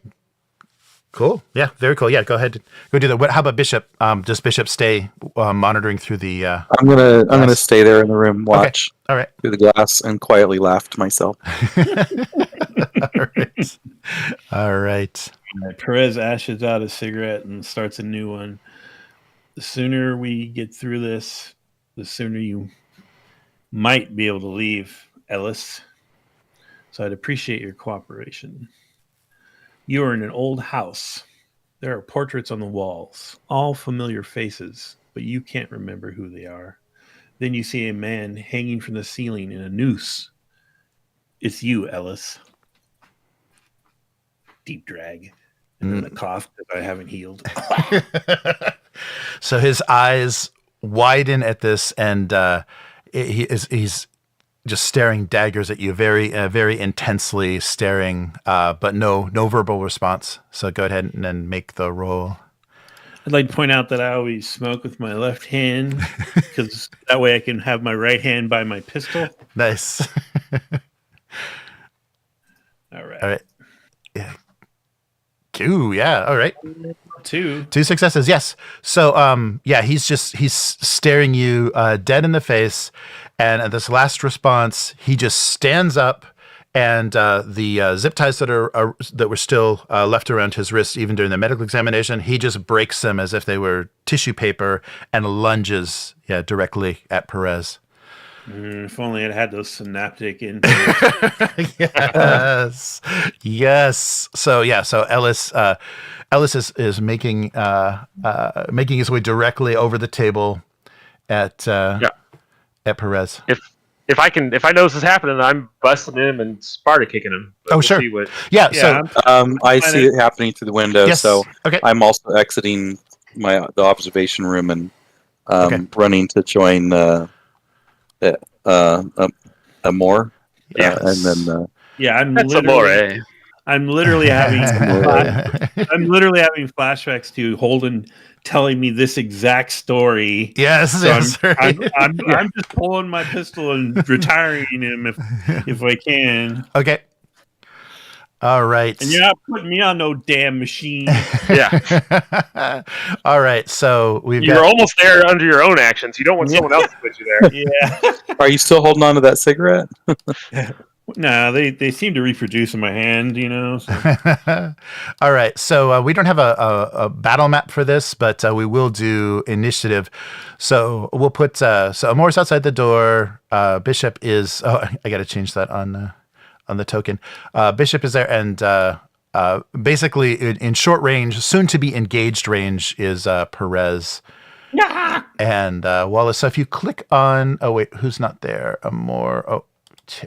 cool. Yeah, very cool. Yeah, go ahead, go do that. How about Bishop? Does Bishop stay monitoring through the I'm gonna stay there in the room, watch all right through the glass, and quietly laugh to myself. All right. Perez ashes out a cigarette and starts a new one. The sooner we get through this, the sooner you might be able to leave, Ellis. So I'd appreciate your cooperation. You are in an old house. There are portraits on the walls, all familiar faces, but you can't remember who they are. Then you see a man hanging from the ceiling in a noose. It's you, Ellis. Deep drag. And then a cough because I haven't healed. So his eyes widen at this, and he's just staring daggers at you, very intensely staring, but no verbal response. So go ahead and then make the roll. I'd like to point out that I always smoke with my left hand because that way I can have my right hand by my pistol. Nice. All right. All right. Yeah. Q. Yeah. All right. Two successes. Yes. So, he's staring you dead in the face, and at this last response, he just stands up, and the zip ties that were still left around his wrist, even during the medical examination, he just breaks them as if they were tissue paper and lunges, directly at Perez. If only it had those synaptic in. Yes. So Ellis is making his way directly over the table at Perez. If I know this is happening, I'm busting him and Sparta kicking him. But we'll sure. So I see it happening through the window. Yes. So okay. I'm also exiting the observation room and running to join Amor. Yes. And then I'm literally having flashbacks to Holden telling me this exact story. Yes, so I'm just pulling my pistol and retiring him if I can. Okay. All right. And you're not putting me on no damn machine. Yeah. All right. So you're almost there under your own actions. You don't want someone else to put you there. Yeah. Are you still holding on to that cigarette? No, they seem to reproduce in my hand, So. All right. So we don't have a battle map for this, but we will do initiative. So we'll put so Amor's outside the door. Bishop is. Oh, I got to change that on the token. Bishop is there, and basically in short range, soon to be engaged range, is Perez. And Wallace. So if you click on, who's not there? Amor.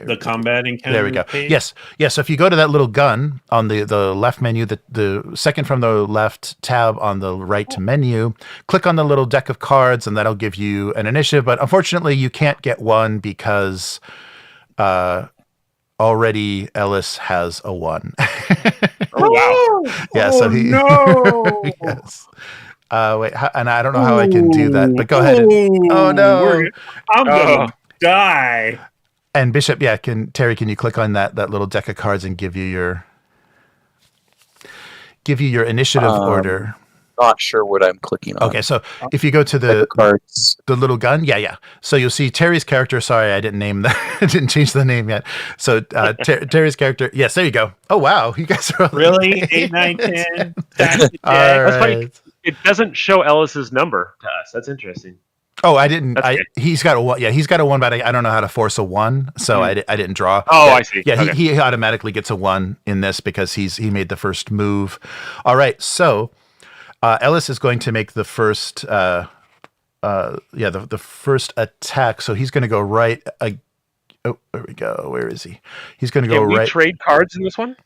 The combat encounter. There we go. Page? Yes. So if you go to that little gun on the left menu, the second from the left tab on the right menu, click on the little deck of cards, and that'll give you an initiative. But unfortunately, you can't get one because already Ellis has a 1. Oh wow! Yeah. So he. No. Yes. Wait, and I don't know how I can do that, but go ahead. Oh no! I'm gonna die. And Bishop, yeah, Terry, can you click on that little deck of cards and give you your initiative order? Not sure what I'm clicking on. Okay, so if you go to the cards, the little gun, yeah. So you'll see Terry's character. Sorry, I didn't name that. I didn't change the name yet. So Terry's character. Yes, there you go. Oh wow, you guys are really 8, 9, 10. That's funny. It doesn't show Ellis's number to us. That's interesting. Oh, I didn't. He's got a 1. Yeah, he's got a 1, but I don't know how to force a 1, so I didn't draw. Oh, yeah, I see. Yeah, okay. he automatically gets a 1 in this because he made the first move. All right, so Ellis is going to make the first. The first attack. So he's going to go right. Oh, there we go. Where is he? He's going to go right. Can we trade cards in this one?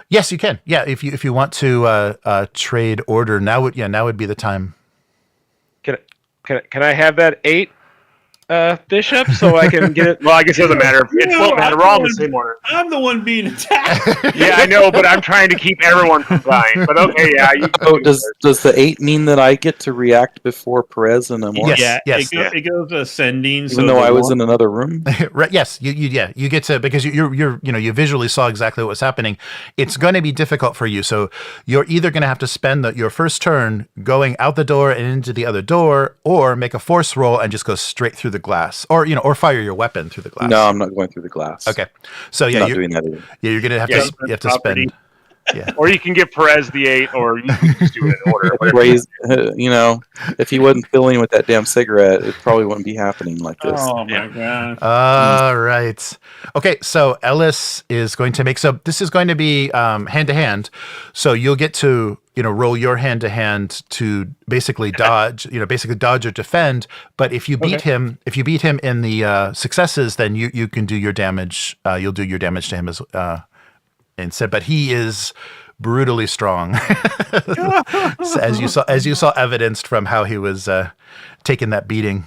Yes, you can. Yeah, if you want to trade order now would be the time. Can I have that 8 bishop so I can get it? Well, I guess it doesn't matter. It won't matter. We're all in the same order. I'm the one being attacked. Yeah, I know, but I'm trying to keep everyone from dying. But okay, yeah. Does the 8 mean that I get to react before Perez and Amor? Yes. It goes ascending. Even though I was in another room. Right? Yes. You get to, because you visually saw exactly what was happening. It's going to be difficult for you. So you're either going to have to spend your first turn going out the door and into the other door, or make a force roll and just go straight through the glass, or fire your weapon through the glass. No, I'm not going through the glass. Okay. So yeah, I'm not doing that either. Yeah, you're gonna have to spend. Yeah. Or you can give Perez the 8, or you can just do it in order. If he wasn't filling with that damn cigarette, it probably wouldn't be happening like this. Oh my god! All right. Okay, so Ellis is going to make. So this is going to be hand to hand. So you'll get to roll your hand to hand to basically dodge. Dodge or defend. But if you beat him, in the successes, then you can do your damage. You'll do your damage to him as instead. But he is brutally strong, so as you saw evidenced from how he was taking that beating.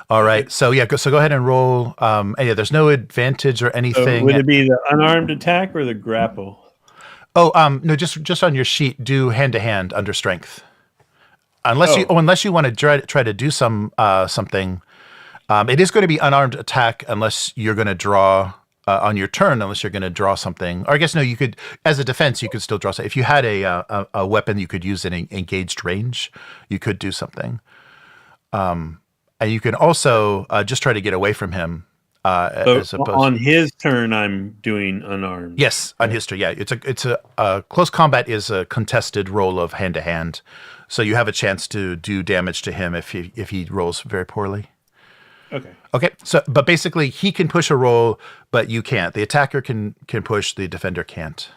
All right, so go ahead and roll. There's no advantage or anything. Would it be the unarmed attack or the grapple? Oh, no, just on your sheet, do hand to hand under strength. Unless you want to try to do something, it is going to be unarmed attack unless you're going to draw. On your turn, unless you're going to draw something, or I guess no, you could, as a defense, you could still draw something. If you had a weapon you could use in engaged range, you could do something. And you can also just try to get away from him. As opposed on his turn, I'm doing unarmed. Yes, on his turn, yeah. It's a close combat is a contested roll of hand to hand, so you have a chance to do damage to him if he rolls very poorly. Okay. So, but basically, he can push a roll, but you can't. The attacker can push, the defender can't.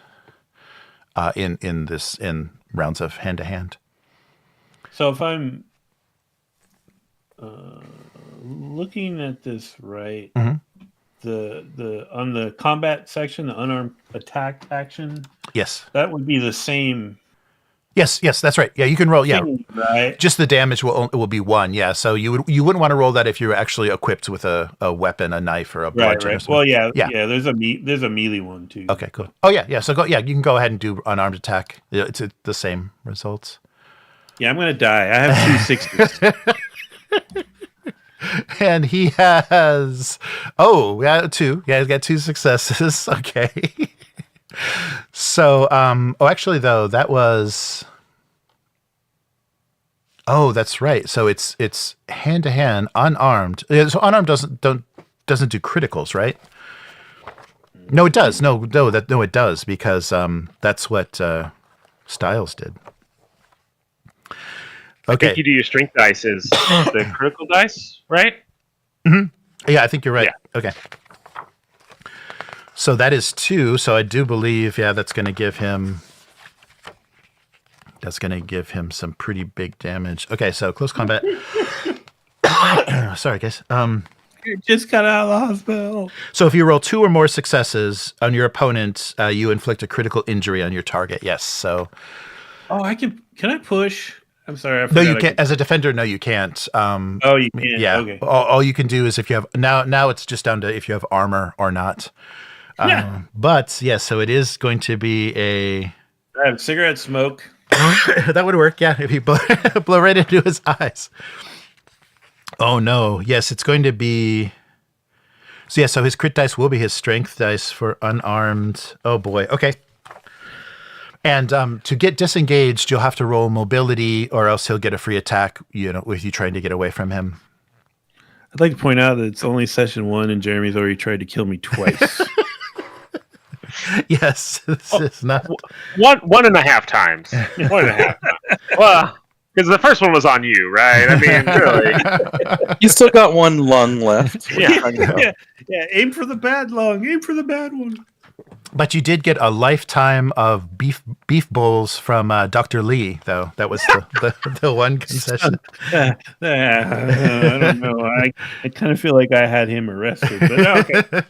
In rounds of hand to hand. So if I'm looking at this right, the on the combat section, the unarmed attack action. Yes, that would be the same. Yes, that's right. Yeah, you can roll. Yeah, right. Just the damage will be 1. Yeah, so you wouldn't want to roll that if you're actually equipped with a weapon, a knife, or a bludgeon. Right. Well, yeah. There's a melee one too. Okay, cool. Oh yeah. So you can go ahead and do unarmed attack. It's the same results. Yeah, I'm gonna die. I have 2 6s. And he has 2. Yeah, he's got 2 successes. Okay. So, actually, though, that was. Oh, that's right. So it's hand to hand, unarmed. So unarmed doesn't do criticals, right? No, it does. No, it does, because that's what Styles did. Okay. I think you do your strength dice is the critical dice, right? Mm-hmm. Yeah, I think you're right. Yeah. Okay. So that is 2. So I do believe, that's going to give him. That's going to give him some pretty big damage. Okay, so close combat. Sorry, guys. You just got out of the hospital. So if you roll 2 or more successes on your opponent, you inflict a critical injury on your target. Yes. So. Oh, I can. Can I push? I'm sorry. I No, you forgot can't. As a defender, no, you can't. Oh, you can. Yeah. Okay. All you can do is if you have now it's just down to if you have armor or not. Yeah. But yeah, so it is going to be a. I have cigarette smoke. That would work. Yeah, if you blow right into his eyes. Oh no! Yes, it's going to be. So yeah, so his crit dice will be his strength dice for unarmed. Oh boy. Okay. And to get disengaged, you'll have to roll mobility, or else he'll get a free attack. With you trying to get away from him. I'd like to point out that it's only session 1, and Jeremy's already tried to kill me twice. Yes, this is not 1.5 times. 1.5 times. Well, because the first one was on you, right? I mean, really. You still got one lung left. Yeah. Yeah. Aim for the bad lung. Aim for the bad one. But you did get a lifetime of beef bowls from Dr. Lee, though. That was the one concession. I don't know. I kind of feel like I had him arrested. But okay.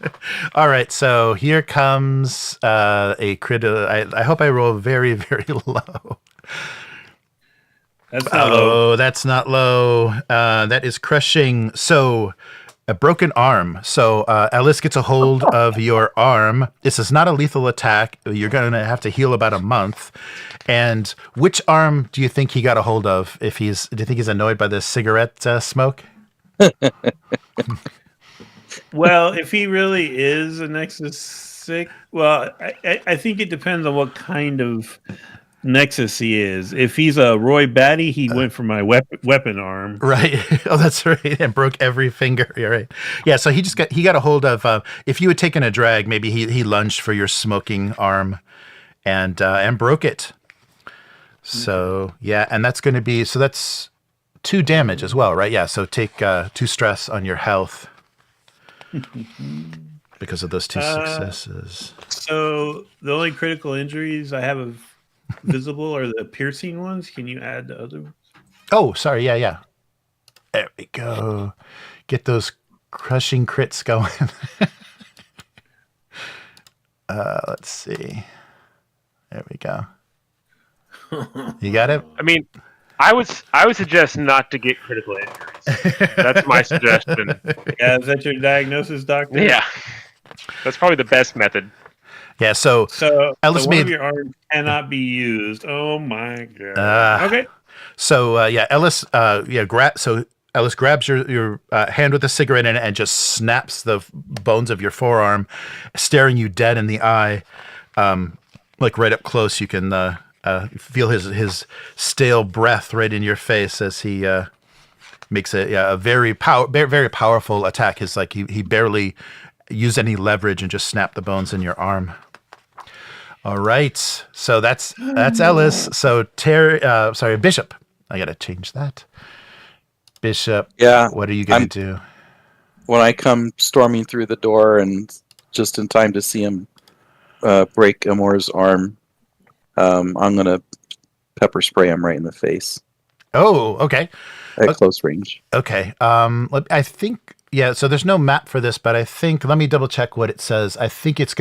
All right, so here comes a crit. I hope I roll very, very low. That's not low. That's not low. That is crushing. So, a broken arm. So, Ellis gets a hold of your arm. This is not a lethal attack. You're going to have to heal about a month. And which arm do you think he got a hold of? Do you think he's annoyed by the cigarette smoke? Well, if he really is a Nexus 6, well, I think it depends on what kind of Nexus he is. If he's a Roy Batty, he went for my weapon arm. Right. Oh, that's right. And broke every finger. You're right. Yeah. So he got a hold of. If you had taken a drag, maybe he lunged for your smoking arm, and broke it. So yeah, and that's going to be that's 2 damage as well, right? Yeah. So take 2 stress on your health because of those 2 successes. So the only critical injuries I have of visible are the piercing ones. Can you add the other ones? Oh, sorry. Yeah. There we go. Get those crushing crits going. Let's see. There we go. You got it? I mean, I would suggest not to get critical injuries. That's my suggestion. Yeah, is that your diagnosis, doctor? Yeah. That's probably the best method. Yeah, so Ellis one of your arms cannot be used. Oh my god. Okay. So Ellis Ellis grabs your hand with a cigarette in it and just snaps the bones of your forearm, staring you dead in the eye. Like right up close, you can feel his stale breath right in your face as he makes a very powerful attack. His he barely used any leverage and just snapped the bones in your arm. All right, so that's Ellis. So Bishop. I gotta change that. Bishop. Yeah. What are you gonna do? When I come storming through the door and just in time to see him break Amor's arm, I'm gonna pepper spray him right in the face. Oh, okay. At close range. Okay. I think. Yeah, so there's no map for this, but I think, let me double check what it says. I think it's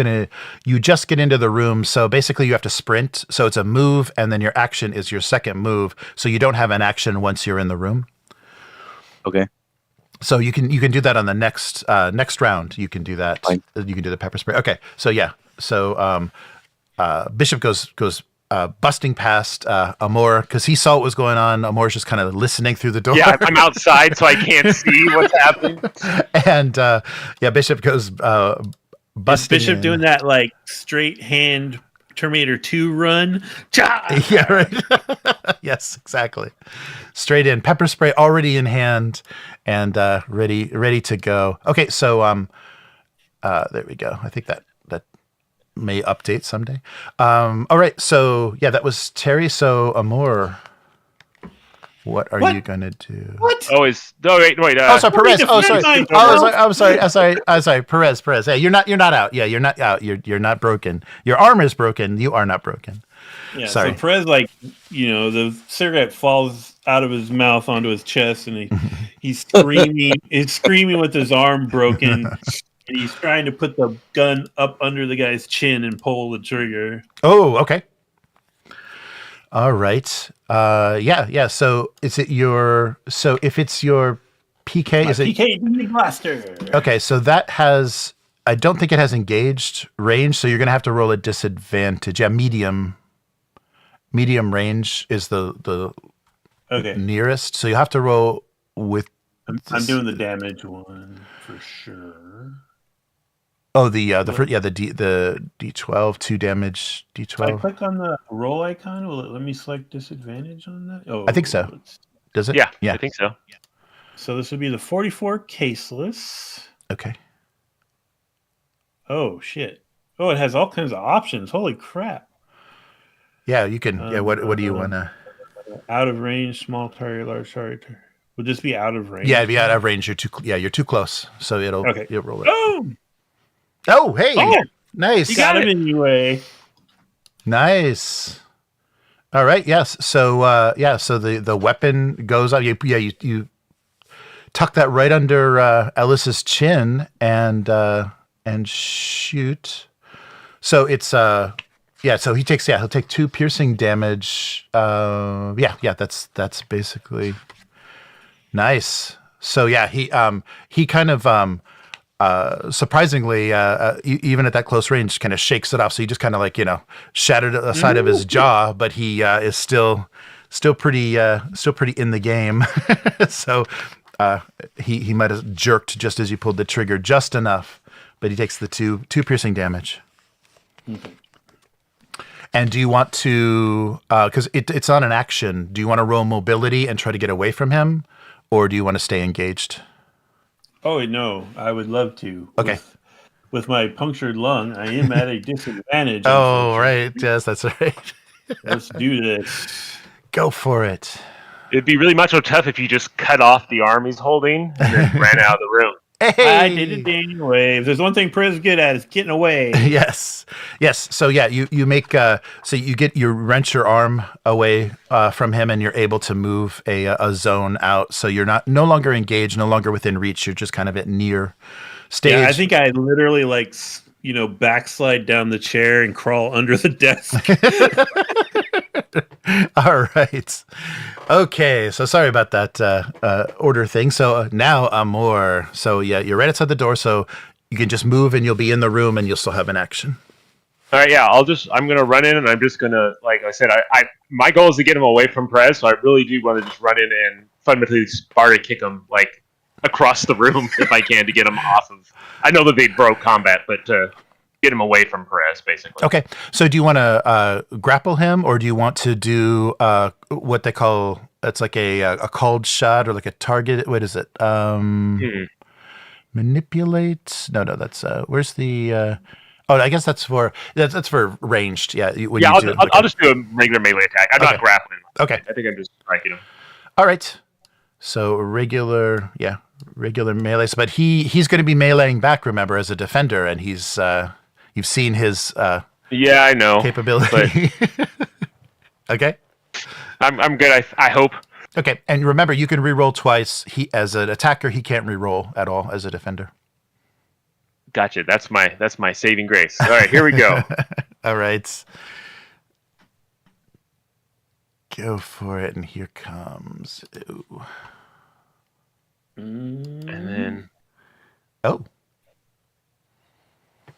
you just get into the room. So basically you have to sprint. So it's a move and then your action is your second move. So you don't have an action once you're in the room. Okay. So you can do that on the next round. You can do that. Fine. You can do the pepper spray. Okay. So yeah. So Bishop goes busting past Amor because he saw what was going on. Amor's just kind of listening through the door. Yeah, I'm outside, so I can't see what's happening. And Bishop goes busting. Is Bishop doing that like straight hand Terminator 2 run? Yeah, right. Yes, exactly. Straight in, pepper spray already in hand, and ready to go. Okay, so there we go. I think that may update someday. All right, so yeah, that was Terry. So Amor, what are you gonna do? What? Wait. Sorry, Perez. I'm sorry, Perez. Hey, you're not out. Yeah, you're not out. You're not broken. Your arm is broken. You are not broken. Yeah, sorry. So Perez, the cigarette falls out of his mouth onto his chest, and he's screaming. He's screaming with his arm broken, and he's trying to put the gun up under the guy's chin and pull the trigger. Oh, okay. All right. Yeah. So is it your? So if it's your PK, is it PK blaster? Okay, so that has. I don't think it has engaged range, so you're going to have to roll a disadvantage. Yeah, medium range is the nearest, so you have to roll with. I'm doing the damage one for sure. Oh, the D12 2 damage D12. So I click on the roll icon. Will it let me select disadvantage on that? Oh, I think so. Does it? Yeah, I think so. So this would be the 44 caseless. Okay. Oh shit! Oh, it has all kinds of options. Holy crap! Yeah, you can. What do you want to? Out of range, small target, large target. Would this be out of range? Yeah, it'd be out of range. You're too close. So it'll roll it. Oh, hey! Oh, nice. You got him anyway. Nice. All right. Yes. So So the weapon goes up. You tuck that right under Ellis's chin and shoot. So it's So he'll take 2 piercing damage. That's basically nice. So yeah, he kind of surprisingly even at that close range kind of shakes it off. So he just kind of shattered the side of his jaw, but he is still pretty in the game. So he might have jerked just as you pulled the trigger just enough, but he takes the two piercing damage. Okay. And do you want to, because it's on an action, do you want to roll mobility and try to get away from him, or do you want to stay engaged? Oh, no, I would love to. Okay. With my punctured lung, I am at a disadvantage. Oh, right. Yes, that's right. Let's do this. Go for it. It'd be really macho tough if you just cut off the arm he's holding and then ran out of the room. Hey! I did it anyway. If there's one thing Perez is good at, it's getting away. Yes. So yeah, you make so you wrench your arm away from him, and you're able to move a zone out. So you're no longer engaged, no longer within reach. You're just kind of at near stage. Yeah, I think I literally backslide down the chair and crawl under the desk. All right. Okay. So sorry about that order thing. So now Amor. So yeah, you're right outside the door. So you can just move and you'll be in the room and you'll still have an action. All right. Yeah. I'm going to run in and I'm just going to, like I said, my goal is to get him away from Perez. So I really do want to just run in and fundamentally Sparta kick him across the room if I can to get him off of. I know that they broke combat, but get him away from Perez, basically. Okay. So do you want to grapple him, or do you want to do what they call, it's like a called shot or like a target? What is it? Manipulate? No, that's where's the? I guess that's for ranged. Yeah. I'll just do a regular melee attack. I'm not grappling. Okay. I think I'm just striking him. All right. So regular melee. But he's going to be meleeing back, remember, as a defender, and he's you've seen his I know capability. Okay. I'm good. I hope. Okay, and remember, you can reroll twice. He, as an attacker, he can't reroll at all as a defender. Gotcha. That's my saving grace. All right, here we go. All right. Go for it, and here comes. Ooh. And then. Oh.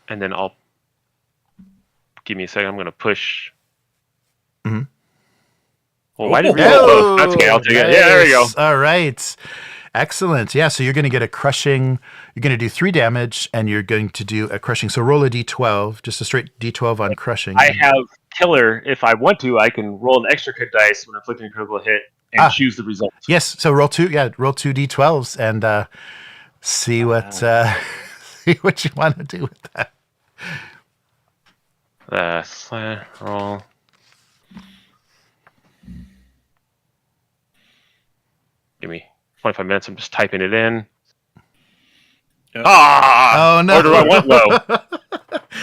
And then I'll. Give me a second. I'm going to push. Mm-hmm. Well, why did we roll both? That's okay. I'll take it. Yeah, there we go. All right. Excellent. Yeah, so you're going to get a crushing. You're going to do 3 damage, and you're going to do a crushing. So roll a d12, just a straight d12 on crushing. I have killer. If I want to, I can roll an extra crit dice when inflicting a critical hit and choose the result. Yes, so roll 2 d12s and see what see what you want to do with that. Roll. Give me 25 minutes. I'm just typing it in. Oh no! Or do I want low?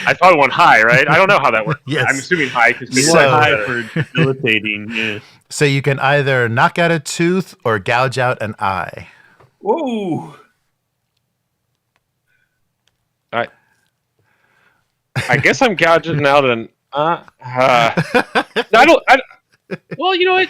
I probably went high, right? I don't know how that works. Yes. I'm assuming high because You want high for debilitating. Yeah. So you can either knock out a tooth or gouge out an eye. Whoa. I guess I'm gouging out an. Well, you know what?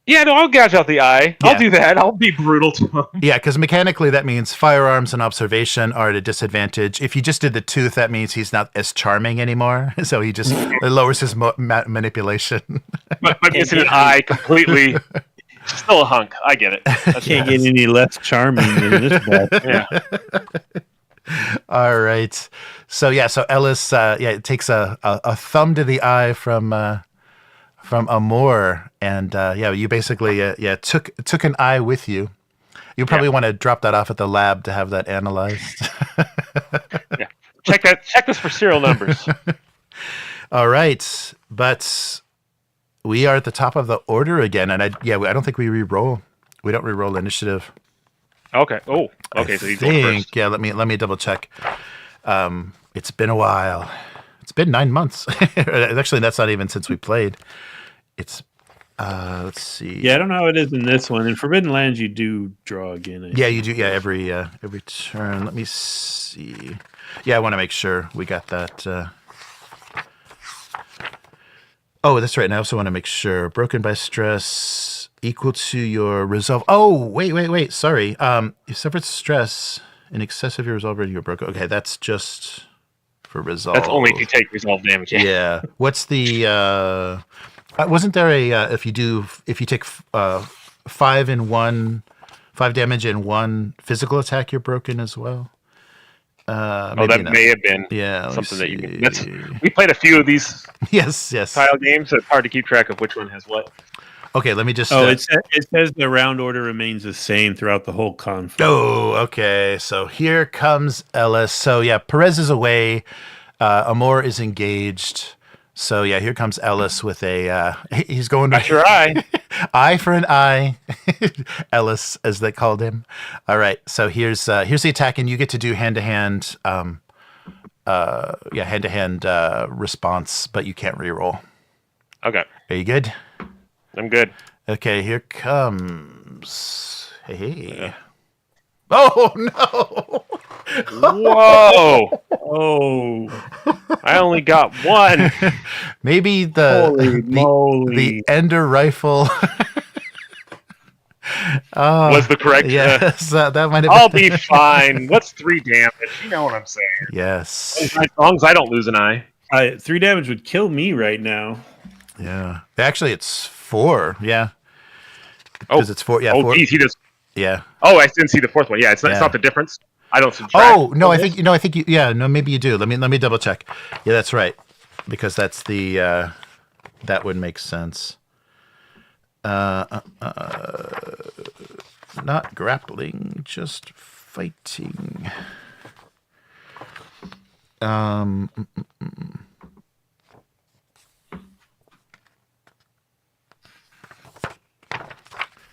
Yeah, no, I'll gouge out the eye. Yeah. I'll do that. I'll be brutal to him. Yeah, because mechanically that means firearms and observation are at a disadvantage. If you just did the tooth, that means he's not as charming anymore. So he just lowers his manipulation. But missing an eye completely. Still a hunk. I get it. Can't get any less charming than this guy. Yeah. All right. So Ellis, it takes a thumb to the eye from Amor, and you basically took an eye with you. You probably want to drop that off at the lab to have that analyzed. Yeah. Check this for serial numbers. All right, but we are at the top of the order again, and I don't think we re-roll. We don't re-roll initiative. Okay. Oh. Okay. So you go first. Yeah. Let me double check. It's been a while. It's been 9 months. Actually, that's not even since we played. It's let's see. Yeah, I don't know how it is in this one. In Forbidden Lands, you do draw again. Yeah, you do. Yeah, every turn. Let me see. Yeah, I want to make sure we got that. Oh, that's right. And I also want to make sure broken by stress equal to your resolve. Oh, wait. Sorry. You suffered stress in excess of your resolve or you're broken. Okay, that's just for resolve. That's only if you take resolve damage. Yeah. What's the? Wasn't there a if you take 5 damage in one physical attack, you're broken as well? May have been something that you can. We played a few of these yes style games, so it's hard to keep track of which one has what. Okay, let me just. It says the round order remains the same throughout the whole conflict. Oh, okay. So here comes Ellis. So yeah, Perez is away. Amor is engaged. So yeah, here comes Ellis with a. He's going to. Got your eye. Eye for an eye. Ellis, as they called him. All right. So here's the attack, and you get to do hand-to-hand. Hand-to-hand response, but you can't reroll. Okay. Are you good? I'm good. Okay, here comes. Hey. Oh no! Whoa! Oh, I only got one. Maybe holy moly. the Ender rifle was the correct. Yes, that might have. I'll be fine. What's 3 damage? You know what I'm saying. Yes. As long as I don't lose an eye. 3 damage would kill me right now. Yeah. Actually, it's 4. Yeah. Oh, because it's 4. Yeah. 4. Geez, he just. Yeah. Oh, I didn't see the 4th one. Yeah, it's not the difference. I don't subtract. Oh no, I think you. Yeah, no, maybe you do. Let me double check. Yeah, that's right, because that's the that would make sense. Not grappling, just fighting.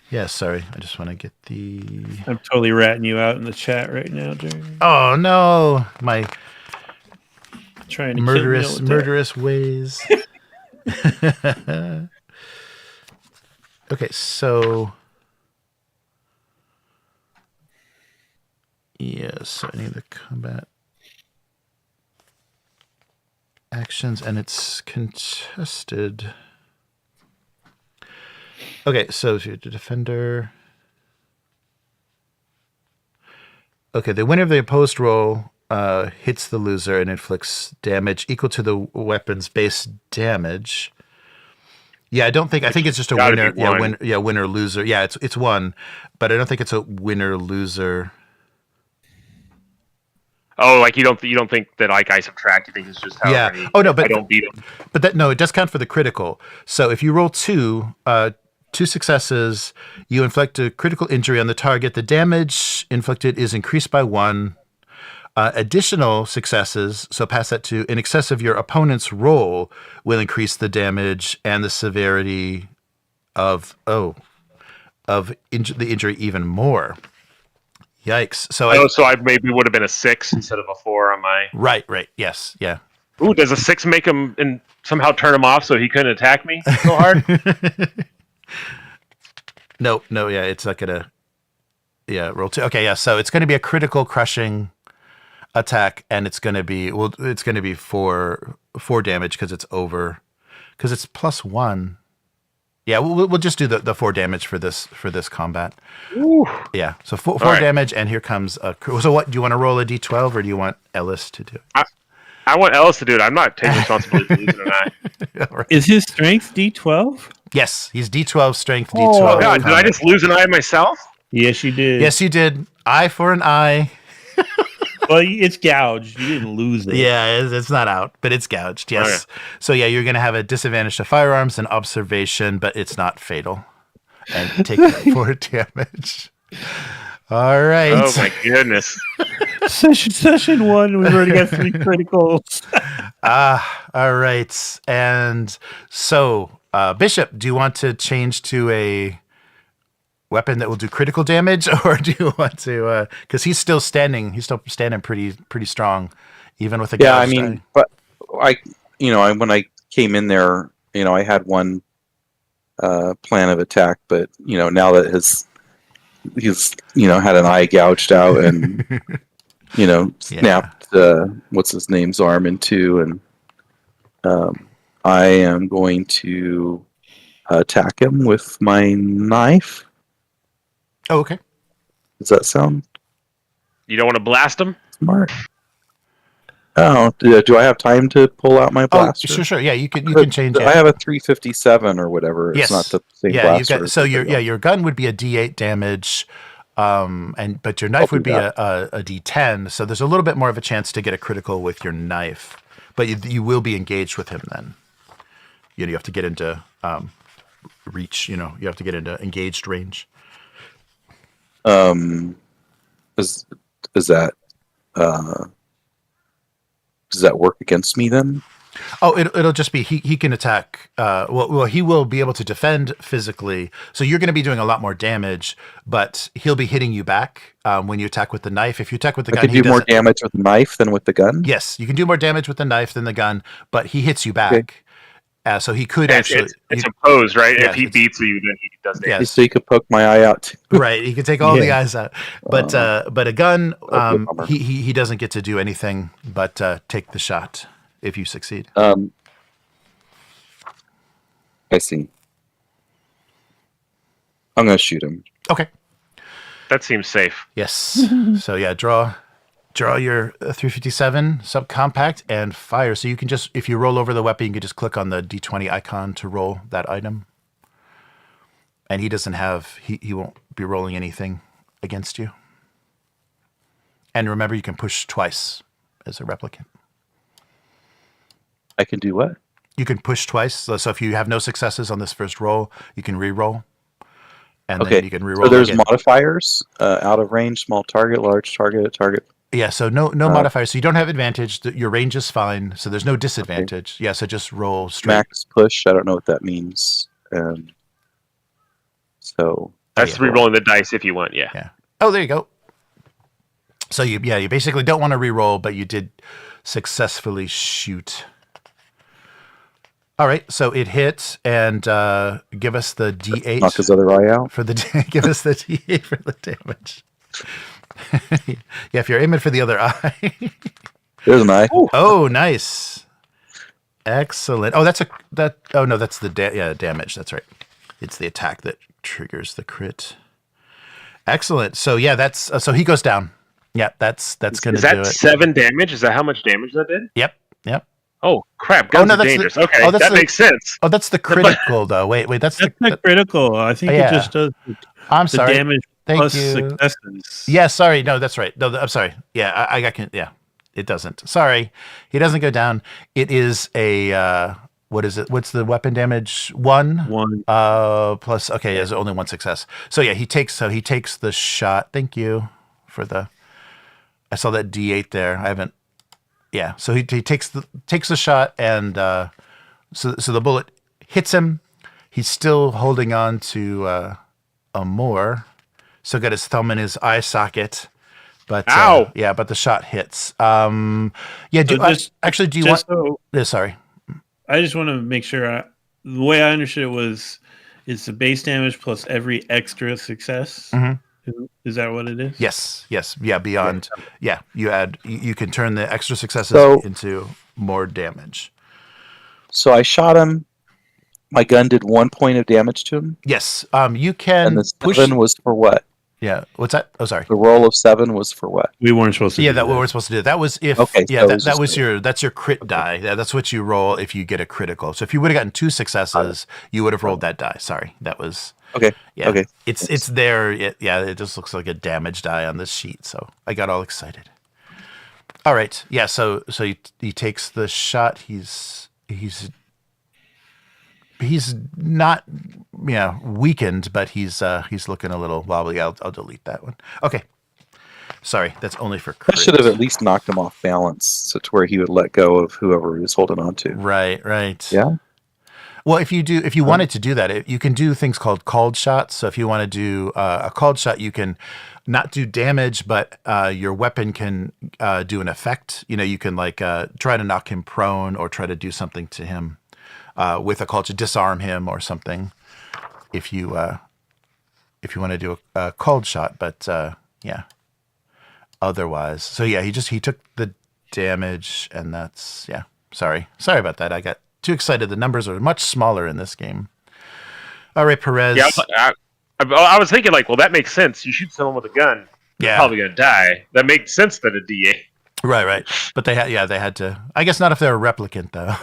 Yeah, sorry. I just want to get the. I'm totally ratting you out in the chat right now, Jeremy. Oh no, my Trying to murderous ways. Okay, so yes, I need the combat actions, and it's contested. Okay, so if you're the defender. Okay, the winner of the opposed roll hits the loser and inflicts damage equal to the weapon's base damage. Yeah, I think it's just a winner. Yeah, winner loser. Yeah, it's 1, but I don't think it's a winner loser. Oh, like you don't think that like I subtract? You think it's just how many? Oh no, but I don't beat him. But it does count for the critical. So if you roll 2 successes, you inflict a critical injury on the target. The damage inflicted is increased by 1. Additional successes, so pass that to in excess of your opponent's roll, will increase the damage and the severity of the injury even more. Yikes! So I maybe would have been a 6 instead of a 4 on my. Right. Yes. Yeah. Ooh, does a 6 make him and somehow turn him off so he couldn't attack me so hard? No. Yeah, it's not gonna. Yeah, roll 2. Okay. Yeah. So it's going to be a critical crushing attack, and it's going to be 4 damage because it's over, because it's +1. Yeah, we'll just do the 4 damage for this combat. Ooh. Yeah, so 4 right. damage, and here comes a. So what do you want to roll a d12 or do you want Ellis to do it? I want Ellis to do it. I'm not taking responsibility for losing an eye. Right. Is his strength D12? Yes, he's d12 strength, d12. Oh God! Did I just lose an eye myself? Yes, you did. Yes, you did. Eye for an eye. Well, it's gouged. You didn't lose it. Yeah, it's not out, but it's gouged. Yes. Okay. So yeah, you're going to have a disadvantage to firearms and observation, but it's not fatal. And take 4 damage. All right. Oh my goodness. Session 1, we've already got 3 criticals. All right. And so, Bishop, do you want to change to a weapon that will do critical damage, or do you want to? Because he's still standing pretty strong, even with a yeah. I gouged mean, eye. but when I came in there, I had one plan of attack, but now that he's had an eye gouged out and snapped what's his name's arm in 2, and I am going to attack him with my knife. Oh, okay. Does that sound You don't want to blast him? smart? Oh, do I have time to pull out my blaster? Oh, sure. Yeah, you can change it. I have a 357 or whatever. Yes. It's not the same Yeah, blaster. your gun would be a D8 damage, but your knife would be a D10. So there's a little bit more of a chance to get a critical with your knife, but you will be engaged with him then. You have to get into reach. You have to get into engaged range. Is that does that work against me then? Oh, it'll just be he can attack. Well, he will be able to defend physically. So you're going to be doing a lot more damage, but he'll be hitting you back when you attack with the knife. If you attack with the gun, I can do more damage with the knife than with the gun. Yes, you can do more damage with the knife than the gun, but he hits you back. Okay. So he could actually. It's opposed, right? Yeah, if he beats you, then he does damage. Yes. So he could poke my eye out too. Right, he could take all the eyes out. But a gun, he doesn't get to do anything but take the shot if you succeed. I see. I'm going to shoot him. Okay. That seems safe. Yes. So yeah, draw your 357 subcompact and fire. So you can just, if you roll over the weapon, you can just click on the D20 icon to roll that item. And he doesn't have, he won't be rolling anything against you. And remember, you can push twice as a replicant. I can do what? You can push twice. So if you have no successes on this first roll, you can re-roll. And then you can re-roll. So there's modifiers, out of range, small target, large target, target. Yeah, so no modifiers. So you don't have advantage. Your range is fine. So there's no disadvantage. Okay. Yeah, so just roll straight. Max push. I don't know what that means. So that's re-rolling the dice if you want. Yeah. Yeah. Oh, there you go. So you basically don't want to re-roll, but you did successfully shoot. All right, so it hits, and give us the D8. Knock his other eye out. Give us the D8 for the damage. Yeah, if you're aiming for the other eye. There's an eye. Oh, nice. Excellent. Oh, that's the damage. That's right. It's the attack that triggers the crit. Excellent. So yeah, that's so he goes down. Yeah, that's going to do it. Is that 7 damage? Is that how much damage that did? Yep. Oh crap! Guns are dangerous. Okay, that makes sense. Oh, that's the critical though. Wait, that's not critical. I think it just does. I'm sorry. Damage plus successes. Yeah, sorry. No, that's right. No, I'm sorry. Yeah, I got. Yeah, it doesn't. Sorry, he doesn't go down. It is a what is it? What's the weapon damage? 1. Plus. Okay, there's only 1 success. So yeah, he takes the shot. Thank you for the. I saw that D8 there. I haven't. Yeah, so he takes the shot, and so the bullet hits him. He's still holding on to Amor, so got his thumb in his eye socket, But Ow! but the shot hits. Yeah. Do you want? Sorry. I just want to make sure. The way I understood it was, it's the base damage plus every extra success. Mm-hmm. Is that what it is? Yes. Yeah. Beyond. Yeah. You add. You can turn the extra successes into more damage. So I shot him. My gun did 1 point of damage to him. Yes. You can. And the 7 was for what? Yeah. What's that? Oh, sorry. The roll of 7 was for what? We weren't supposed to. Yeah, that we were supposed to do. That was if. Okay, yeah, so that's your crit die. Yeah, that's what you roll if you get a critical. So if you would have gotten 2 successes, you would have rolled that die. Sorry, that was. Okay. Yeah. Okay. It's there. It just looks like a damage die on this sheet. So I got all excited. All right. Yeah. So he takes the shot. He's not weakened, but he's looking a little wobbly. I'll delete that one. Okay. Sorry, that's only for crit. I should have at least knocked him off balance, so to where he would let go of whoever he was holding on to. Right. Yeah. Well, if you wanted to do that, you can do things called called shots. So if you want to do a called shot, you can not do damage, but your weapon can do an effect. You can try to knock him prone or try to do something to him with a called to disarm him or something. If you want to do a called shot, but otherwise, so he took the damage, and that's Sorry about that. I got too excited. The numbers are much smaller in this game. All right, Perez. Yeah, I was thinking that makes sense. You shoot someone with a gun, they're probably gonna die. That makes sense that a D8. Right. But they had to. I guess not if they're a replicant though.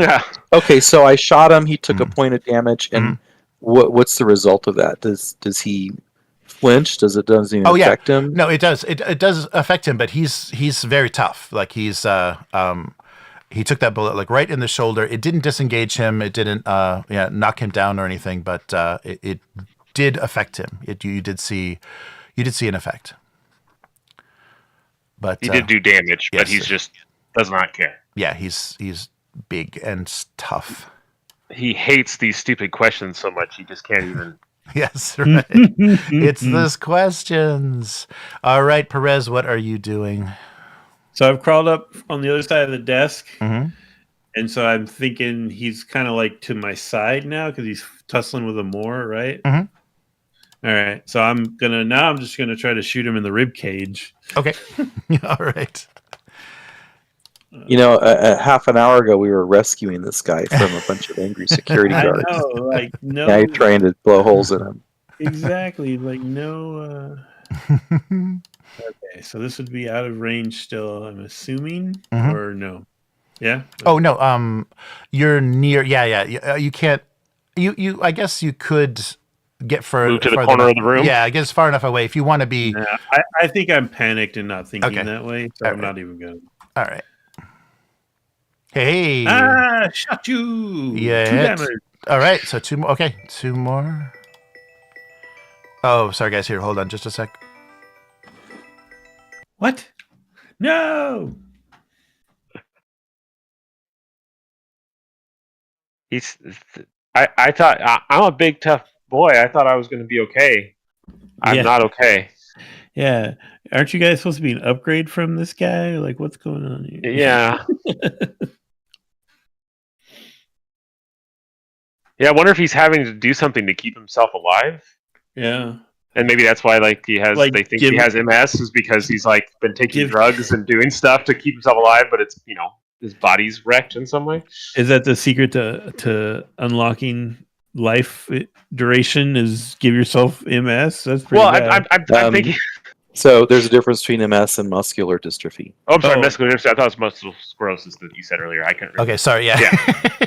Yeah. Okay, so I shot him. He took a point of damage, and what's the result of that? Does he flinch? Doesn't affect him? No, it does. It does affect him, but he's very tough. He took that bullet right in the shoulder. It didn't disengage him. It didn't knock him down or anything, but it did affect him. You did see an effect. But he did do damage, but he's just does not care. Yeah, he's big and tough. He hates these stupid questions so much he just can't even. Yes, right. It's those questions. All right, Perez, what are you doing? So I've crawled up on the other side of the desk, Mm-hmm. and so I'm thinking he's kind of to my side now because he's tussling with Amor, right? Mm-hmm. All right. So I'm just gonna try to shoot him in the rib cage. Okay. All right. Half an hour ago we were rescuing this guy from a bunch of angry security guards. I know, no. Now you're trying to blow holes in him. Exactly, no. Okay, so this would be out of range still, I'm assuming, or no? Yeah. Oh no. You're near. Yeah. You can't. You. I guess you could get further. Move to the corner of the room. Yeah, I guess far enough away. If you want to be. Yeah, I think I'm panicked and not thinking that way, so I'm not even going. All right. Hey. Shot you. Yeah. 2 damage. All right. So 2 more. Okay, 2 more. Oh, sorry, guys. Here, hold on, just a sec. What? No. I thought I'm a big tough boy. I thought I was going to be okay. I'm not okay. Yeah. Aren't you guys supposed to be an upgrade from this guy? What's going on here? Yeah. Yeah, I wonder if he's having to do something to keep himself alive. Yeah. And maybe that's why he has they think he has MS is because he's been taking drugs and doing stuff to keep himself alive, but it's his body's wrecked in some way. Is that the secret to unlocking life duration is give yourself MS? That's pretty bad. I'm thinking. So there's a difference between MS and muscular dystrophy. Oh, I'm sorry, muscular dystrophy. I thought it was muscular sclerosis that you said earlier. I couldn't remember. Okay, sorry. Yeah.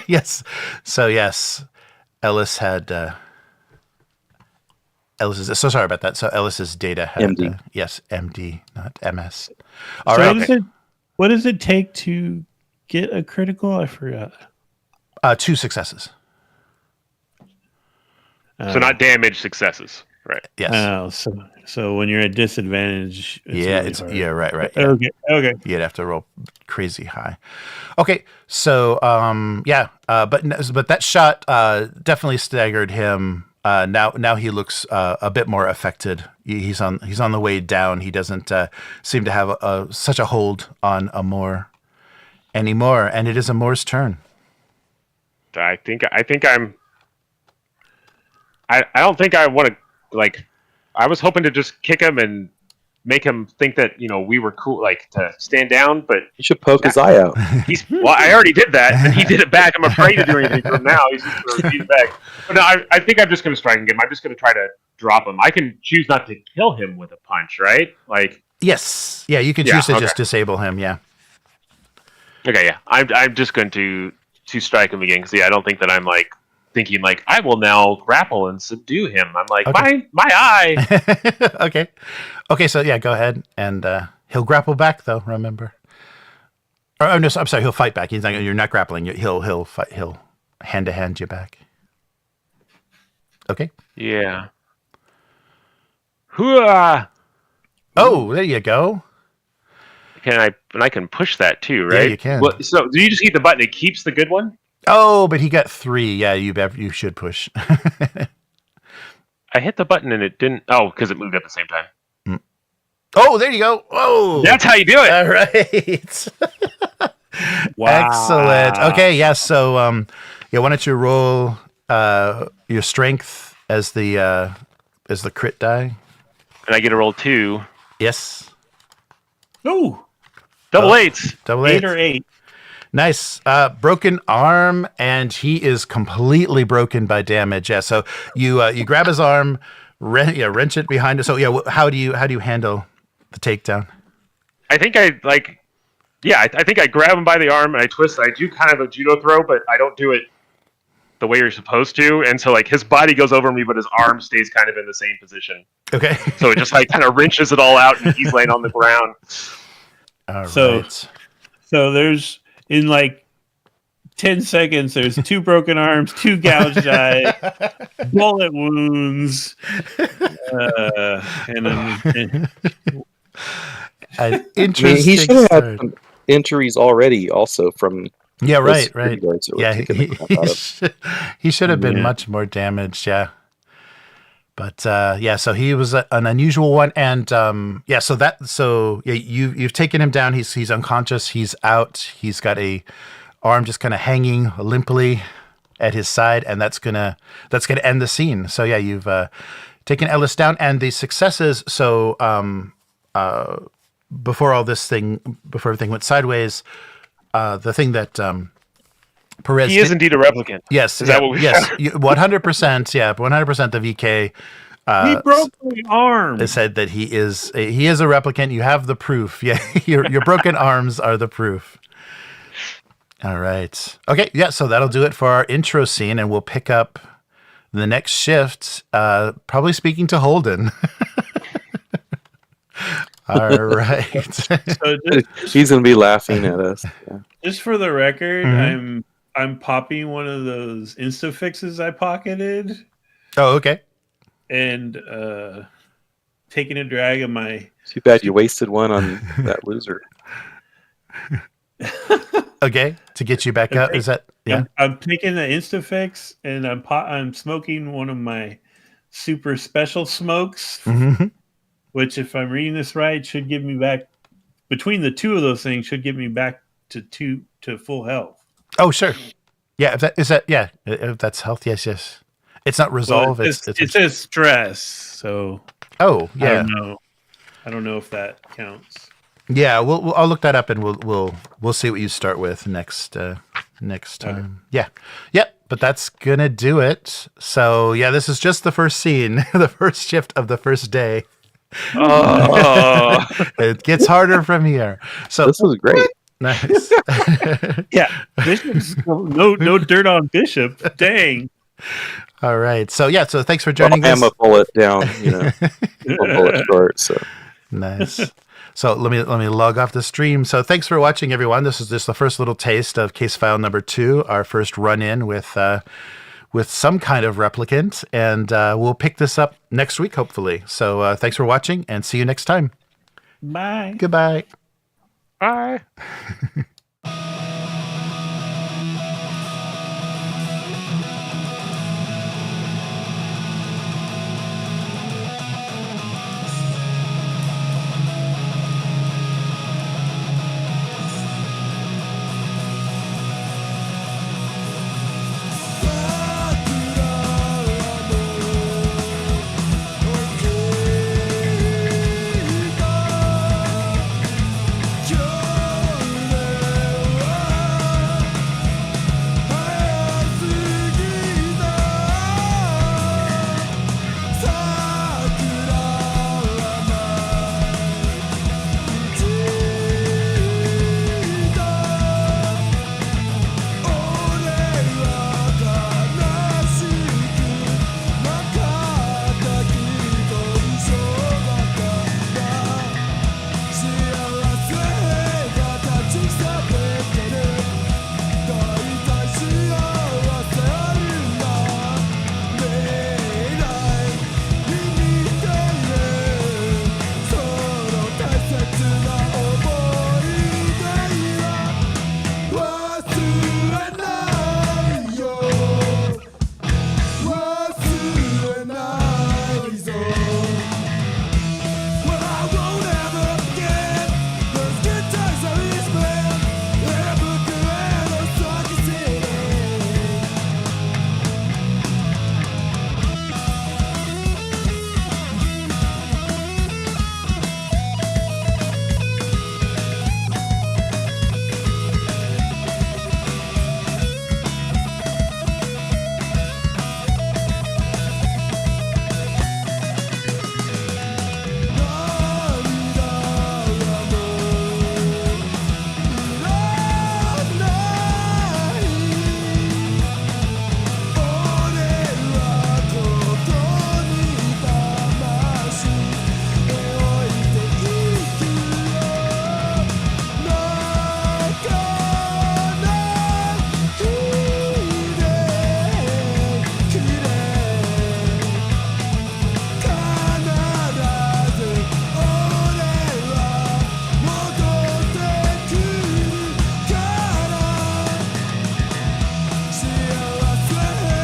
Yes. So yes, Ellis had. Ellis's. So sorry about that. So Ellis's data had. MD. Yes, MD, not MS. All right. What does it take to get a critical? I forgot. 2 successes. So not damage, successes, right? Yes. Oh, so when you're at disadvantage, it's really hard. Right. Yeah. Okay. You'd have to roll crazy high. Okay, so but that shot definitely staggered him. Now he looks a bit more affected. He's on the way down. He doesn't seem to have such a hold on Amor anymore, and it is Amor's turn. I don't think I want to, like, I was hoping to just kick him and make him think that, we were cool, like, to stand down, but You should poke his eye out. well, I already did that, and he did it back. I'm afraid to do anything to him now. He's just going to beat back. But no, I think I'm just going to strike him. I'm just going to try to drop him. I can choose not to kill him with a punch, right? Like, yes. Yeah, you can choose to just disable him, yeah. Okay, yeah. I'm just going to strike him again, because, I don't think that I'm, like, thinking, like, I will now grapple and subdue him. I'm like, okay. my eye! Okay, so, yeah, go ahead, and he'll grapple back, though, remember. Oh, no, I'm sorry, he'll fight back. You're not grappling. He'll fight. He'll hand-to-hand you back. Okay. Yeah. Hooah! Oh, there you go. And I can push that too, right? Yeah, you can. Well, so do you just hit the button? It keeps the good one. Oh, but he got 3. Yeah, you should push. I hit the button and it didn't. Oh, because it moved at the same time. Oh, there you go. Whoa. That's how you do it. All right. Wow. Excellent. Okay, yeah. So, why don't you roll your strength as the crit die? And I get to roll 2. Yes. Ooh, Double eights. Double 8 eight. or 8. Nice. Broken arm, and he is completely broken by damage. Yeah. So you grab his arm, wrench it behind it. So yeah, how do you handle the takedown? I think I think I grab him by the arm and I twist. I do kind of a judo throw, but I don't do it the way you're supposed to. And so, like, his body goes over me, but his arm stays kind of in the same position. Okay. So it just, like, kind of wrenches it all out, and he's laying on the ground. All So- right. So there's, in like 10 seconds, there's 2 broken arms, 2 gouged eyes, bullet wounds, and then An interesting he should have had start. some injuries already, also from. Yeah, those right. security guards that were Yeah, kicking the crap out of. he should have been Yeah. much more damaged. Yeah, but so he was an unusual one, and you've taken him down. He's unconscious. He's out. He's got a arm just kind of hanging limply at his side, and that's gonna end the scene. So yeah, you've taken Ellis down, and the successes. So before everything went sideways. The thing that Perez He is indeed a replicant. yes, Is that what we 100%, yeah, 100% the VK he broke my arm. said that he is a replicant. You have the proof. Yeah, your broken arms are the proof. All right. Okay, yeah, so that'll do it for our intro scene, and we'll pick up the next shift, probably speaking to Holden. All right. So He's gonna be laughing at us. Yeah. just for the record, Mhm. I'm popping one of those insta fixes I pocketed Oh, okay. and taking a drag of my. Too bad you wasted one on that loser. Okay, to get you back up. Is that yeah? I'm taking the Instafix and I'm smoking one of my super special smokes, Mhm. which, if I'm reading this right, should give me back, between the 2 of those things, should give me back to full health. Oh, sure. Yeah, if that's health, yes. It's not resolve. Well, it says stress, so oh, I yeah. don't know. I don't know if that counts. Yeah, I'll look that up, and we'll see what you start with next time. Yeah. Yep, but that's gonna do it. So, yeah, this is just the first scene, the first shift of the first day. Oh. It gets harder from here. So This was great. nice. Yeah, Bishop's no dirt on Bishop. Dang. All right. So so thanks for Well, joining I us. am a bullet down, one bullet short. So Nice. So let me log off the stream. So thanks for watching, everyone. This is just the first little taste of case file number 2, our first run in with some kind of replicant, and we'll pick this up next week, hopefully. So thanks for watching, and see you next time. Bye. Goodbye. Bye.